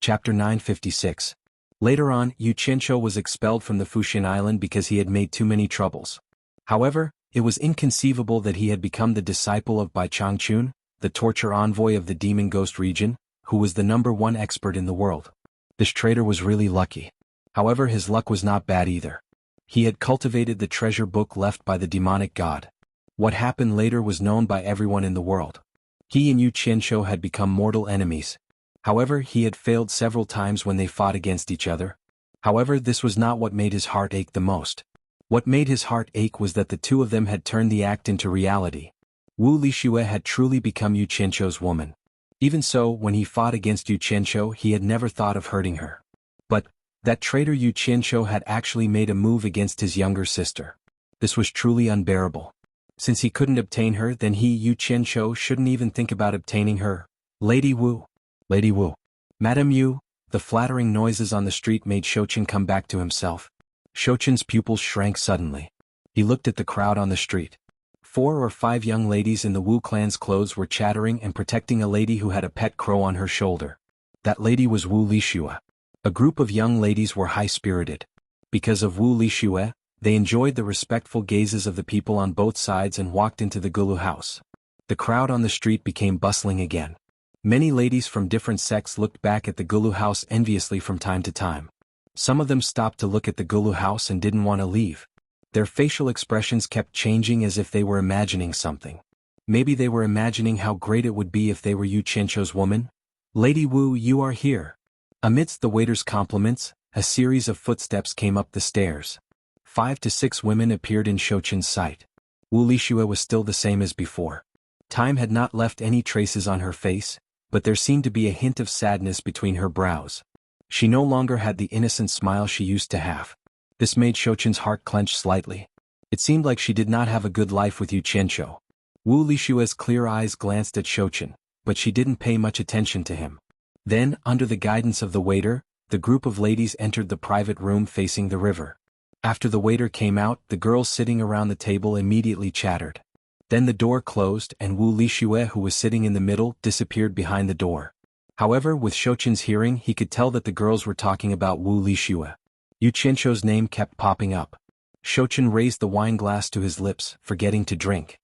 Chapter 956. Later on, Yu Qianqiu was expelled from the Fuxian Island because he had made too many troubles. However, it was inconceivable that he had become the disciple of Bai Changchun, the torture envoy of the demon ghost region, who was the #1 expert in the world. This traitor was really lucky. However, his luck was not bad either. He had cultivated the treasure book left by the demonic god. What happened later was known by everyone in the world. He and Yu Qianqiu had become mortal enemies. However, he had failed several times when they fought against each other. However, this was not what made his heart ache the most. What made his heart ache was that the two of them had turned the act into reality. Wu Lixue had truly become Yu Qianqiu's woman. Even so, when he fought against Yu Qianqiu, he had never thought of hurting her. But that traitor Yu Qianqiu had actually made a move against his younger sister. This was truly unbearable. Since he couldn't obtain her, then he, Yu Qianqiu, shouldn't even think about obtaining her. Lady Wu. Lady Wu. Madame Yu. The flattering noises on the street made Shouchen come back to himself. Shouchen's pupils shrank suddenly. He looked at the crowd on the street. 4 or 5 young ladies in the Wu clan's clothes were chattering and protecting a lady who had a pet crow on her shoulder. That lady was Wu Lixue. A group of young ladies were high-spirited. Because of Wu Lixue, they enjoyed the respectful gazes of the people on both sides and walked into the Gulu house. The crowd on the street became bustling again. Many ladies from different sects looked back at the Gulu house enviously from time to time. Some of them stopped to look at the Gulu house and didn't want to leave. Their facial expressions kept changing as if they were imagining something. Maybe they were imagining how great it would be if they were Yu Qianqiu's woman. Lady Wu, you are here. Amidst the waiter's compliments, a series of footsteps came up the stairs. 5 to 6 women appeared in Shouchen's sight. Wu Lixue was still the same as before. Time had not left any traces on her face, but there seemed to be a hint of sadness between her brows. She no longer had the innocent smile she used to have. This made Shouchen's heart clench slightly. It seemed like she did not have a good life with Yu Qianqiu. Wu Lixue's clear eyes glanced at Shouchen, but she didn't pay much attention to him. Then, under the guidance of the waiter, the group of ladies entered the private room facing the river. After the waiter came out, the girls sitting around the table immediately chattered. Then the door closed and Wu Lixue, who was sitting in the middle, disappeared behind the door. However, with Shouchen's hearing, he could tell that the girls were talking about Wu Lixue. Yu Qianqiu's name kept popping up. Shouchen raised the wine glass to his lips, forgetting to drink.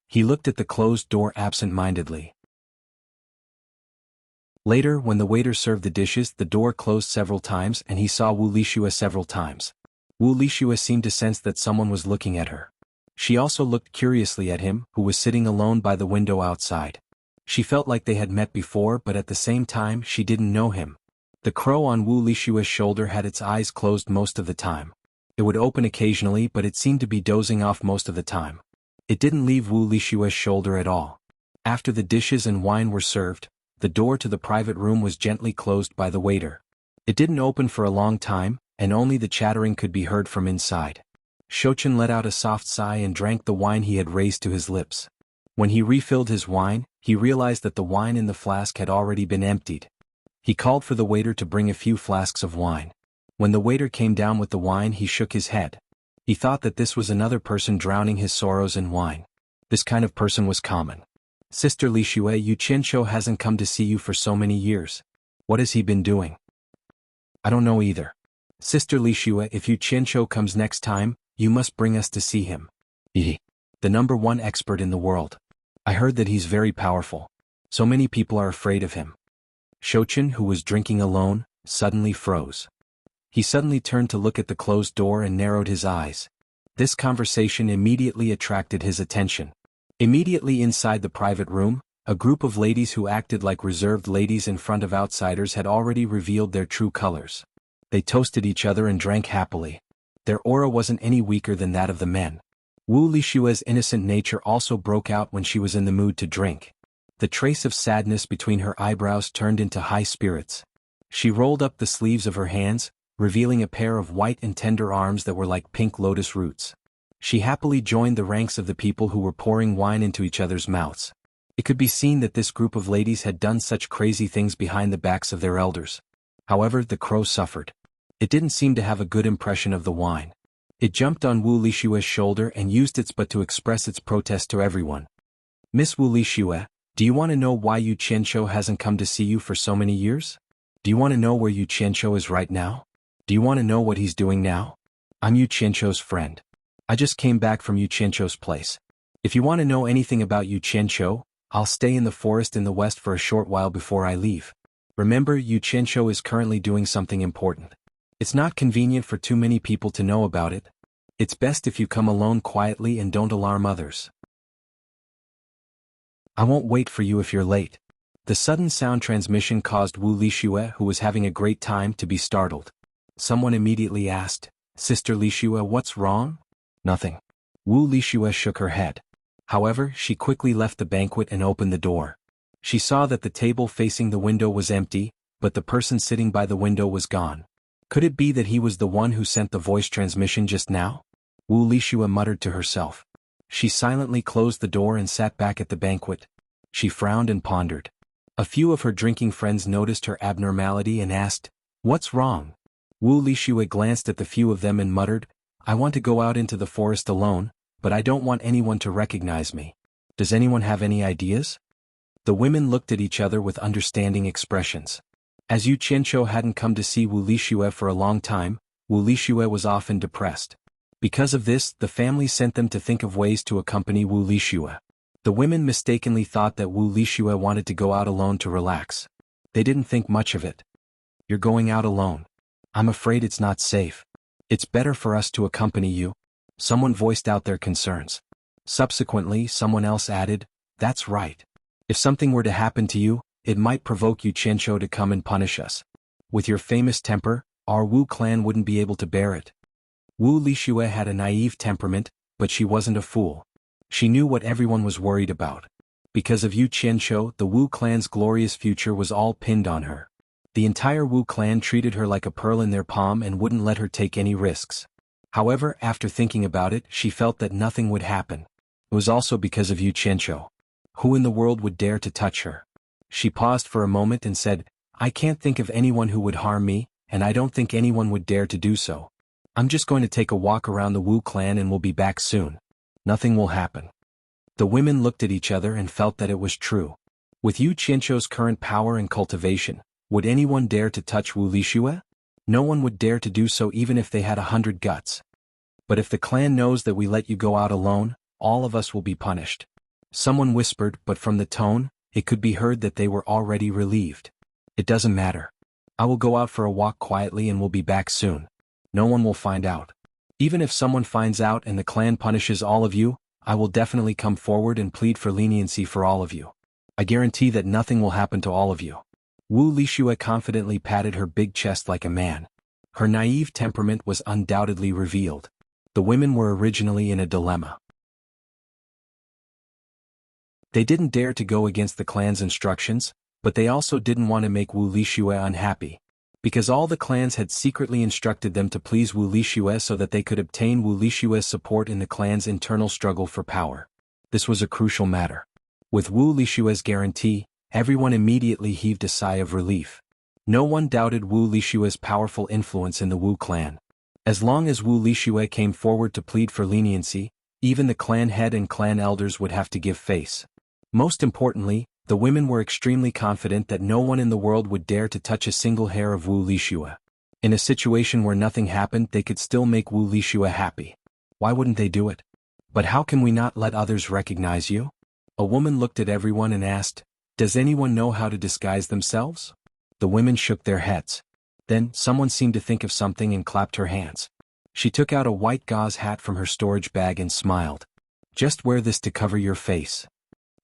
He looked at the closed door absent-mindedly. Later, when the waiter served the dishes, the door closed several times and he saw Wu Lixue several times. Wu Lixue seemed to sense that someone was looking at her. She also looked curiously at him, who was sitting alone by the window outside. She felt like they had met before, but at the same time she didn't know him. The crow on Wu Lixue's shoulder had its eyes closed most of the time. It would open occasionally, but it seemed to be dozing off most of the time. It didn't leave Wu Lixue's shoulder at all. After the dishes and wine were served, the door to the private room was gently closed by the waiter. It didn't open for a long time, and only the chattering could be heard from inside. Shouchen let out a soft sigh and drank the wine he had raised to his lips. When he refilled his wine, he realized that the wine in the flask had already been emptied. He called for the waiter to bring a few flasks of wine. When the waiter came down with the wine, he shook his head. He thought that this was another person drowning his sorrows in wine. This kind of person was common. Sister Lixue, Yu Qianqiu hasn't come to see you for so many years. What has he been doing? I don't know either. Sister Lixue, if Yu Qianqiu comes next time, you must bring us to see him. The #1 expert in the world. I heard that he's very powerful. So many people are afraid of him. Shouchen, who was drinking alone, suddenly froze. He suddenly turned to look at the closed door and narrowed his eyes. This conversation immediately attracted his attention. Immediately inside the private room, A group of ladies who acted like reserved ladies in front of outsiders had already revealed their true colors. They toasted each other and drank happily. Their aura wasn't any weaker than that of the men. Wu Lishue's innocent nature also broke out when she was in the mood to drink. The trace of sadness between her eyebrows turned into high spirits. She rolled up the sleeves of her hands, revealing a pair of white and tender arms that were like pink lotus roots. She happily joined the ranks of the people who were pouring wine into each other's mouths. It could be seen that this group of ladies had done such crazy things behind the backs of their elders. However, the crow suffered. It didn't seem to have a good impression of the wine. It jumped on Wu Lishue's shoulder and used its butt to express its protest to everyone. "Miss Wu Lishue, do you want to know why Yu Qianqiu hasn't come to see you for so many years? Do you want to know where Yu Qianqiu is right now? Do you want to know what he's doing now? I'm Yu Qianqiu's friend. I just came back from Yu Qianqiu's place. If you want to know anything about Yu Qianqiu, I'll stay in the forest in the west for a short while before I leave. Remember, Yu Qianqiu is currently doing something important. It's not convenient for too many people to know about it. It's best if you come alone quietly and don't alarm others. I won't wait for you if you're late." The sudden sound transmission caused Wu Lishue, who was having a great time, to be startled. Someone immediately asked, "Sister Lishue, what's wrong?" "Nothing." Wu Lishue shook her head. However, she quickly left the banquet and opened the door. She saw that the table facing the window was empty, but the person sitting by the window was gone. Could it be that he was the one who sent the voice transmission just now? Wu Lishue muttered to herself. She silently closed the door and sat back at the banquet. She frowned and pondered. A few of her drinking friends noticed her abnormality and asked, "What's wrong?" Wu Lishue glanced at the few of them and muttered, "I want to go out into the forest alone, but I don't want anyone to recognize me. Does anyone have any ideas?" The women looked at each other with understanding expressions. As Yu Qianqiu hadn't come to see Wu Lishue for a long time, Wu Lishue was often depressed. Because of this, the family sent them to think of ways to accompany Wu Lishue. The women mistakenly thought that Wu Lishue wanted to go out alone to relax. They didn't think much of it. "You're going out alone. I'm afraid it's not safe. It's better for us to accompany you." Someone voiced out their concerns. Subsequently, someone else added, "That's right. If something were to happen to you, it might provoke Yu Qianqiu to come and punish us. With your famous temper, our Wu clan wouldn't be able to bear it." Wu Lishue had a naive temperament, but she wasn't a fool. She knew what everyone was worried about. Because of Yu Qianqiu, the Wu clan's glorious future was all pinned on her. The entire Wu clan treated her like a pearl in their palm and wouldn't let her take any risks. However, after thinking about it, she felt that nothing would happen. It was also because of Yu Qianqiu. Who in the world would dare to touch her? She paused for a moment and said, "I can't think of anyone who would harm me, and I don't think anyone would dare to do so. I'm just going to take a walk around the Wu clan and we'll be back soon. Nothing will happen." The women looked at each other and felt that it was true. With Yu Qianqiu's current power and cultivation, would anyone dare to touch Wu Lishue? No one would dare to do so even if they had 100 guts. "But if the clan knows that we let you go out alone, all of us will be punished." Someone whispered, but from the tone, it could be heard that they were already relieved. "It doesn't matter. I will go out for a walk quietly and we'll be back soon. No one will find out. Even if someone finds out and the clan punishes all of you, I will definitely come forward and plead for leniency for all of you. I guarantee that nothing will happen to all of you." Wu Lishue confidently patted her big chest like a man. Her naive temperament was undoubtedly revealed. The women were originally in a dilemma. They didn't dare to go against the clan's instructions, but they also didn't want to make Wu Lishue unhappy. Because all the clans had secretly instructed them to please Wu Lishue so that they could obtain Wu Lishue's support in the clan's internal struggle for power. This was a crucial matter. With Wu Lishue's guarantee, everyone immediately heaved a sigh of relief. No one doubted Wu Lishue's powerful influence in the Wu clan. As long as Wu Lishue came forward to plead for leniency, even the clan head and clan elders would have to give face. Most importantly, the women were extremely confident that no one in the world would dare to touch a single hair of Wu Lishue. In a situation where nothing happened, they could still make Wu Lishue happy. Why wouldn't they do it? "But how can we not let others recognize you?" A woman looked at everyone and asked, "Does anyone know how to disguise themselves?" The women shook their heads. Then, someone seemed to think of something and clapped her hands. She took out a white gauze hat from her storage bag and smiled. "Just wear this to cover your face."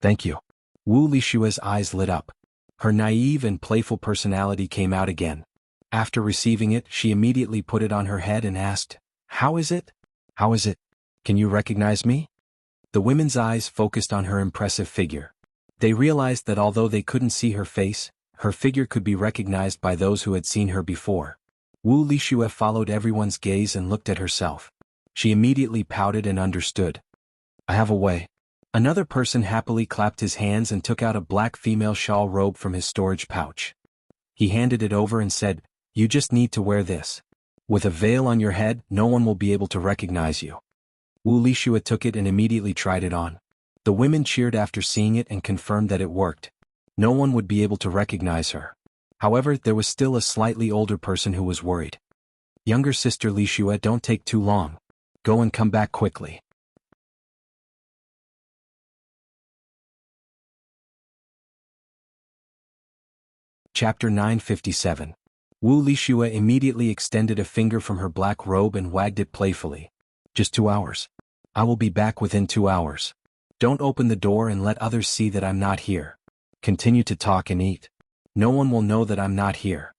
"Thank you." Wu Lishua's eyes lit up. Her naive and playful personality came out again. After receiving it, she immediately put it on her head and asked, "How is it? How is it? Can you recognize me?" The women's eyes focused on her impressive figure. They realized that although they couldn't see her face, her figure could be recognized by those who had seen her before. Wu Lishue followed everyone's gaze and looked at herself. She immediately pouted and understood. "I have a way." Another person happily clapped his hands and took out a black female shawl robe from his storage pouch. He handed it over and said, "You just need to wear this. With a veil on your head, no one will be able to recognize you." Wu Lishue took it and immediately tried it on. The women cheered after seeing it and confirmed that it worked. No one would be able to recognize her. However, there was still a slightly older person who was worried. "Younger sister Lishue, don't take too long. Go and come back quickly." Chapter 957. Wu Lishue immediately extended a finger from her black robe and wagged it playfully. "Just 2 hours. I will be back within 2 hours. Don't open the door and let others see that I'm not here. Continue to talk and eat. No one will know that I'm not here."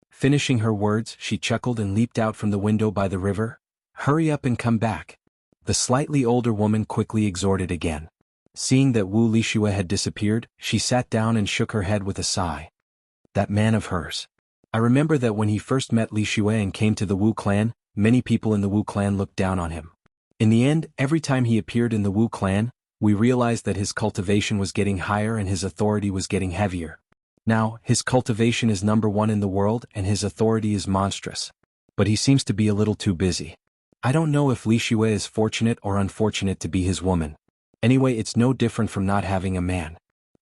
Finishing her words, she chuckled and leaped out from the window by the river. "Hurry up and come back." The slightly older woman quickly exhorted again. Seeing that Wu Lishue had disappeared, she sat down and shook her head with a sigh. That man of hers. I remember that when he first met Lishue and came to the Wu clan, many people in the Wu clan looked down on him. In the end, every time he appeared in the Wu clan, we realized that his cultivation was getting higher and his authority was getting heavier. Now, his cultivation is #1 in the world and his authority is monstrous. But he seems to be a little too busy. I don't know if Lishue is fortunate or unfortunate to be his woman. Anyway, it's no different from not having a man.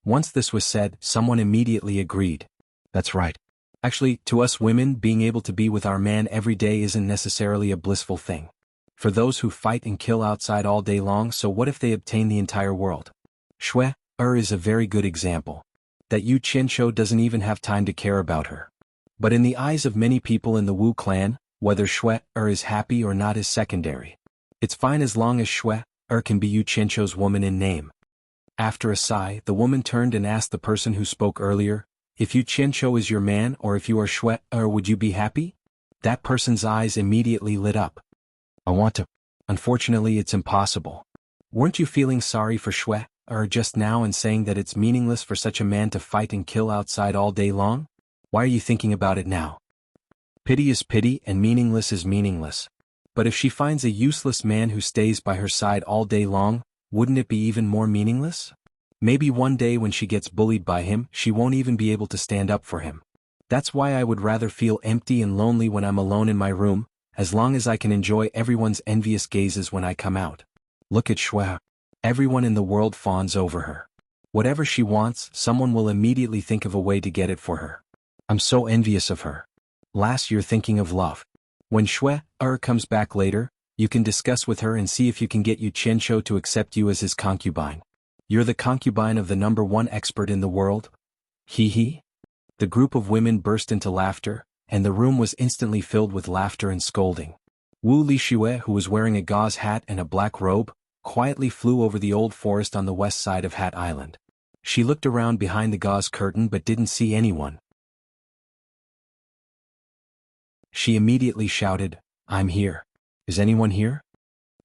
Once this was said, someone immediately agreed. That's right. Actually, to us women, being able to be with our man every day isn't necessarily a blissful thing. For those who fight and kill outside all day long, so what if they obtain the entire world? Shui is a very good example. That Yu Qianqiu doesn't even have time to care about her. But in the eyes of many people in the Wu clan, whether Shui is happy or not is secondary. It's fine as long as Shui can be Yu Qianqiu's woman in name. After a sigh, the woman turned and asked the person who spoke earlier, "If Yu Qianqiu is your man or if you are Shui would you be happy?" That person's eyes immediately lit up. "I want to. Unfortunately, it's impossible." Weren't you feeling sorry for Shui just now and saying that it's meaningless for such a man to fight and kill outside all day long? Why are you thinking about it now? Pity is pity and meaningless is meaningless. But if she finds a useless man who stays by her side all day long, wouldn't it be even more meaningless? Maybe one day when she gets bullied by him, she won't even be able to stand up for him. That's why I would rather feel empty and lonely when I'm alone in my room, as long as I can enjoy everyone's envious gazes when I come out. Look at Shui. Everyone in the world fawns over her. Whatever she wants, someone will immediately think of a way to get it for her. I'm so envious of her. Last, you're thinking of love. When Shui comes back later, you can discuss with her and see if you can get Yu Qianqiu to accept you as his concubine. You're the concubine of the #1 expert in the world? Hee hee. The group of women burst into laughter, and the room was instantly filled with laughter and scolding. Wu Lishue, who was wearing a gauze hat and a black robe, quietly flew over the old forest on the west side of Hat Island. She looked around behind the gauze curtain but didn't see anyone. She immediately shouted, "I'm here. Is anyone here?"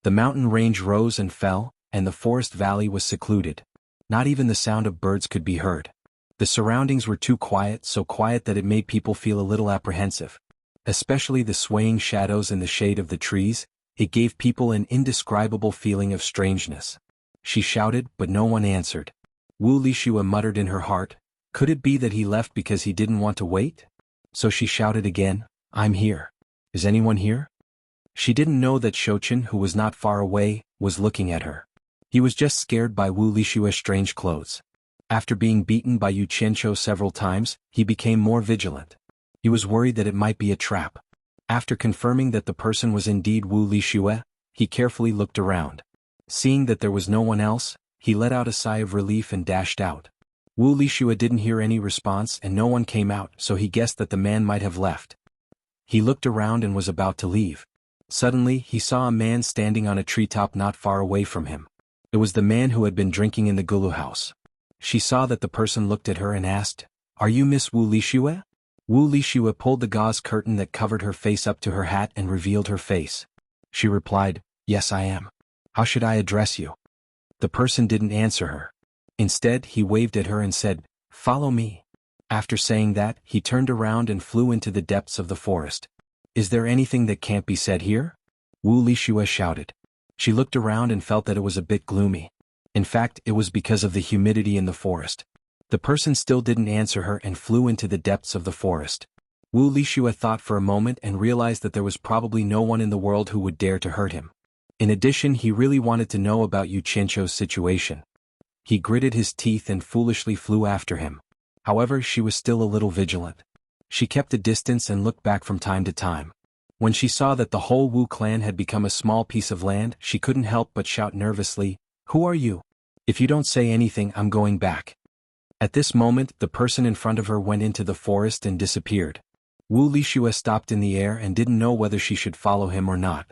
The mountain range rose and fell, and the forest valley was secluded. Not even the sound of birds could be heard. The surroundings were too quiet, so quiet that it made people feel a little apprehensive. Especially the swaying shadows in the shade of the trees, it gave people an indescribable feeling of strangeness. She shouted, but no one answered. Wu Lishue muttered in her heart, could it be that he left because he didn't want to wait? So she shouted again, "I'm here. Is anyone here?" She didn't know that Shouchen, who was not far away, was looking at her. He was just scared by Wu Lishue's strange clothes. After being beaten by Yu Qianqiu several times, he became more vigilant. He was worried that it might be a trap. After confirming that the person was indeed Wu Lishue, he carefully looked around. Seeing that there was no one else, he let out a sigh of relief and dashed out. Wu Lishue didn't hear any response and no one came out, so he guessed that the man might have left. He looked around and was about to leave. Suddenly, he saw a man standing on a treetop not far away from him. It was the man who had been drinking in the Gulu house. She saw that the person looked at her and asked, "Are you Miss Wu Lixue?" Wu Lixue pulled the gauze curtain that covered her face up to her hat and revealed her face. She replied, "Yes, I am. How should I address you?" The person didn't answer her. Instead, he waved at her and said, "Follow me." After saying that, he turned around and flew into the depths of the forest. "Is there anything that can't be said here?" Wu Lixue shouted. She looked around and felt that it was a bit gloomy. In fact, it was because of the humidity in the forest. The person still didn't answer her and flew into the depths of the forest. Wu Lixue thought for a moment and realized that there was probably no one in the world who would dare to hurt him. In addition, he really wanted to know about Yu Qianqiu's situation. He gritted his teeth and foolishly flew after him. However, she was still a little vigilant. She kept a distance and looked back from time to time. When she saw that the whole Wu clan had become a small piece of land, she couldn't help but shout nervously, "Who are you? If you don't say anything, I'm going back." At this moment, the person in front of her went into the forest and disappeared. Wu Lixue stopped in the air and didn't know whether she should follow him or not.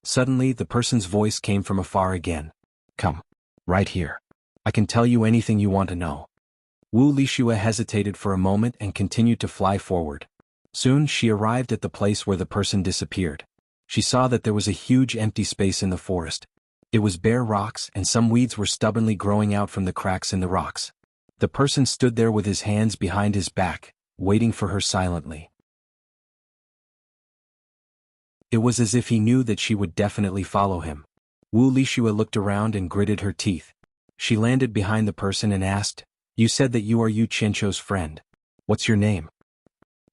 Suddenly, the person's voice came from afar again. "Come. Right here. I can tell you anything you want to know." Wu Lixue hesitated for a moment and continued to fly forward. Soon she arrived at the place where the person disappeared. She saw that there was a huge empty space in the forest. It was bare rocks and some weeds were stubbornly growing out from the cracks in the rocks. The person stood there with his hands behind his back, waiting for her silently. It was as if he knew that she would definitely follow him. Wu Lixue looked around and gritted her teeth. She landed behind the person and asked, "You said that you are Yu Qianqiu's friend. What's your name?"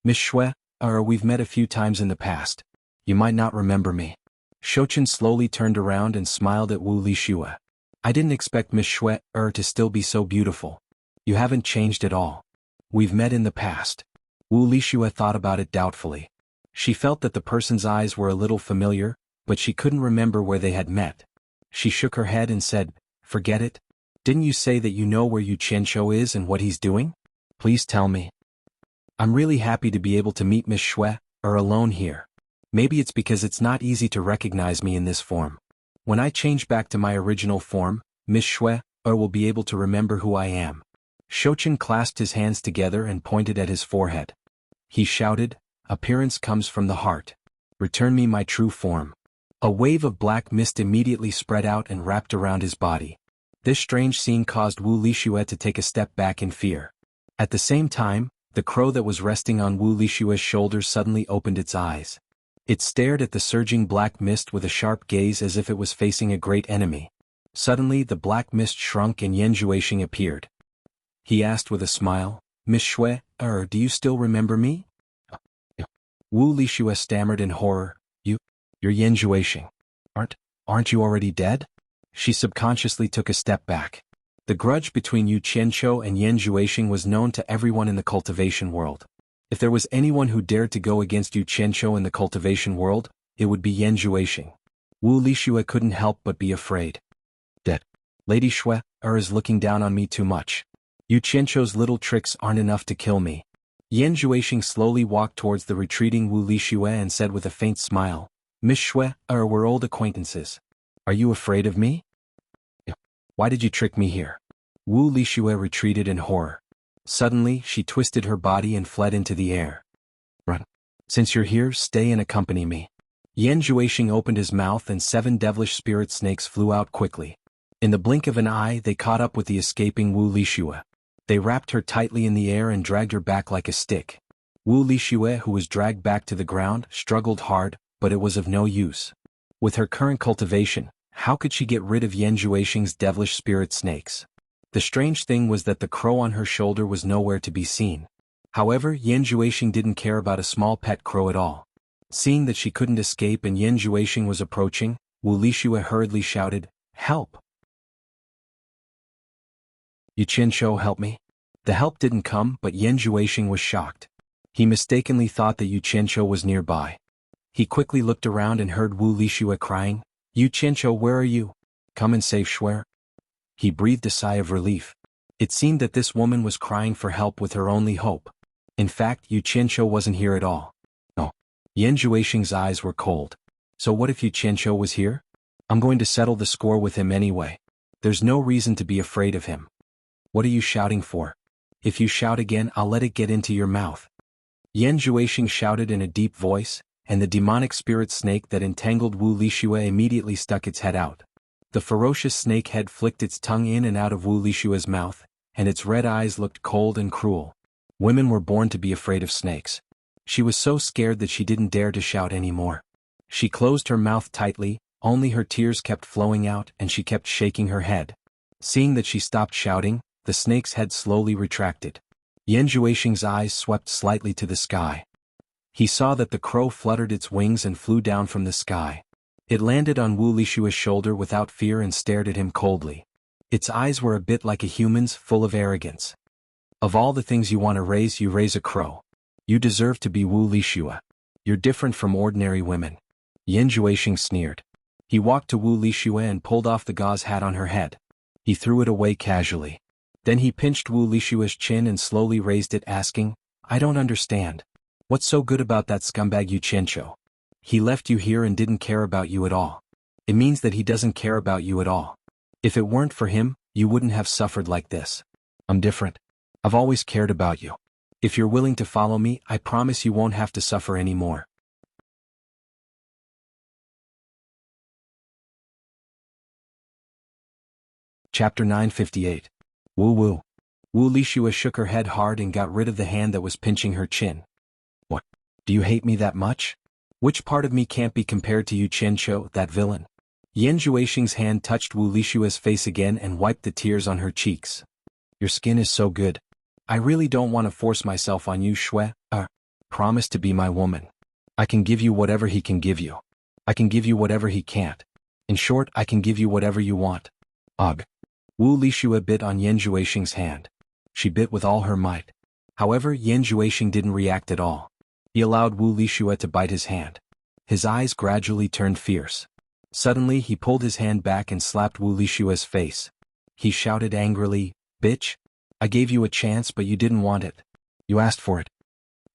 "Miss Shui, we've met a few times in the past. You might not remember me." Shouchen slowly turned around and smiled at Wu Lixue. "I didn't expect Miss Shui to still be so beautiful. You haven't changed at all. We've met in the past." Wu Lixue thought about it doubtfully. She felt that the person's eyes were a little familiar, but she couldn't remember where they had met. She shook her head and said, "Forget it. Didn't you say that you know where Yu Qianqiu is and what he's doing? Please tell me. I'm really happy to be able to meet Miss Shui alone here. Maybe it's because it's not easy to recognize me in this form. When I change back to my original form, Miss Shui will be able to remember who I am." Shouchen clasped his hands together and pointed at his forehead. He shouted, "Appearance comes from the heart. Return me my true form." A wave of black mist immediately spread out and wrapped around his body. This strange scene caused Wu Lixue to take a step back in fear. At the same time, the crow that was resting on Wu Lixue's shoulders suddenly opened its eyes. It stared at the surging black mist with a sharp gaze as if it was facing a great enemy. Suddenly the black mist shrunk and Yan Juexing appeared. He asked with a smile, "Miss Shui, do you still remember me?" Wu Lixue stammered in horror, You're Yan Juexing. Aren't you already dead?" She subconsciously took a step back. The grudge between Yu Qianqiu and Yan Juexing was known to everyone in the cultivation world. If there was anyone who dared to go against Yu Qianqiu in the cultivation world, it would be Yan Juexing. Wu Lixue couldn't help but be afraid. "That Lady Shui is looking down on me too much. Yu Qianqiu's little tricks aren't enough to kill me." Yan Juexing slowly walked towards the retreating Wu Lixue and said with a faint smile, "Miss Shui, we're old acquaintances. Are you afraid of me? Why did you trick me here?" Wu Lixue retreated in horror. Suddenly, she twisted her body and fled into the air. "Run. Since you're here, stay and accompany me." Yan Juexing opened his mouth and 7 devilish spirit snakes flew out quickly. In the blink of an eye, they caught up with the escaping Wu Lixue. They wrapped her tightly in the air and dragged her back like a stick. Wu Lixue, who was dragged back to the ground, struggled hard, but it was of no use. With her current cultivation, how could she get rid of Yan Juexing's devilish spirit snakes? The strange thing was that the crow on her shoulder was nowhere to be seen. However, Yan Juexing didn't care about a small pet crow at all. Seeing that she couldn't escape and Yan Juexing was approaching, Wu Lixue hurriedly shouted, "Help! Yu Qianqiu, help me." The help didn't come, but Yan Juexing was shocked. He mistakenly thought that Yu Qianqiu was nearby. He quickly looked around and heard Wu Lixue crying, "Yu Qianqiu, where are you? Come and save Shui." He breathed a sigh of relief. It seemed that this woman was crying for help with her only hope. In fact, Yu Qianqiu wasn't here at all. No. Yan Juexing's eyes were cold. So what if Yu Qianqiu was here? I'm going to settle the score with him anyway. There's no reason to be afraid of him. What are you shouting for? If you shout again, I'll let it get into your mouth. Yan Juexing shouted in a deep voice, and the demonic spirit snake that entangled Wu Lixue immediately stuck its head out. The ferocious snake head flicked its tongue in and out of Wu Lixue's mouth, and its red eyes looked cold and cruel. Women were born to be afraid of snakes. She was so scared that she didn't dare to shout anymore. She closed her mouth tightly, only her tears kept flowing out and she kept shaking her head. Seeing that she stopped shouting, the snake's head slowly retracted. Yan Juexing's eyes swept slightly to the sky. He saw that the crow fluttered its wings and flew down from the sky. It landed on Wu Lixue's shoulder without fear and stared at him coldly. Its eyes were a bit like a human's, full of arrogance. Of all the things you want to raise, you raise a crow. You deserve to be Wu Lixue. You're different from ordinary women. Yan Juexing sneered. He walked to Wu Lixue and pulled off the gauze hat on her head. He threw it away casually. Then he pinched Wu Lixue's chin and slowly raised it, asking, I don't understand. What's so good about that scumbag Yu Qianqiu? He left you here and didn't care about you at all. It means that he doesn't care about you at all. If it weren't for him, you wouldn't have suffered like this. I'm different. I've always cared about you. If you're willing to follow me, I promise you won't have to suffer anymore. Chapter 958. Wu Wu. Wu Lixue shook her head hard and got rid of the hand that was pinching her chin. What? Do you hate me that much? Which part of me can't be compared to Yu Qianqiu, that villain? Yan Juexing's hand touched Wu Lixue's face again and wiped the tears on her cheeks. Your skin is so good. I really don't want to force myself on you, Shui. Promise to be my woman. I can give you whatever he can give you. I can give you whatever he can't. In short, I can give you whatever you want. Ugh. Wu Lixue bit on Yan Juexing's hand. She bit with all her might. However, Yan Juexing didn't react at all. He allowed Wu Lixue to bite his hand. His eyes gradually turned fierce. Suddenly he pulled his hand back and slapped Wu Lixue's face. He shouted angrily, Bitch! I gave you a chance but you didn't want it. You asked for it.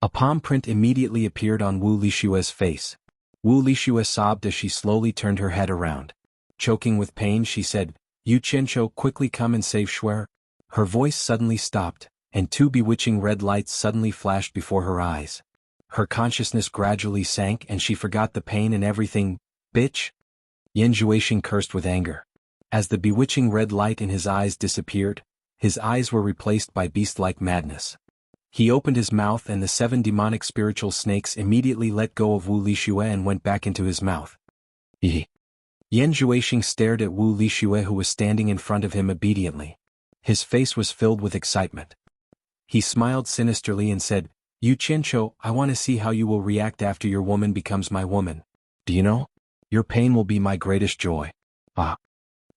A palm print immediately appeared on Wu Lixue's face. Wu Lixue sobbed as she slowly turned her head around. Choking with pain, she said, Yu Qianqiu, quickly come and save Shui. Her voice suddenly stopped, and two bewitching red lights suddenly flashed before her eyes. Her consciousness gradually sank and she forgot the pain and everything. Bitch! Yan Juexing cursed with anger. As the bewitching red light in his eyes disappeared, his eyes were replaced by beast-like madness. He opened his mouth and the 7 demonic spiritual snakes immediately let go of Wu Lixue and went back into his mouth. Yan Juexing stared at Wu Lixue, who was standing in front of him obediently. His face was filled with excitement. He smiled sinisterly and said, Yu Qianqiu, I want to see how you will react after your woman becomes my woman. Do you know? Your pain will be my greatest joy. Ah.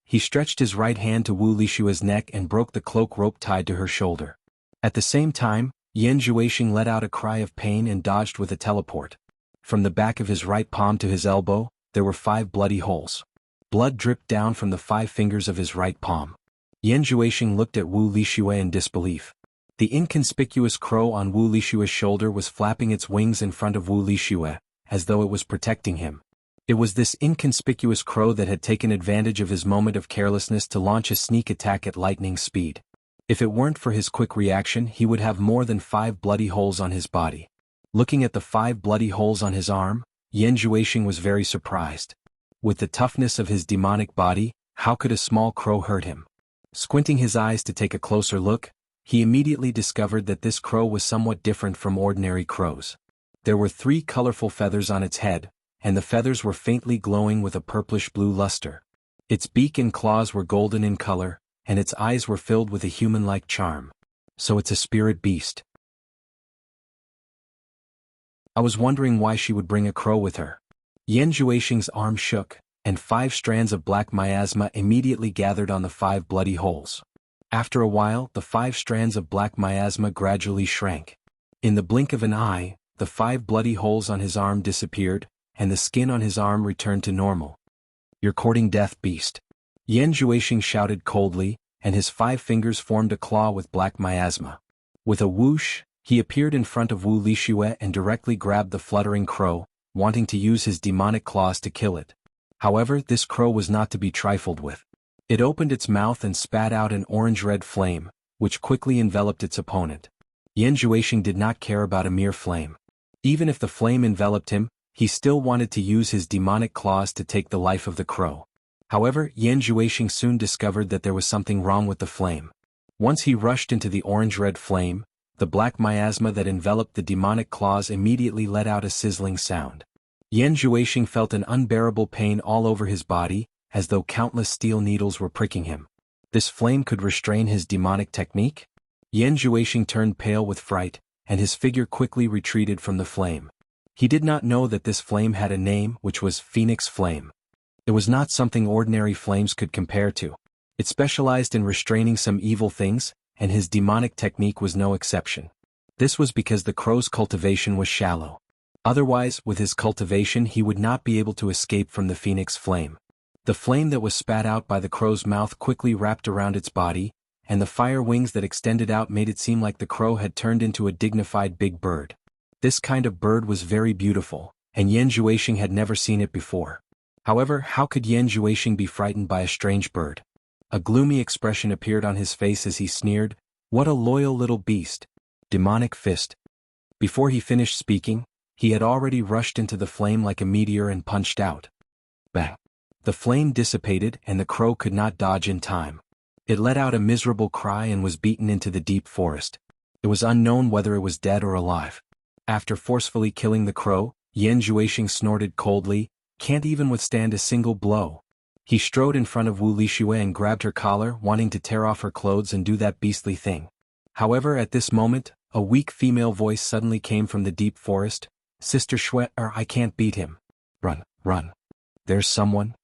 He stretched his right hand to Wu Lixue's neck and broke the cloak rope tied to her shoulder. At the same time, Yan Juexing let out a cry of pain and dodged with a teleport. From the back of his right palm to his elbow, there were 5 bloody holes. Blood dripped down from the 5 fingers of his right palm. Yan Juexing looked at Wu Lixue in disbelief. The inconspicuous crow on Wu Lixue's shoulder was flapping its wings in front of Wu Lixue, as though it was protecting him. It was this inconspicuous crow that had taken advantage of his moment of carelessness to launch a sneak attack at lightning speed. If it weren't for his quick reaction, he would have more than 5 bloody holes on his body. Looking at the 5 bloody holes on his arm, Yan Juexing was very surprised. With the toughness of his demonic body, how could a small crow hurt him? Squinting his eyes to take a closer look, he immediately discovered that this crow was somewhat different from ordinary crows. There were 3 colorful feathers on its head, and the feathers were faintly glowing with a purplish-blue luster. Its beak and claws were golden in color, and its eyes were filled with a human-like charm. So it's a spirit beast. I was wondering why she would bring a crow with her. Yan Juexing's arm shook, and 5 strands of black miasma immediately gathered on the 5 bloody holes. After a while, the 5 strands of black miasma gradually shrank. In the blink of an eye, the 5 bloody holes on his arm disappeared, and the skin on his arm returned to normal. You're courting death, beast. Yan Juexing shouted coldly, and his 5 fingers formed a claw with black miasma. With a whoosh, he appeared in front of Wu Lixue and directly grabbed the fluttering crow, wanting to use his demonic claws to kill it. However, this crow was not to be trifled with. It opened its mouth and spat out an orange-red flame, which quickly enveloped its opponent. Yan Zhuixing did not care about a mere flame. Even if the flame enveloped him, he still wanted to use his demonic claws to take the life of the crow. However, Yan Zhuixing soon discovered that there was something wrong with the flame. Once he rushed into the orange-red flame, the black miasma that enveloped the demonic claws immediately let out a sizzling sound. Yan Zhuixing felt an unbearable pain all over his body, as though countless steel needles were pricking him. This flame could restrain his demonic technique? Yan Zhuixing turned pale with fright, and his figure quickly retreated from the flame. He did not know that this flame had a name, which was Phoenix Flame. It was not something ordinary flames could compare to. It specialized in restraining some evil things, and his demonic technique was no exception. This was because the crow's cultivation was shallow. Otherwise, with his cultivation he would not be able to escape from the Phoenix Flame. The flame that was spat out by the crow's mouth quickly wrapped around its body, and the fire wings that extended out made it seem like the crow had turned into a dignified big bird. This kind of bird was very beautiful, and Yan Zhuixing had never seen it before. However, how could Yan Zhuixing be frightened by a strange bird? A gloomy expression appeared on his face as he sneered, "What a loyal little beast! Demonic fist." Before he finished speaking, he had already rushed into the flame like a meteor and punched out. Bang! The flame dissipated and the crow could not dodge in time. It let out a miserable cry and was beaten into the deep forest. It was unknown whether it was dead or alive. After forcefully killing the crow, Yan Zhuixing snorted coldly, "Can't even withstand a single blow." He strode in front of Wu Lixue and grabbed her collar, wanting to tear off her clothes and do that beastly thing. However, at this moment, a weak female voice suddenly came from the deep forest. "Sister Xue, I can't beat him." "Run, run. There's someone."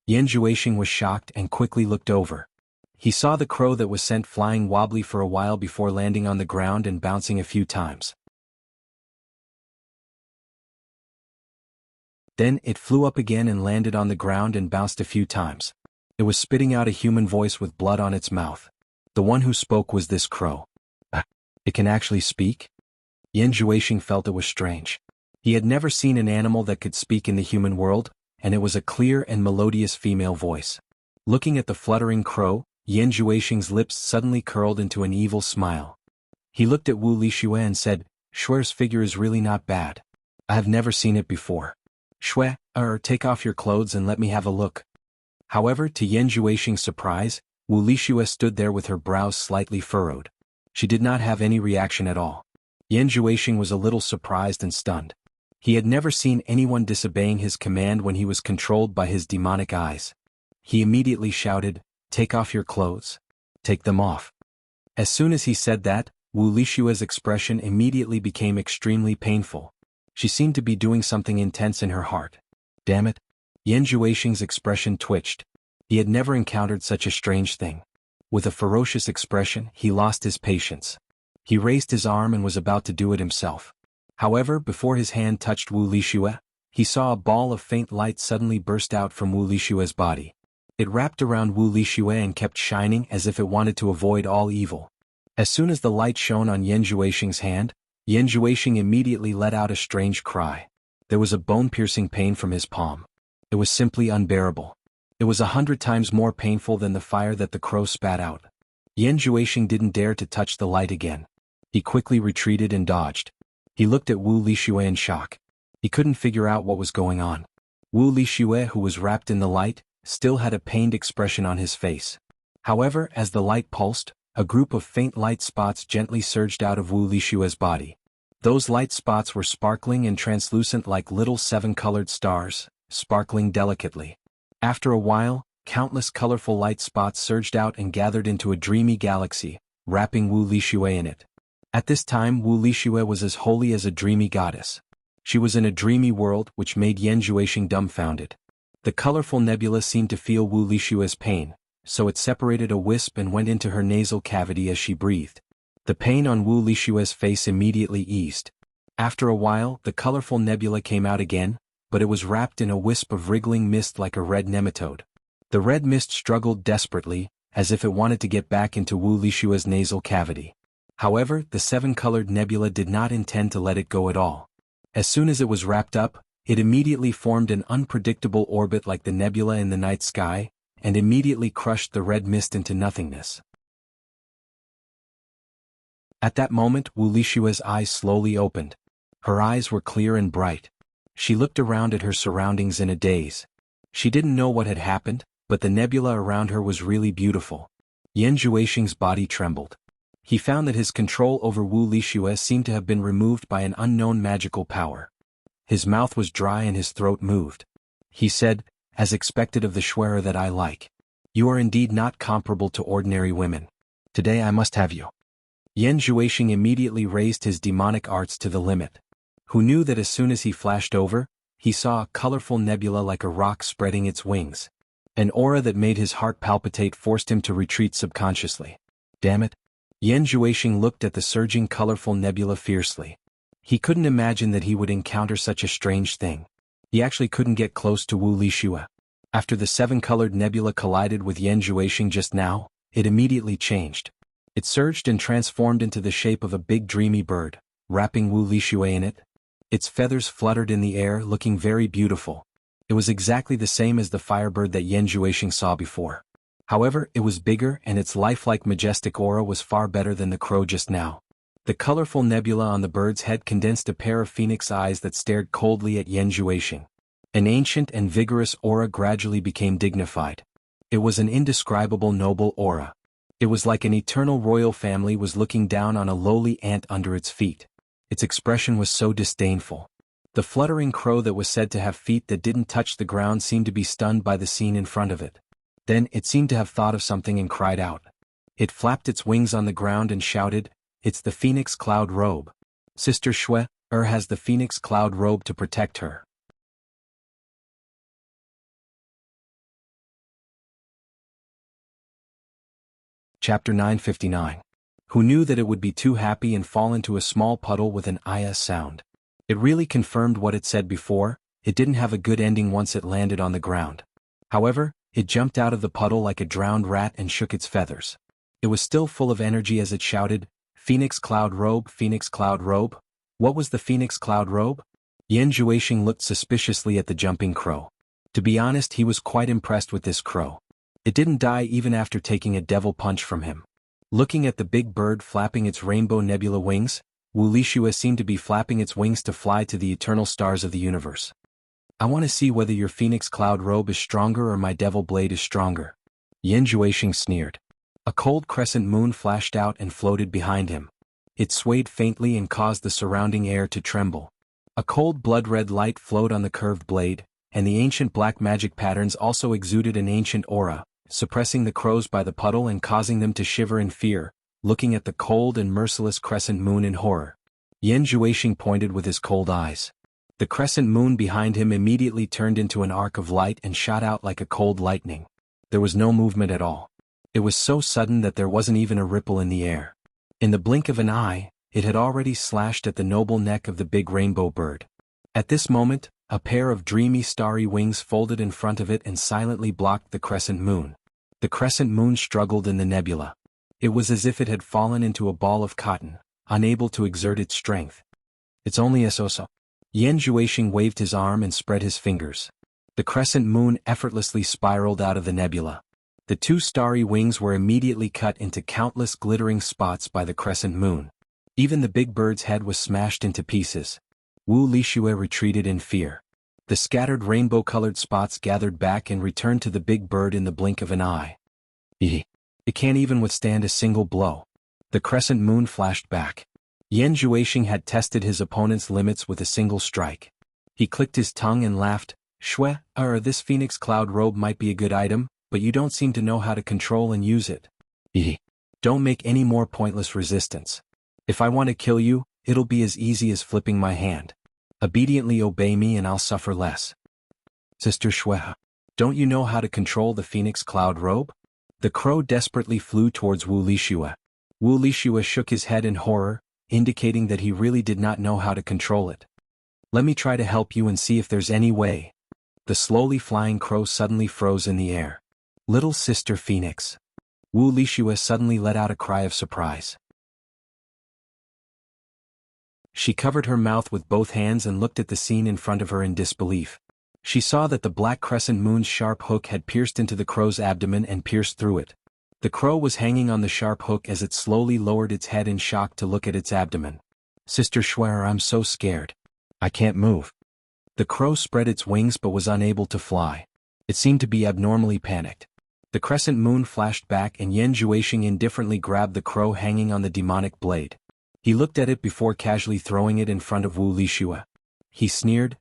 Yan Zhuixing was shocked and quickly looked over. He saw the crow that was sent flying wobbly for a while before landing on the ground and bouncing a few times. Then it flew up again and landed on the ground and bounced a few times. It was spitting out a human voice with blood on its mouth. The one who spoke was this crow. It can actually speak? Yan Zhuixing felt it was strange. He had never seen an animal that could speak in the human world, and it was a clear and melodious female voice. Looking at the fluttering crow, Yan Zhuixing's lips suddenly curled into an evil smile. He looked at Wu Lixue and said, "Shue's figure is really not bad. I have never seen it before. Xue, take off your clothes and let me have a look." However, to Yan Zhuixing's surprise, Wu Lixue stood there with her brows slightly furrowed. She did not have any reaction at all. Yan Zhuixing was a little surprised and stunned. He had never seen anyone disobeying his command when he was controlled by his demonic eyes. He immediately shouted, "Take off your clothes. Take them off." As soon as he said that, Wu Lixue's expression immediately became extremely painful. She seemed to be doing something intense in her heart. Damn it! Yan Zhuixing's expression twitched. He had never encountered such a strange thing. With a ferocious expression, he lost his patience. He raised his arm and was about to do it himself. However, before his hand touched Wu Lixue, he saw a ball of faint light suddenly burst out from Wu Lixue's body. It wrapped around Wu Lixue and kept shining as if it wanted to avoid all evil. As soon as the light shone on Yan Zhuixing's hand, Yan Zhuixing immediately let out a strange cry. There was a bone-piercing pain from his palm. It was simply unbearable. It was 100 times more painful than the fire that the crow spat out. Yan Zhuixing didn't dare to touch the light again. He quickly retreated and dodged. He looked at Wu Lixue in shock. He couldn't figure out what was going on. Wu Lixue, who was wrapped in the light, still had a pained expression on his face. However, as the light pulsed, a group of faint light spots gently surged out of Wu Lixue's body. Those light spots were sparkling and translucent like little 7-colored stars, sparkling delicately. After a while, countless colorful light spots surged out and gathered into a dreamy galaxy, wrapping Wu Lixue in it. At this time Wu Lixue was as holy as a dreamy goddess. She was in a dreamy world which made Yan Zhuixing dumbfounded. The colorful nebula seemed to feel Wu Lixue's pain, so it separated a wisp and went into her nasal cavity as she breathed. The pain on Wu Lixue's face immediately eased. After a while, the colorful nebula came out again, but it was wrapped in a wisp of wriggling mist like a red nematode. The red mist struggled desperately, as if it wanted to get back into Wu Lixue's nasal cavity. However, the 7-colored nebula did not intend to let it go at all. As soon as it was wrapped up, it immediately formed an unpredictable orbit like the nebula in the night sky, and immediately crushed the red mist into nothingness. At that moment Wu Lishua's eyes slowly opened. Her eyes were clear and bright. She looked around at her surroundings in a daze. She didn't know what had happened, but the nebula around her was really beautiful. Yan Juexing's body trembled. He found that his control over Wu Lishue seemed to have been removed by an unknown magical power. His mouth was dry and his throat moved. He said, "As expected of the Schwerer that I like. You are indeed not comparable to ordinary women. Today I must have you." Yan Juexing immediately raised his demonic arts to the limit. Who knew that as soon as he flashed over, he saw a colorful nebula like a rock spreading its wings. An aura that made his heart palpitate forced him to retreat subconsciously. Damn it. Yan Juexing looked at the surging colorful nebula fiercely. He couldn't imagine that he would encounter such a strange thing. He actually couldn't get close to Wu Lishue. After the seven-colored nebula collided with Yan Juexing just now, it immediately changed. It surged and transformed into the shape of a big dreamy bird, wrapping Wu Lishue in it. Its feathers fluttered in the air, looking very beautiful. It was exactly the same as the firebird that Yan Juexing saw before. However, it was bigger and its lifelike majestic aura was far better than the crow just now. The colorful nebula on the bird's head condensed a pair of phoenix eyes that stared coldly at Yan Juexing. An ancient and vigorous aura gradually became dignified. It was an indescribable noble aura. It was like an eternal royal family was looking down on a lowly ant under its feet. Its expression was so disdainful. The fluttering crow that was said to have feet that didn't touch the ground seemed to be stunned by the scene in front of it. Then it seemed to have thought of something and cried out. It flapped its wings on the ground and shouted, "It's the Phoenix Cloud Robe. Sister Xue has the Phoenix Cloud Robe to protect her." Chapter 959. Who knew that it would be too happy and fall into a small puddle with an "iya" sound. It really confirmed what it said before. It didn't have a good ending once it landed on the ground. However, it jumped out of the puddle like a drowned rat and shook its feathers. It was still full of energy as it shouted, "Phoenix Cloud Robe, Phoenix Cloud Robe." What was the Phoenix Cloud Robe? Yan Juexing looked suspiciously at the jumping crow. To be honest, he was quite impressed with this crow. It didn't die even after taking a devil punch from him. Looking at the big bird flapping its rainbow nebula wings, Wu Lishue seemed to be flapping its wings to fly to the eternal stars of the universe. "I want to see whether your Phoenix Cloud Robe is stronger or my devil blade is stronger." Yan Juexing sneered. A cold crescent moon flashed out and floated behind him. It swayed faintly and caused the surrounding air to tremble. A cold blood-red light flowed on the curved blade, and the ancient black magic patterns also exuded an ancient aura, suppressing the crows by the puddle and causing them to shiver in fear, looking at the cold and merciless crescent moon in horror. Yan Juexing pointed with his cold eyes. The crescent moon behind him immediately turned into an arc of light and shot out like a cold lightning. There was no movement at all. It was so sudden that there wasn't even a ripple in the air. In the blink of an eye, it had already slashed at the noble neck of the big rainbow bird. At this moment, a pair of dreamy starry wings folded in front of it and silently blocked the crescent moon. The crescent moon struggled in the nebula. It was as if it had fallen into a ball of cotton, unable to exert its strength. "It's only a so-so." Yan Juexing waved his arm and spread his fingers. The crescent moon effortlessly spiraled out of the nebula. The two starry wings were immediately cut into countless glittering spots by the crescent moon. Even the big bird's head was smashed into pieces. Wu Lishue retreated in fear. The scattered rainbow-colored spots gathered back and returned to the big bird in the blink of an eye. It can't even withstand a single blow. The crescent moon flashed back. Yan Juexing had tested his opponent's limits with a single strike. He clicked his tongue and laughed. "Xue, this Phoenix Cloud Robe might be a good item, but you don't seem to know how to control and use it. Don't make any more pointless resistance. If I want to kill you, it'll be as easy as flipping my hand. Obediently obey me and I'll suffer less." "Sister Xue, don't you know how to control the Phoenix Cloud Robe?" The crow desperately flew towards Wu Lishue. Wu Lishue shook his head in horror, indicating that he really did not know how to control it. "Let me try to help you and see if there's any way." The slowly flying crow suddenly froze in the air. "Little Sister Phoenix." Wu Lishue suddenly let out a cry of surprise. She covered her mouth with both hands and looked at the scene in front of her in disbelief. She saw that the black crescent moon's sharp hook had pierced into the crow's abdomen and pierced through it. The crow was hanging on the sharp hook as it slowly lowered its head in shock to look at its abdomen. Sister Schwer, I'm so scared. I can't move. The crow spread its wings but was unable to fly. It seemed to be abnormally panicked. The crescent moon flashed back and Yan Juexing indifferently grabbed the crow hanging on the demonic blade. He looked at it before casually throwing it in front of Wu Lixue. He sneered,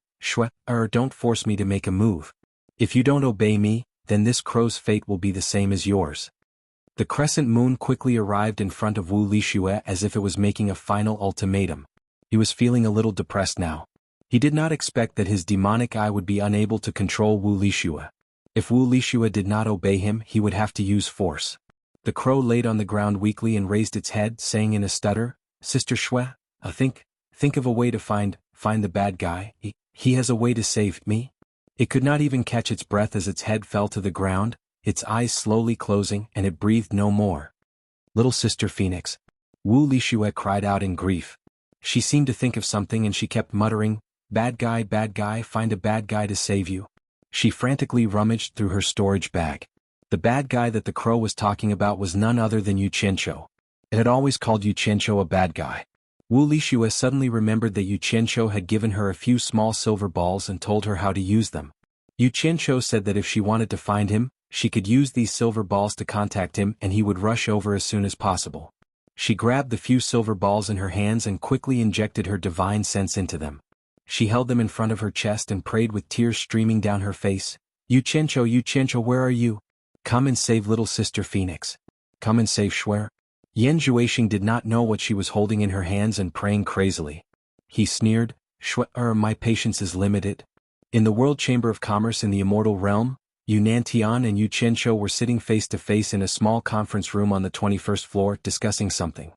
Don't force me to make a move. If you don't obey me, then this crow's fate will be the same as yours. The crescent moon quickly arrived in front of Wu Lixue as if it was making a final ultimatum. He was feeling a little depressed now. He did not expect that his demonic eye would be unable to control Wu Lixue. If Wu Lixue did not obey him, he would have to use force. The crow laid on the ground weakly and raised its head, saying in a stutter, Sister Schwer, think of a way to find the bad guy. He has a way to save me. It could not even catch its breath as its head fell to the ground, its eyes slowly closing, and it breathed no more. Little Sister Phoenix. Wu Lixue cried out in grief. She seemed to think of something and she kept muttering, bad guy, find a bad guy to save you. She frantically rummaged through her storage bag. The bad guy that the crow was talking about was none other than Yu Qianqiu. It had always called Yu Qianqiu a bad guy. Wu Lixue suddenly remembered that Yu Qianqiu had given her a few small silver balls and told her how to use them. Yu Qianqiu said that if she wanted to find him, she could use these silver balls to contact him and he would rush over as soon as possible. She grabbed the few silver balls in her hands and quickly injected her divine sense into them. She held them in front of her chest and prayed with tears streaming down her face. Yu Qianqiu, where are you? Come and save little Sister Phoenix. Come and save Schwer. Yan Juexing did not know what she was holding in her hands and praying crazily. He sneered, my patience is limited. In the World Chamber of Commerce in the Immortal Realm, Yu Nantian and Yu Qianqiu were sitting face to face in a small conference room on the 21st floor discussing something.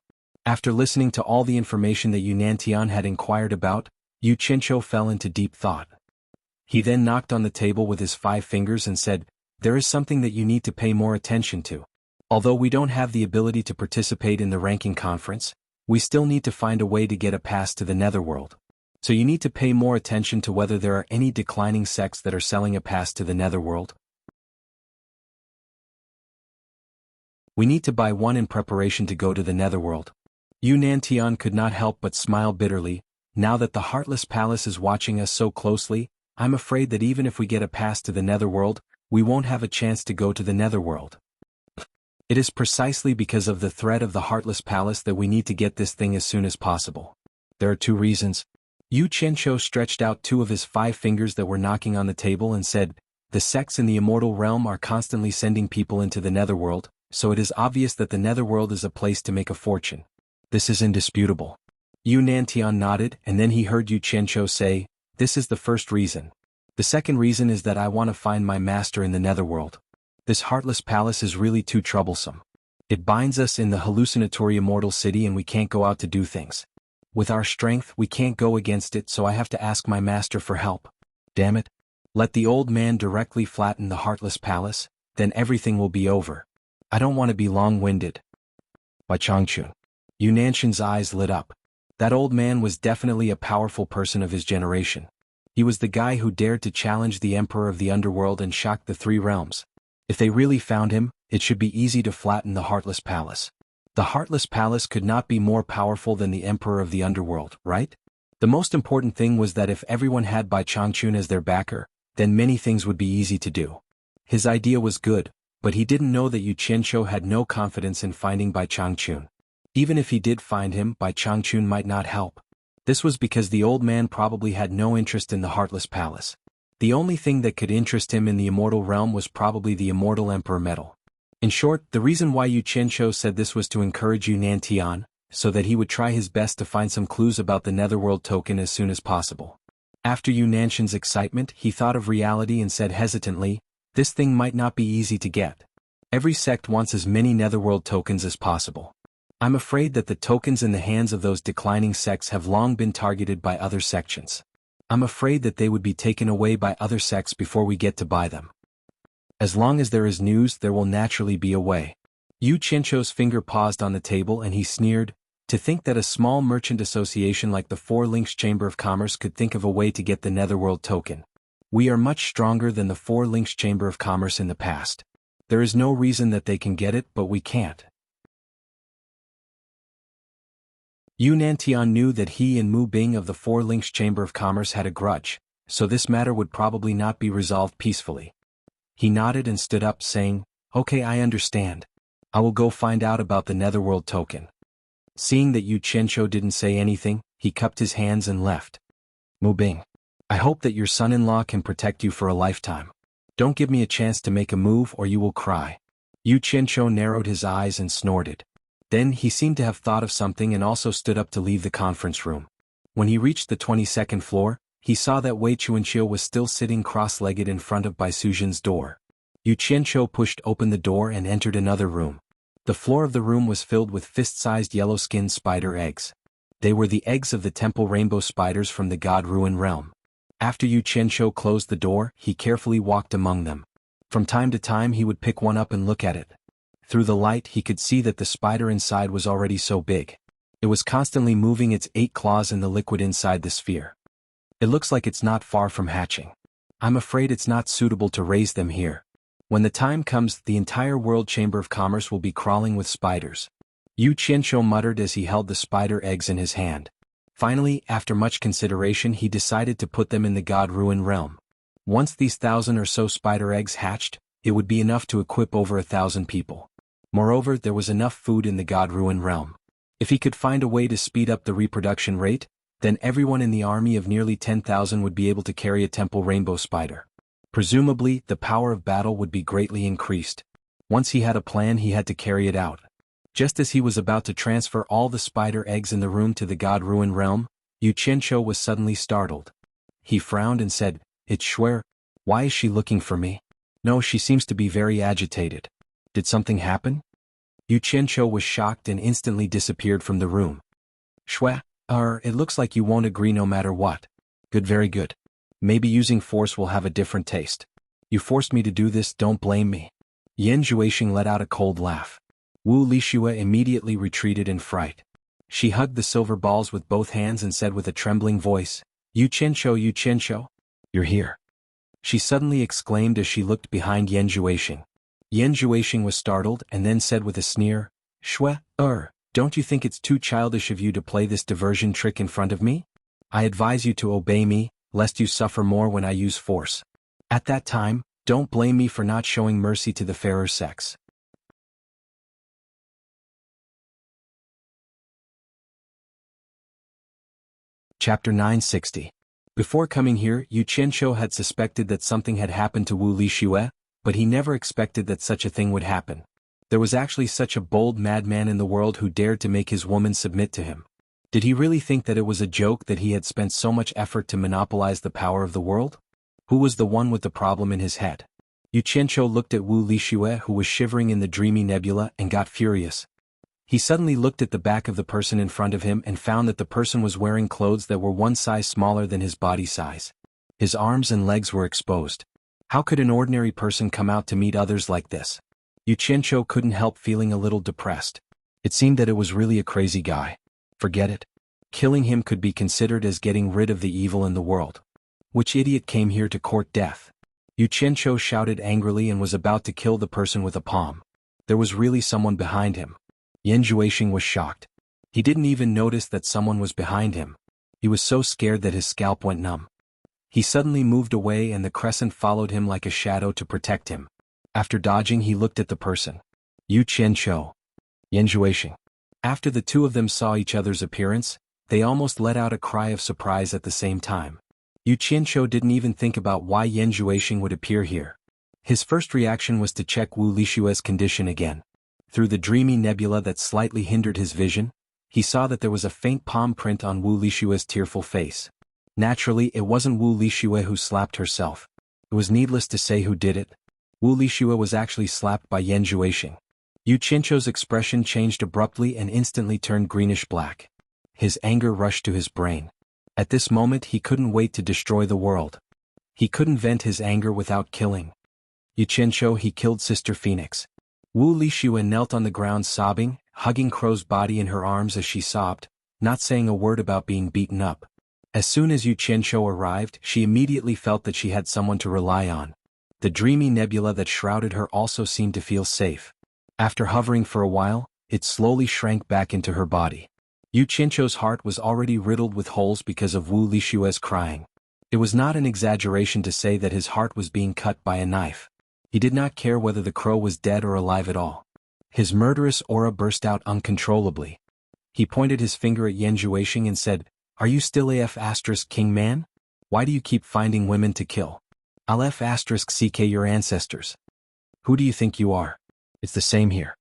After listening to all the information that Yu Nantian had inquired about, Yu Qianqiu fell into deep thought. He then knocked on the table with his 5 fingers and said, there is something that you need to pay more attention to. Although we don't have the ability to participate in the ranking conference, we still need to find a way to get a pass to the Netherworld. So you need to pay more attention to whether there are any declining sects that are selling a pass to the Netherworld. We need to buy one in preparation to go to the Netherworld. Yu Nantian could not help but smile bitterly. Now that the Heartless Palace is watching us so closely, I'm afraid that even if we get a pass to the Netherworld, we won't have a chance to go to the Netherworld. It is precisely because of the threat of the Heartless Palace that we need to get this thing as soon as possible. There are 2 reasons. Yu Qianqiu stretched out 2 of his 5 fingers that were knocking on the table and said, the sects in the Immortal Realm are constantly sending people into the Netherworld, so it is obvious that the Netherworld is a place to make a fortune. This is indisputable. Yu Nantian nodded and then he heard Yu Qianqiu say, this is the first reason. The second reason is that I want to find my master in the Netherworld. This Heartless Palace is really too troublesome. It binds us in the hallucinatory immortal city and we can't go out to do things. With our strength we can't go against it, so I have to ask my master for help. Damn it. Let the old man directly flatten the Heartless Palace, then everything will be over. I don't want to be long-winded. By Changchun. Yu Nantian's eyes lit up. That old man was definitely a powerful person of his generation. He was the guy who dared to challenge the Emperor of the Underworld and shock the 3 realms. If they really found him, it should be easy to flatten the Heartless Palace. The Heartless Palace could not be more powerful than the Emperor of the Underworld, right? The most important thing was that if everyone had Bai Changchun as their backer, then many things would be easy to do. His idea was good, but he didn't know that Yu Qianqiu had no confidence in finding Bai Changchun. Even if he did find him, Bai Changchun might not help. This was because the old man probably had no interest in the Heartless Palace. The only thing that could interest him in the Immortal Realm was probably the Immortal Emperor medal. In short, the reason why Yu Qianqiu said this was to encourage Yu Nantian, so that he would try his best to find some clues about the Netherworld token as soon as possible. After Yu Nantian's excitement, he thought of reality and said hesitantly, this thing might not be easy to get. Every sect wants as many Netherworld tokens as possible. I'm afraid that the tokens in the hands of those declining sects have long been targeted by other sections. I'm afraid that they would be taken away by other sects before we get to buy them. As long as there is news, there will naturally be a way. Yu Qianqiu's finger paused on the table and he sneered, to think that a small merchant association like the 4 Links Chamber of Commerce could think of a way to get the Netherworld token. We are much stronger than the 4 Links Chamber of Commerce in the past. There is no reason that they can get it but we can't. Yu Nantian knew that he and Mu Bing of the Four Links Chamber of Commerce had a grudge, so this matter would probably not be resolved peacefully. He nodded and stood up saying, "Okay, I understand. I will go find out about the Netherworld token." Seeing that Yu Qianqiu didn't say anything, he cupped his hands and left. "Mu Bing, I hope that your son-in-law can protect you for a lifetime. Don't give me a chance to make a move or you will cry." Yu Qianqiu narrowed his eyes and snorted. Then he seemed to have thought of something and also stood up to leave the conference room. When he reached the 22nd floor, he saw that Wei Chuanqiu was still sitting cross-legged in front of Bai Suzhen's door. Yu Qianqiu pushed open the door and entered another room. The floor of the room was filled with fist-sized yellow-skinned spider eggs. They were the eggs of the temple rainbow spiders from the God Ruin realm. After Yu Qianqiu closed the door, he carefully walked among them. From time to time he would pick one up and look at it. Through the light he could see that the spider inside was already so big. It was constantly moving its 8 claws in the liquid inside the sphere. "It looks like it's not far from hatching. I'm afraid it's not suitable to raise them here. When the time comes, the entire World Chamber of Commerce will be crawling with spiders." Yu Qianqiu muttered as he held the spider eggs in his hand. Finally, after much consideration, he decided to put them in the God Ruin realm. Once these 1,000 or so spider eggs hatched, it would be enough to equip over 1,000 people. Moreover, there was enough food in the God Ruin realm. If he could find a way to speed up the reproduction rate, then everyone in the army of nearly 10,000 would be able to carry a temple rainbow spider. Presumably, the power of battle would be greatly increased. Once he had a plan, he had to carry it out. Just as he was about to transfer all the spider eggs in the room to the God Ruin realm, Yu Qianqiu was suddenly startled. He frowned and said, "It's Shuer. Why is she looking for me? No, she seems to be very agitated. Did something happen?" Yu Qianqiu was shocked and instantly disappeared from the room. "Shuer, it looks like you won't agree no matter what. Good, very good. Maybe using force will have a different taste. You forced me to do this, don't blame me." Yan Zhuixing let out a cold laugh. Wu Lixue immediately retreated in fright. She hugged the silver balls with both hands and said with a trembling voice, Yu Qianqiu, you're here." She suddenly exclaimed as she looked behind Yan Zhuixing. Yan Zhuixing was startled and then said with a sneer, "Shuai, don't you think it's too childish of you to play this diversion trick in front of me? I advise you to obey me, lest you suffer more when I use force. At that time, don't blame me for not showing mercy to the fairer sex." Chapter 960. Before coming here, Yu Qianqiu had suspected that something had happened to Wu Lixue, but he never expected that such a thing would happen. There was actually such a bold madman in the world who dared to make his woman submit to him. Did he really think that it was a joke that he had spent so much effort to monopolize the power of the world? Who was the one with the problem in his head? Yu Qianqiu looked at Wu Lixue, who was shivering in the dreamy nebula, and got furious. He suddenly looked at the back of the person in front of him and found that the person was wearing clothes that were one size smaller than his body size. His arms and legs were exposed. How could an ordinary person come out to meet others like this? Yu Qianqiu couldn't help feeling a little depressed. It seemed that it was really a crazy guy. Forget it. Killing him could be considered as getting rid of the evil in the world. Which idiot came here to court death? Yu Qianqiu shouted angrily and was about to kill the person with a palm. There was really someone behind him. Yan Zhuixing was shocked. He didn't even notice that someone was behind him. He was so scared that his scalp went numb. He suddenly moved away and the crescent followed him like a shadow to protect him. After dodging, he looked at the person. Yu Qianqiu. Yan Zhuixing. After the two of them saw each other's appearance, they almost let out a cry of surprise at the same time. Yu Qianqiu didn't even think about why Yan Zhuixing would appear here. His first reaction was to check Wu Lixue's condition again. Through the dreamy nebula that slightly hindered his vision, he saw that there was a faint palm print on Wu Lixue's tearful face. Naturally, it wasn't Wu Lixue who slapped herself. It was needless to say who did it. Wu Lixue was actually slapped by Yan Zhuixing. Yu Qianqiu's expression changed abruptly and instantly turned greenish-black. His anger rushed to his brain. At this moment he couldn't wait to destroy the world. He couldn't vent his anger without killing. Yu Qianqiu, he killed Sister Phoenix. Wu Lixue knelt on the ground sobbing, hugging Crow's body in her arms as she sobbed, not saying a word about being beaten up. As soon as Yu Qianqiu arrived, she immediately felt that she had someone to rely on. The dreamy nebula that shrouded her also seemed to feel safe. After hovering for a while, it slowly shrank back into her body. Yu Qianqiu's heart was already riddled with holes because of Wu Lishue's crying. It was not an exaggeration to say that his heart was being cut by a knife. He did not care whether the crow was dead or alive at all. His murderous aura burst out uncontrollably. He pointed his finger at Yan Zhuixing and said, "Are you still AF** king man? Why do you keep finding women to kill? I'll F*** your ancestors. Who do you think you are? It's the same here."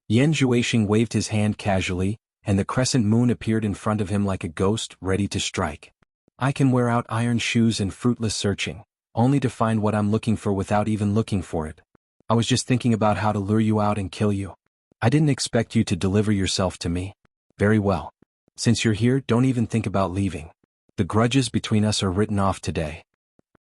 Yan Zhuixing waved his hand casually, and the crescent moon appeared in front of him like a ghost ready to strike. "I can wear out iron shoes and fruitless searching, only to find what I'm looking for without even looking for it. I was just thinking about how to lure you out and kill you. I didn't expect you to deliver yourself to me. Very well. Since you're here, don't even think about leaving. The grudges between us are written off today.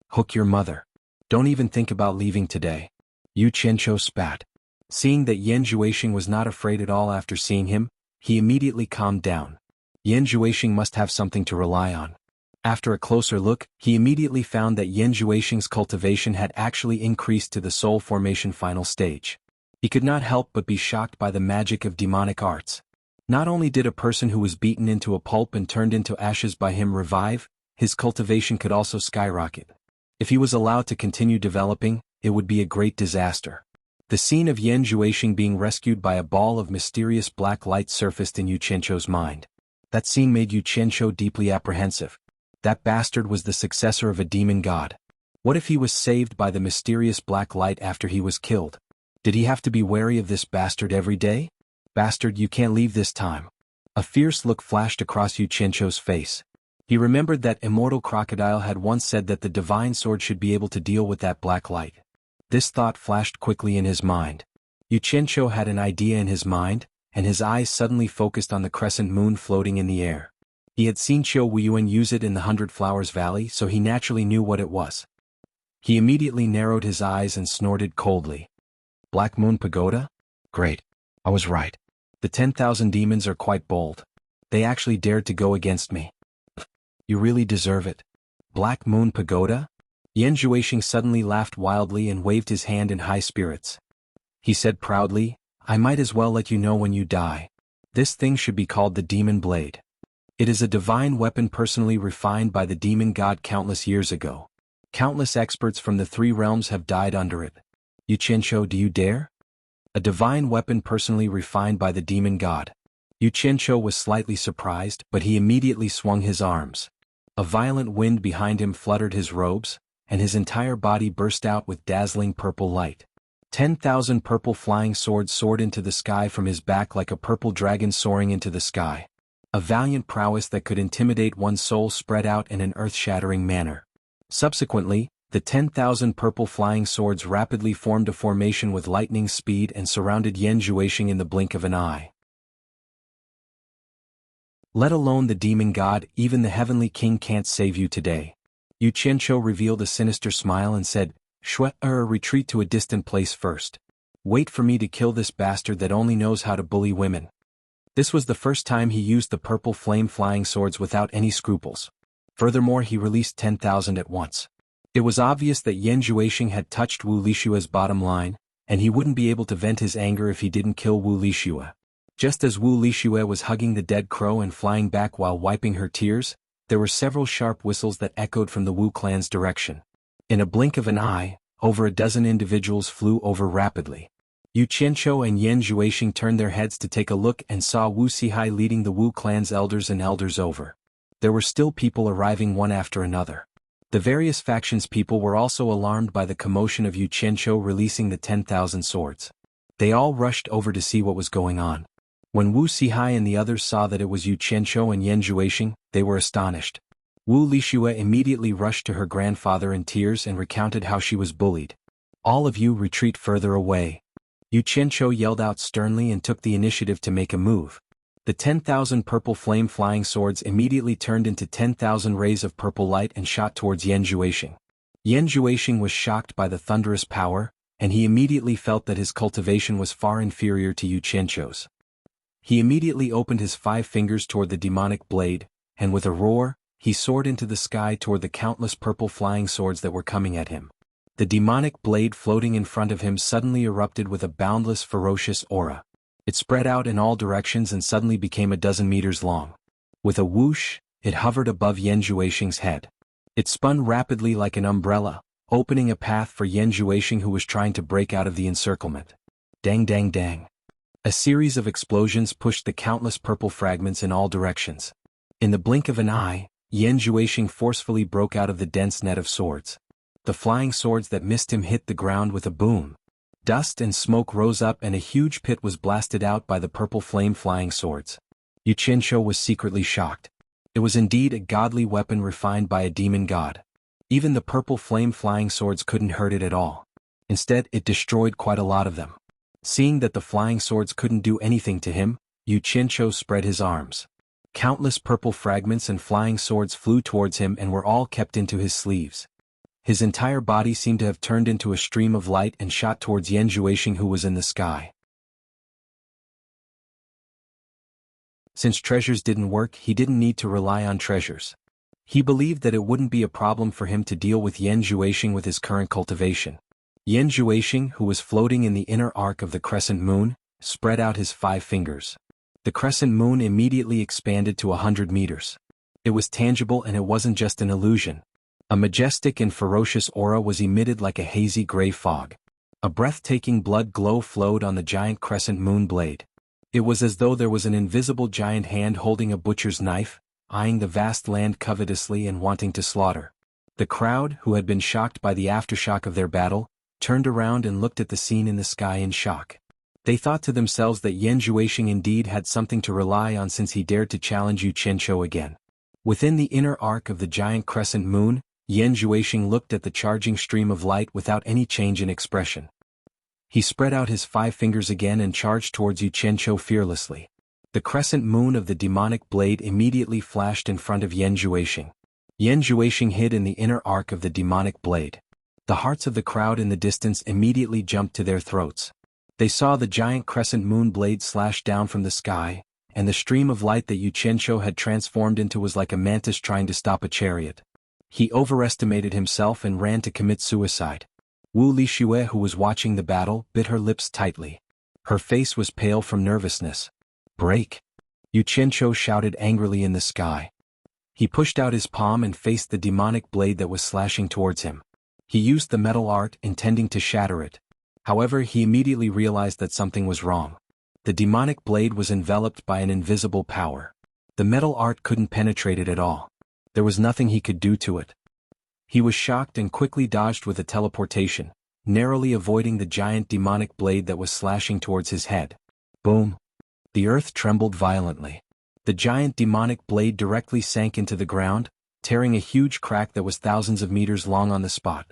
Hook your mother. Don't even think about leaving today." Yu Qianqiu spat. Seeing that Yan Zhuixing was not afraid at all after seeing him, he immediately calmed down. Yan Zhuixing must have something to rely on. After a closer look, he immediately found that Yan Zhuixing's cultivation had actually increased to the soul formation final stage. He could not help but be shocked by the magic of demonic arts. Not only did a person who was beaten into a pulp and turned into ashes by him revive, his cultivation could also skyrocket. If he was allowed to continue developing, it would be a great disaster. The scene of Yan Zhuixing being rescued by a ball of mysterious black light surfaced in Yu Qianqiu's mind. That scene made Yu Qianqiu deeply apprehensive. That bastard was the successor of a demon god. What if he was saved by the mysterious black light after he was killed? Did he have to be wary of this bastard every day? "Bastard, you can't leave this time." A fierce look flashed across Yu Qianqiu's face. He remembered that immortal crocodile had once said that the divine sword should be able to deal with that black light. This thought flashed quickly in his mind. Yu Qianqiu had an idea in his mind, and his eyes suddenly focused on the crescent moon floating in the air. He had seen Qiu Wuyuan use it in the 100 Flowers Valley, so he naturally knew what it was. He immediately narrowed his eyes and snorted coldly. "Black Moon Pagoda? Great. I was right. The 10,000 demons are quite bold. They actually dared to go against me. You really deserve it. Black Moon Pagoda?" Yan Zhuixing suddenly laughed wildly and waved his hand in high spirits. He said proudly, "I might as well let you know when you die. This thing should be called the Demon Blade. It is a divine weapon personally refined by the demon god countless years ago. Countless experts from the 3 realms have died under it. Yu Qianqiu, do you dare? A divine weapon personally refined by the demon god." Yu Qianqiu was slightly surprised, but he immediately swung his arms. A violent wind behind him fluttered his robes, and his entire body burst out with dazzling purple light. 10,000 purple flying swords soared into the sky from his back like a purple dragon soaring into the sky. A valiant prowess that could intimidate one's soul spread out in an earth-shattering manner. Subsequently, the 10,000 purple flying swords rapidly formed a formation with lightning speed and surrounded Yan Zhuixing in the blink of an eye. "Let alone the demon god, even the heavenly king can't save you today." Yu Qianqiu revealed a sinister smile and said, Retreat to a distant place first. Wait for me to kill this bastard that only knows how to bully women." This was the first time he used the purple flame flying swords without any scruples. Furthermore, he released 10,000 at once. It was obvious that Yan Zhuixing had touched Wu Lishue's bottom line, and he wouldn't be able to vent his anger if he didn't kill Wu Lishue. Just as Wu Lishue was hugging the dead crow and flying back while wiping her tears, there were several sharp whistles that echoed from the Wu clan's direction. In a blink of an eye, over a dozen individuals flew over rapidly. Yu Qianqiu and Yan Zhuixing turned their heads to take a look and saw Wu Sihai leading the Wu clan's elders and elders over. There were still people arriving one after another. The various factions' people were also alarmed by the commotion of Yu Qianqiu releasing the 10,000 swords. They all rushed over to see what was going on. When Wu Sihai and the others saw that it was Yu Qianqiu and Yan Zhuixing, they were astonished. Wu Lishue immediately rushed to her grandfather in tears and recounted how she was bullied. "All of you retreat further away." Yu Qianqiu yelled out sternly and took the initiative to make a move. The 10,000 purple flame flying swords immediately turned into 10,000 rays of purple light and shot towards Yan Zhuixing. Yan Zhuixing was shocked by the thunderous power, and he immediately felt that his cultivation was far inferior to Yu Qianqiu's. He immediately opened his 5 fingers toward the demonic blade, and with a roar, he soared into the sky toward the countless purple flying swords that were coming at him. The demonic blade floating in front of him suddenly erupted with a boundless ferocious aura. It spread out in all directions and suddenly became a dozen meters long. With a whoosh, it hovered above Yan Zhuoxing's head. It spun rapidly like an umbrella, opening a path for Yan Zhuoxing, who was trying to break out of the encirclement. Dang dang dang. A series of explosions pushed the countless purple fragments in all directions. In the blink of an eye, Yan Zhuoxing forcefully broke out of the dense net of swords. The flying swords that missed him hit the ground with a boom. Dust and smoke rose up and a huge pit was blasted out by the purple flame flying swords. Yu Qianqiu was secretly shocked. It was indeed a godly weapon refined by a demon god. Even the purple flame flying swords couldn't hurt it at all. Instead, it destroyed quite a lot of them. Seeing that the flying swords couldn't do anything to him, Yu Qianqiu spread his arms. Countless purple fragments and flying swords flew towards him and were all kept into his sleeves. His entire body seemed to have turned into a stream of light and shot towards Yan Zhuoxing, who was in the sky. Since treasures didn't work, he didn't need to rely on treasures. He believed that it wouldn't be a problem for him to deal with Yan Zhuoxing with his current cultivation. Yan Zhuoxing, who was floating in the inner arc of the crescent moon, spread out his 5 fingers. The crescent moon immediately expanded to 100 meters. It was tangible and it wasn't just an illusion. A majestic and ferocious aura was emitted like a hazy gray fog. A breathtaking blood glow flowed on the giant crescent moon blade. It was as though there was an invisible giant hand holding a butcher's knife, eyeing the vast land covetously and wanting to slaughter. The crowd, who had been shocked by the aftershock of their battle, turned around and looked at the scene in the sky in shock. They thought to themselves that Yan Zhuoxing indeed had something to rely on, since he dared to challenge Yu Qianqiu again. Within the inner arc of the giant crescent moon, Yan Zhuoxing looked at the charging stream of light without any change in expression. He spread out his 5 fingers again and charged towards Yu Qianqiu fearlessly. The crescent moon of the demonic blade immediately flashed in front of Yan Zhuoxing. Yan Zhuoxing hid in the inner arc of the demonic blade. The hearts of the crowd in the distance immediately jumped to their throats. They saw the giant crescent moon blade slash down from the sky, and the stream of light that Yu Qianqiu had transformed into was like a mantis trying to stop a chariot. He overestimated himself and ran to commit suicide. Wu Lixue, who was watching the battle, bit her lips tightly. Her face was pale from nervousness. Break! Yu Qianqiu shouted angrily in the sky. He pushed out his palm and faced the demonic blade that was slashing towards him. He used the metal art, intending to shatter it. However, he immediately realized that something was wrong. The demonic blade was enveloped by an invisible power. The metal art couldn't penetrate it at all. There was nothing he could do to it. He was shocked and quickly dodged with a teleportation, narrowly avoiding the giant demonic blade that was slashing towards his head. Boom! The earth trembled violently. The giant demonic blade directly sank into the ground, tearing a huge crack that was thousands of meters long on the spot.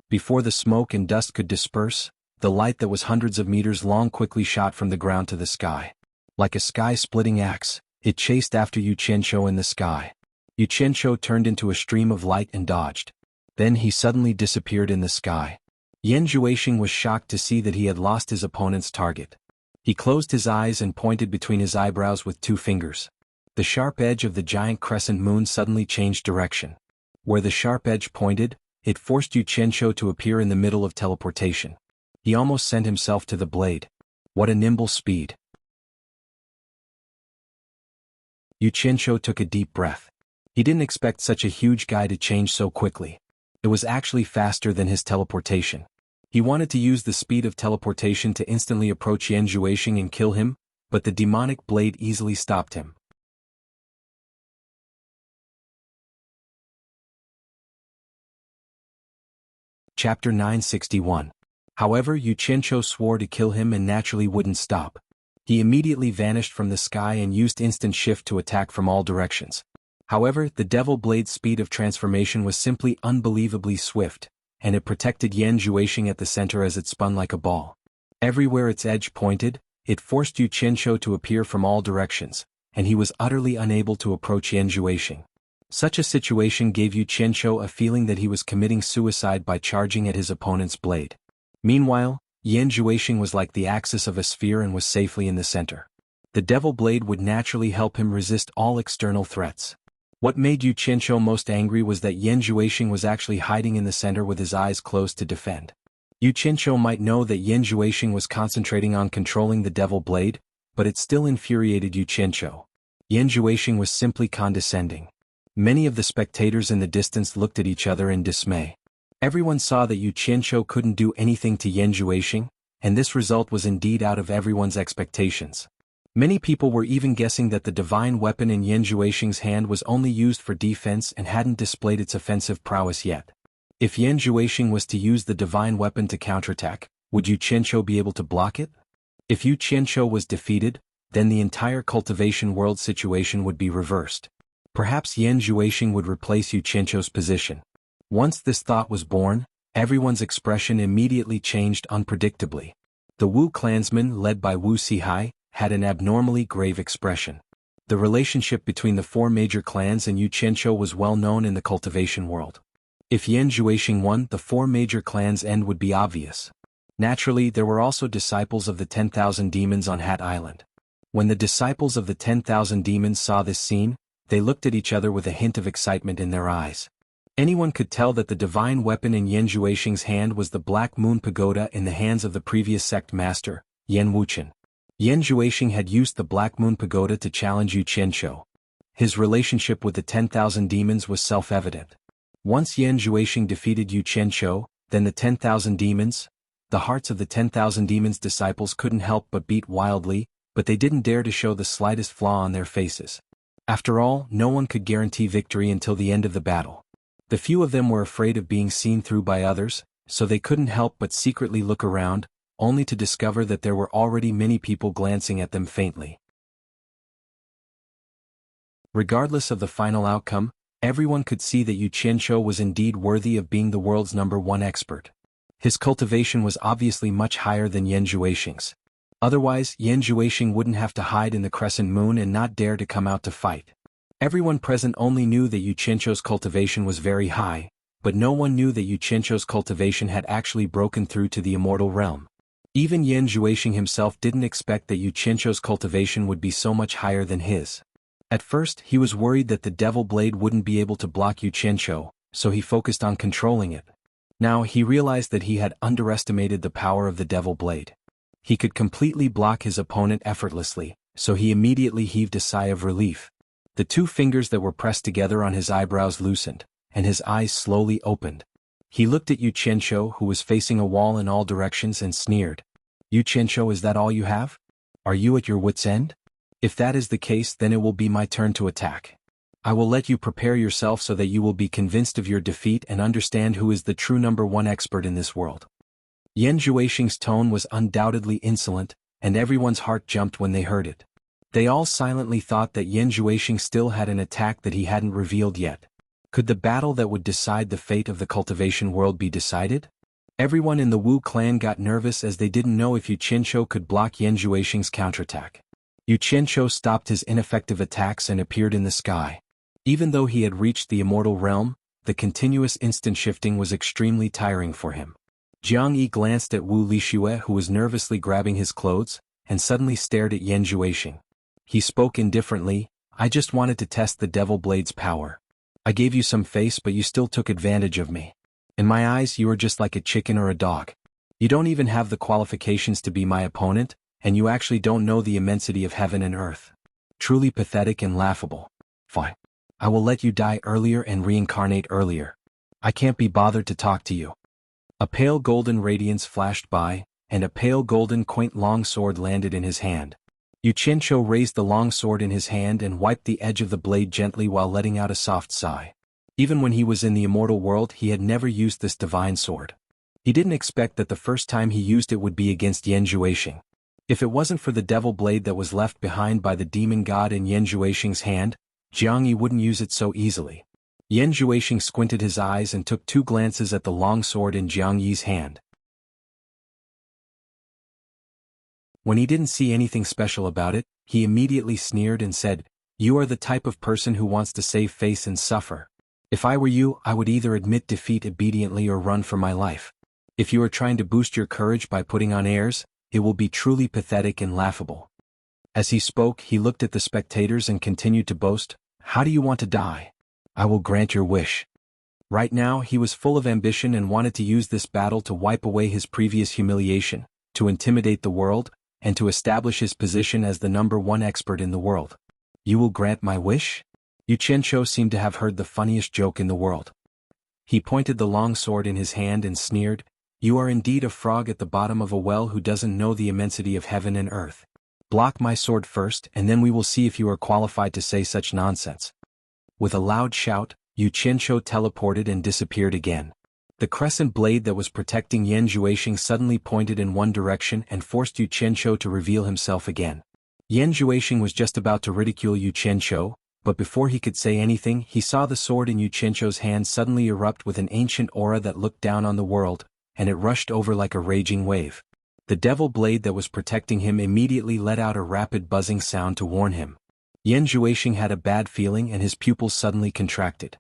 Before the smoke and dust could disperse, the light that was hundreds of meters long quickly shot from the ground to the sky. Like a sky-splitting axe, it chased after Yu Qianqiu in the sky. Yu Qianqiu turned into a stream of light and dodged. Then he suddenly disappeared in the sky. Yan Zhuoxing was shocked to see that he had lost his opponent's target. He closed his eyes and pointed between his eyebrows with 2 fingers. The sharp edge of the giant crescent moon suddenly changed direction. Where the sharp edge pointed, it forced Yu Qianqiu to appear in the middle of teleportation. He almost sent himself to the blade. What a nimble speed! Yu Qianqiu took a deep breath. He didn't expect such a huge guy to change so quickly. It was actually faster than his teleportation. He wanted to use the speed of teleportation to instantly approach Yan Zhuoxing and kill him, but the demonic blade easily stopped him. Chapter 961. However, Yu Qianqiu swore to kill him and naturally wouldn't stop. He immediately vanished from the sky and used instant shift to attack from all directions. However, the Devil Blade's speed of transformation was simply unbelievably swift, and it protected Yan Zhuoxing at the center as it spun like a ball. Everywhere its edge pointed, it forced Yu Qianqiu to appear from all directions, and he was utterly unable to approach Yan Zhuoxing. Such a situation gave Yu Qianqiu a feeling that he was committing suicide by charging at his opponent's blade. Meanwhile, Yan Zhuoxing was like the axis of a sphere and was safely in the center. The Devil Blade would naturally help him resist all external threats. What made Yu Qianqiu most angry was that Yan Juexing was actually hiding in the center with his eyes closed to defend. Yu Qianqiu might know that Yan Juexing was concentrating on controlling the devil blade, but it still infuriated Yu Qianqiu. Yan Juexing was simply condescending. Many of the spectators in the distance looked at each other in dismay. Everyone saw that Yu Qianqiu couldn't do anything to Yan Juexing, and this result was indeed out of everyone's expectations. Many people were even guessing that the divine weapon in Yan Juexing's hand was only used for defense and hadn't displayed its offensive prowess yet. If Yan Juexing was to use the divine weapon to counterattack, would Yu Qianqiu be able to block it? If Yu Qianqiu was defeated, then the entire cultivation world situation would be reversed. Perhaps Yan Juexing would replace Yu Qianqiu's position. Once this thought was born, everyone's expression immediately changed unpredictably. The Wu clansmen, led by Wu Sihai, had an abnormally grave expression. The relationship between the four major clans and Yu Qianqiu was well known in the cultivation world. If Yan Juexing won, the four major clans' end would be obvious. Naturally, there were also disciples of the 10,000 demons on Hat Island. When the disciples of the 10,000 demons saw this scene, they looked at each other with a hint of excitement in their eyes. Anyone could tell that the divine weapon in Yan Juexing's hand was the Black Moon Pagoda in the hands of the previous sect master, Yan Wuchen. Yan Juexing had used the Black Moon Pagoda to challenge Yu Qianqiu. His relationship with the 10,000 demons was self-evident. Once Yan Juexing defeated Yu Qianqiu, then the 10,000 demons, the hearts of the 10,000 demons' disciples couldn't help but beat wildly, but they didn't dare to show the slightest flaw on their faces. After all, no one could guarantee victory until the end of the battle. The few of them were afraid of being seen through by others, so they couldn't help but secretly look around, only to discover that there were already many people glancing at them faintly. Regardless of the final outcome, everyone could see that Yu Qianqiu was indeed worthy of being the world's #1 expert. His cultivation was obviously much higher than Yan Juexing's. Otherwise, Yan Juexing wouldn't have to hide in the crescent moon and not dare to come out to fight. Everyone present only knew that Yu Qianqiu's cultivation was very high, but no one knew that Yu Qianqiu's cultivation had actually broken through to the immortal realm. Even Yan Juexing himself didn't expect that Yu Qianqiu's cultivation would be so much higher than his. At first, he was worried that the devil blade wouldn't be able to block Yu Qianqiu, so he focused on controlling it. Now he realized that he had underestimated the power of the devil blade. He could completely block his opponent effortlessly, so he immediately heaved a sigh of relief. The two fingers that were pressed together on his eyebrows loosened, and his eyes slowly opened. He looked at Yu Qianqiu, who was facing a wall in all directions, and sneered. "Yu Qianqiu, is that all you have? Are you at your wits' end? If that is the case, then it will be my turn to attack. I will let you prepare yourself so that you will be convinced of your defeat and understand who is the true #1 expert in this world." Yan Juexing's tone was undoubtedly insolent, and everyone's heart jumped when they heard it. They all silently thought that Yan Juexing still had an attack that he hadn't revealed yet. Could the battle that would decide the fate of the cultivation world be decided? Everyone in the Wu clan got nervous as they didn't know if Yu Qianqiu could block Yan Juexing's counterattack. Yu Qianqiu stopped his ineffective attacks and appeared in the sky. Even though he had reached the immortal realm, the continuous instant shifting was extremely tiring for him. Jiang Yi glanced at Wu Lixue, who was nervously grabbing his clothes, and suddenly stared at Yan Juexing. He spoke indifferently, "I just wanted to test the devil blade's power. I gave you some face, but you still took advantage of me. In my eyes, you are just like a chicken or a dog. You don't even have the qualifications to be my opponent, and you actually don't know the immensity of heaven and earth. Truly pathetic and laughable. Fine. I will let you die earlier and reincarnate earlier. I can't be bothered to talk to you." A pale golden radiance flashed by, and a pale golden quaint long sword landed in his hand. Yu Qianqiu raised the long sword in his hand and wiped the edge of the blade gently while letting out a soft sigh. Even when he was in the immortal world, he had never used this divine sword. He didn't expect that the first time he used it would be against Yan Juexing. If it wasn't for the devil blade that was left behind by the demon god in Yan Juexing's hand, Jiang Yi wouldn't use it so easily. Yan Juexing squinted his eyes and took 2 glances at the long sword in Jiang Yi's hand. When he didn't see anything special about it, he immediately sneered and said, "You are the type of person who wants to save face and suffer. If I were you, I would either admit defeat obediently or run for my life. If you are trying to boost your courage by putting on airs, it will be truly pathetic and laughable." As he spoke, he looked at the spectators and continued to boast, "How do you want to die? I will grant your wish. Right now he was full of ambition and wanted to use this battle to wipe away his previous humiliation, to intimidate the world, and to establish his position as the #1 expert in the world. You will grant my wish? Yu Qianqiu seemed to have heard the funniest joke in the world. He pointed the long sword in his hand and sneered, "You are indeed a frog at the bottom of a well who doesn't know the immensity of heaven and earth. Block my sword first and then we will see if you are qualified to say such nonsense." With a loud shout, Yu Qianqiu teleported and disappeared again. The crescent blade that was protecting Yan Zhuixing suddenly pointed in one direction and forced Yu Qianqiu to reveal himself again. Yan Zhuixing was just about to ridicule Yu Qianqiu, but before he could say anything he saw the sword in Yu Qianqiu's hand suddenly erupt with an ancient aura that looked down on the world, and it rushed over like a raging wave. The devil blade that was protecting him immediately let out a rapid buzzing sound to warn him. Yan Zhuixing had a bad feeling and his pupils suddenly contracted.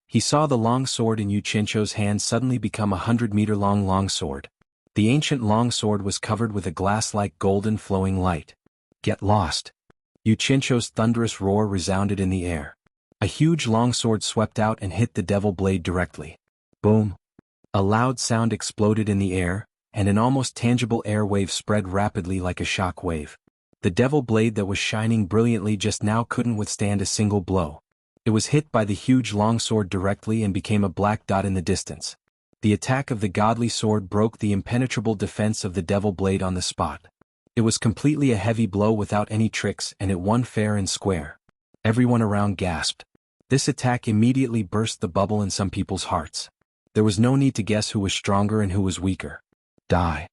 He saw the long sword in Yu Qianqiu's hand suddenly become a 100-meter-long longsword. The ancient longsword was covered with a glass-like golden flowing light. Get lost! Yu Qianqiu's thunderous roar resounded in the air. A huge longsword swept out and hit the devil blade directly. Boom! A loud sound exploded in the air, and an almost tangible air wave spread rapidly like a shock wave. The devil blade that was shining brilliantly just now couldn't withstand a single blow. It was hit by the huge longsword directly and became a black dot in the distance. The attack of the godly sword broke the impenetrable defense of the devil blade on the spot. It was completely a heavy blow without any tricks and it won fair and square. Everyone around gasped. This attack immediately burst the bubble in some people's hearts. There was no need to guess who was stronger and who was weaker. Die!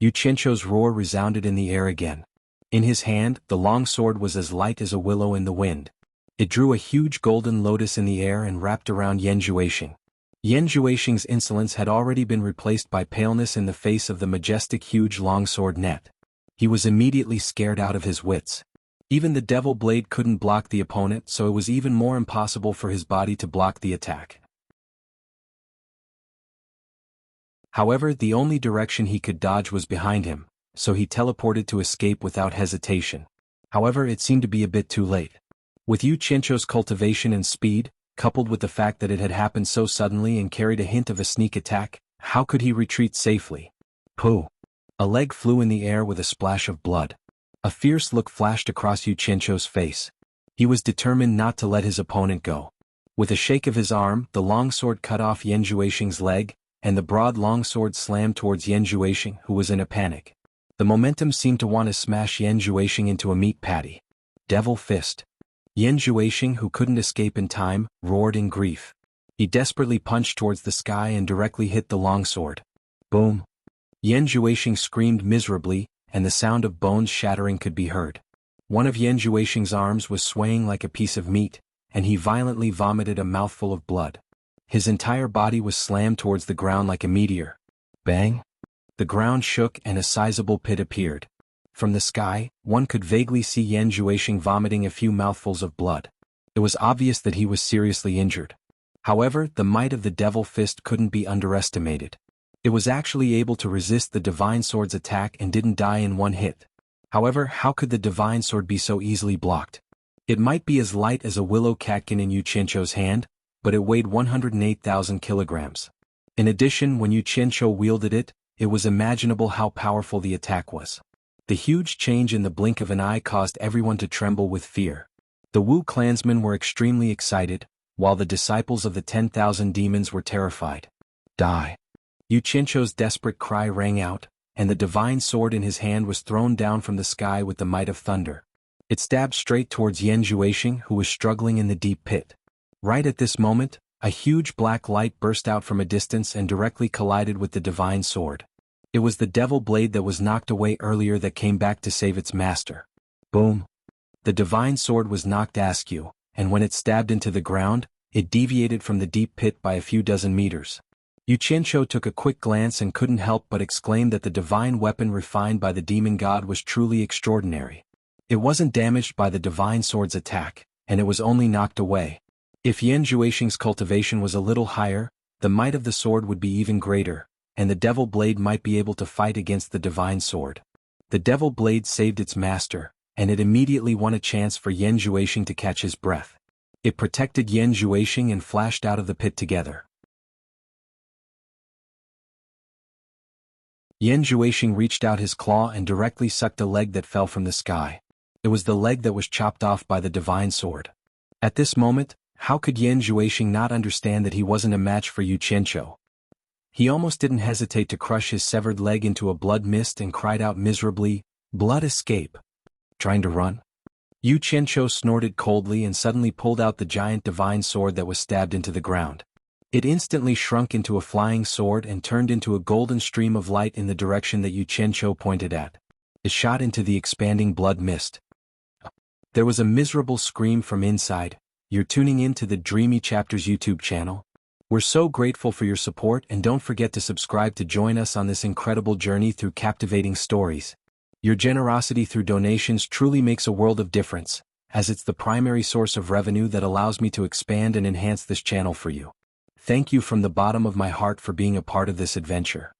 Yu Qianqiu's roar resounded in the air again. In his hand, the long sword was as light as a willow in the wind. It drew a huge golden lotus in the air and wrapped around Yan Zhuixing. Yan Zhuixing's insolence had already been replaced by paleness in the face of the majestic huge longsword net. He was immediately scared out of his wits. Even the devil blade couldn't block the opponent, so it was even more impossible for his body to block the attack. However, the only direction he could dodge was behind him, so he teleported to escape without hesitation. However, it seemed to be a bit too late. With Yu Qianqiu's cultivation and speed, coupled with the fact that it had happened so suddenly and carried a hint of a sneak attack, how could he retreat safely? Pooh! A leg flew in the air with a splash of blood. A fierce look flashed across Yu Qianqiu's face. He was determined not to let his opponent go. With a shake of his arm, the longsword cut off Yan Zhuixing's leg, and the broad longsword slammed towards Yan Zhuixing, who was in a panic. The momentum seemed to want to smash Yan Zhuixing into a meat patty. Devil fist! Yan Zhuixing, who couldn't escape in time, roared in grief. He desperately punched towards the sky and directly hit the longsword. Boom! Yan Zhuixing screamed miserably, and the sound of bones shattering could be heard. One of Yan Zhuixing's arms was swaying like a piece of meat, and he violently vomited a mouthful of blood. His entire body was slammed towards the ground like a meteor. Bang! The ground shook and a sizable pit appeared. From the sky, one could vaguely see Yan Zhuixing vomiting a few mouthfuls of blood. It was obvious that he was seriously injured. However, the might of the devil fist couldn't be underestimated. It was actually able to resist the divine sword's attack and didn't die in one hit. However, how could the divine sword be so easily blocked? It might be as light as a willow catkin in Yu Qianqiu's hand, but it weighed 108,000 kilograms. In addition, when Yu Qianqiu wielded it, it was imaginable how powerful the attack was. The huge change in the blink of an eye caused everyone to tremble with fear. The Wu clansmen were extremely excited, while the disciples of the 10,000 demons were terrified. Die! Yu Qianqiu's desperate cry rang out, and the divine sword in his hand was thrown down from the sky with the might of thunder. It stabbed straight towards Yan Zhuixing, who was struggling in the deep pit. Right at this moment, a huge black light burst out from a distance and directly collided with the divine sword. It was the devil blade that was knocked away earlier that came back to save its master. Boom! The divine sword was knocked askew, and when it stabbed into the ground, it deviated from the deep pit by a few dozen meters. Yu Qianqiu took a quick glance and couldn't help but exclaim that the divine weapon refined by the demon god was truly extraordinary. It wasn't damaged by the divine sword's attack, and it was only knocked away. If Yan Zhuixing's cultivation was a little higher, the might of the sword would be even greater, and the devil blade might be able to fight against the divine sword. The devil blade saved its master, and it immediately won a chance for Yan Zhuixing to catch his breath. It protected Yan Zhuoxing and flashed out of the pit together. Yan Zhuoxing reached out his claw and directly sucked a leg that fell from the sky. It was the leg that was chopped off by the divine sword. At this moment, how could Yan Zhuoxing not understand that he wasn't a match for Yu Qianqiu? He almost didn't hesitate to crush his severed leg into a blood mist and cried out miserably, "Blood escape! Trying to run?" Yu Qianqiu snorted coldly and suddenly pulled out the giant divine sword that was stabbed into the ground. It instantly shrunk into a flying sword and turned into a golden stream of light in the direction that Yu Qianqiu pointed at. It shot into the expanding blood mist. There was a miserable scream from inside. You're tuning in to the Dreamy Chapters YouTube channel. We're so grateful for your support, and don't forget to subscribe to join us on this incredible journey through captivating stories. Your generosity through donations truly makes a world of difference, as it's the primary source of revenue that allows me to expand and enhance this channel for you. Thank you from the bottom of my heart for being a part of this adventure.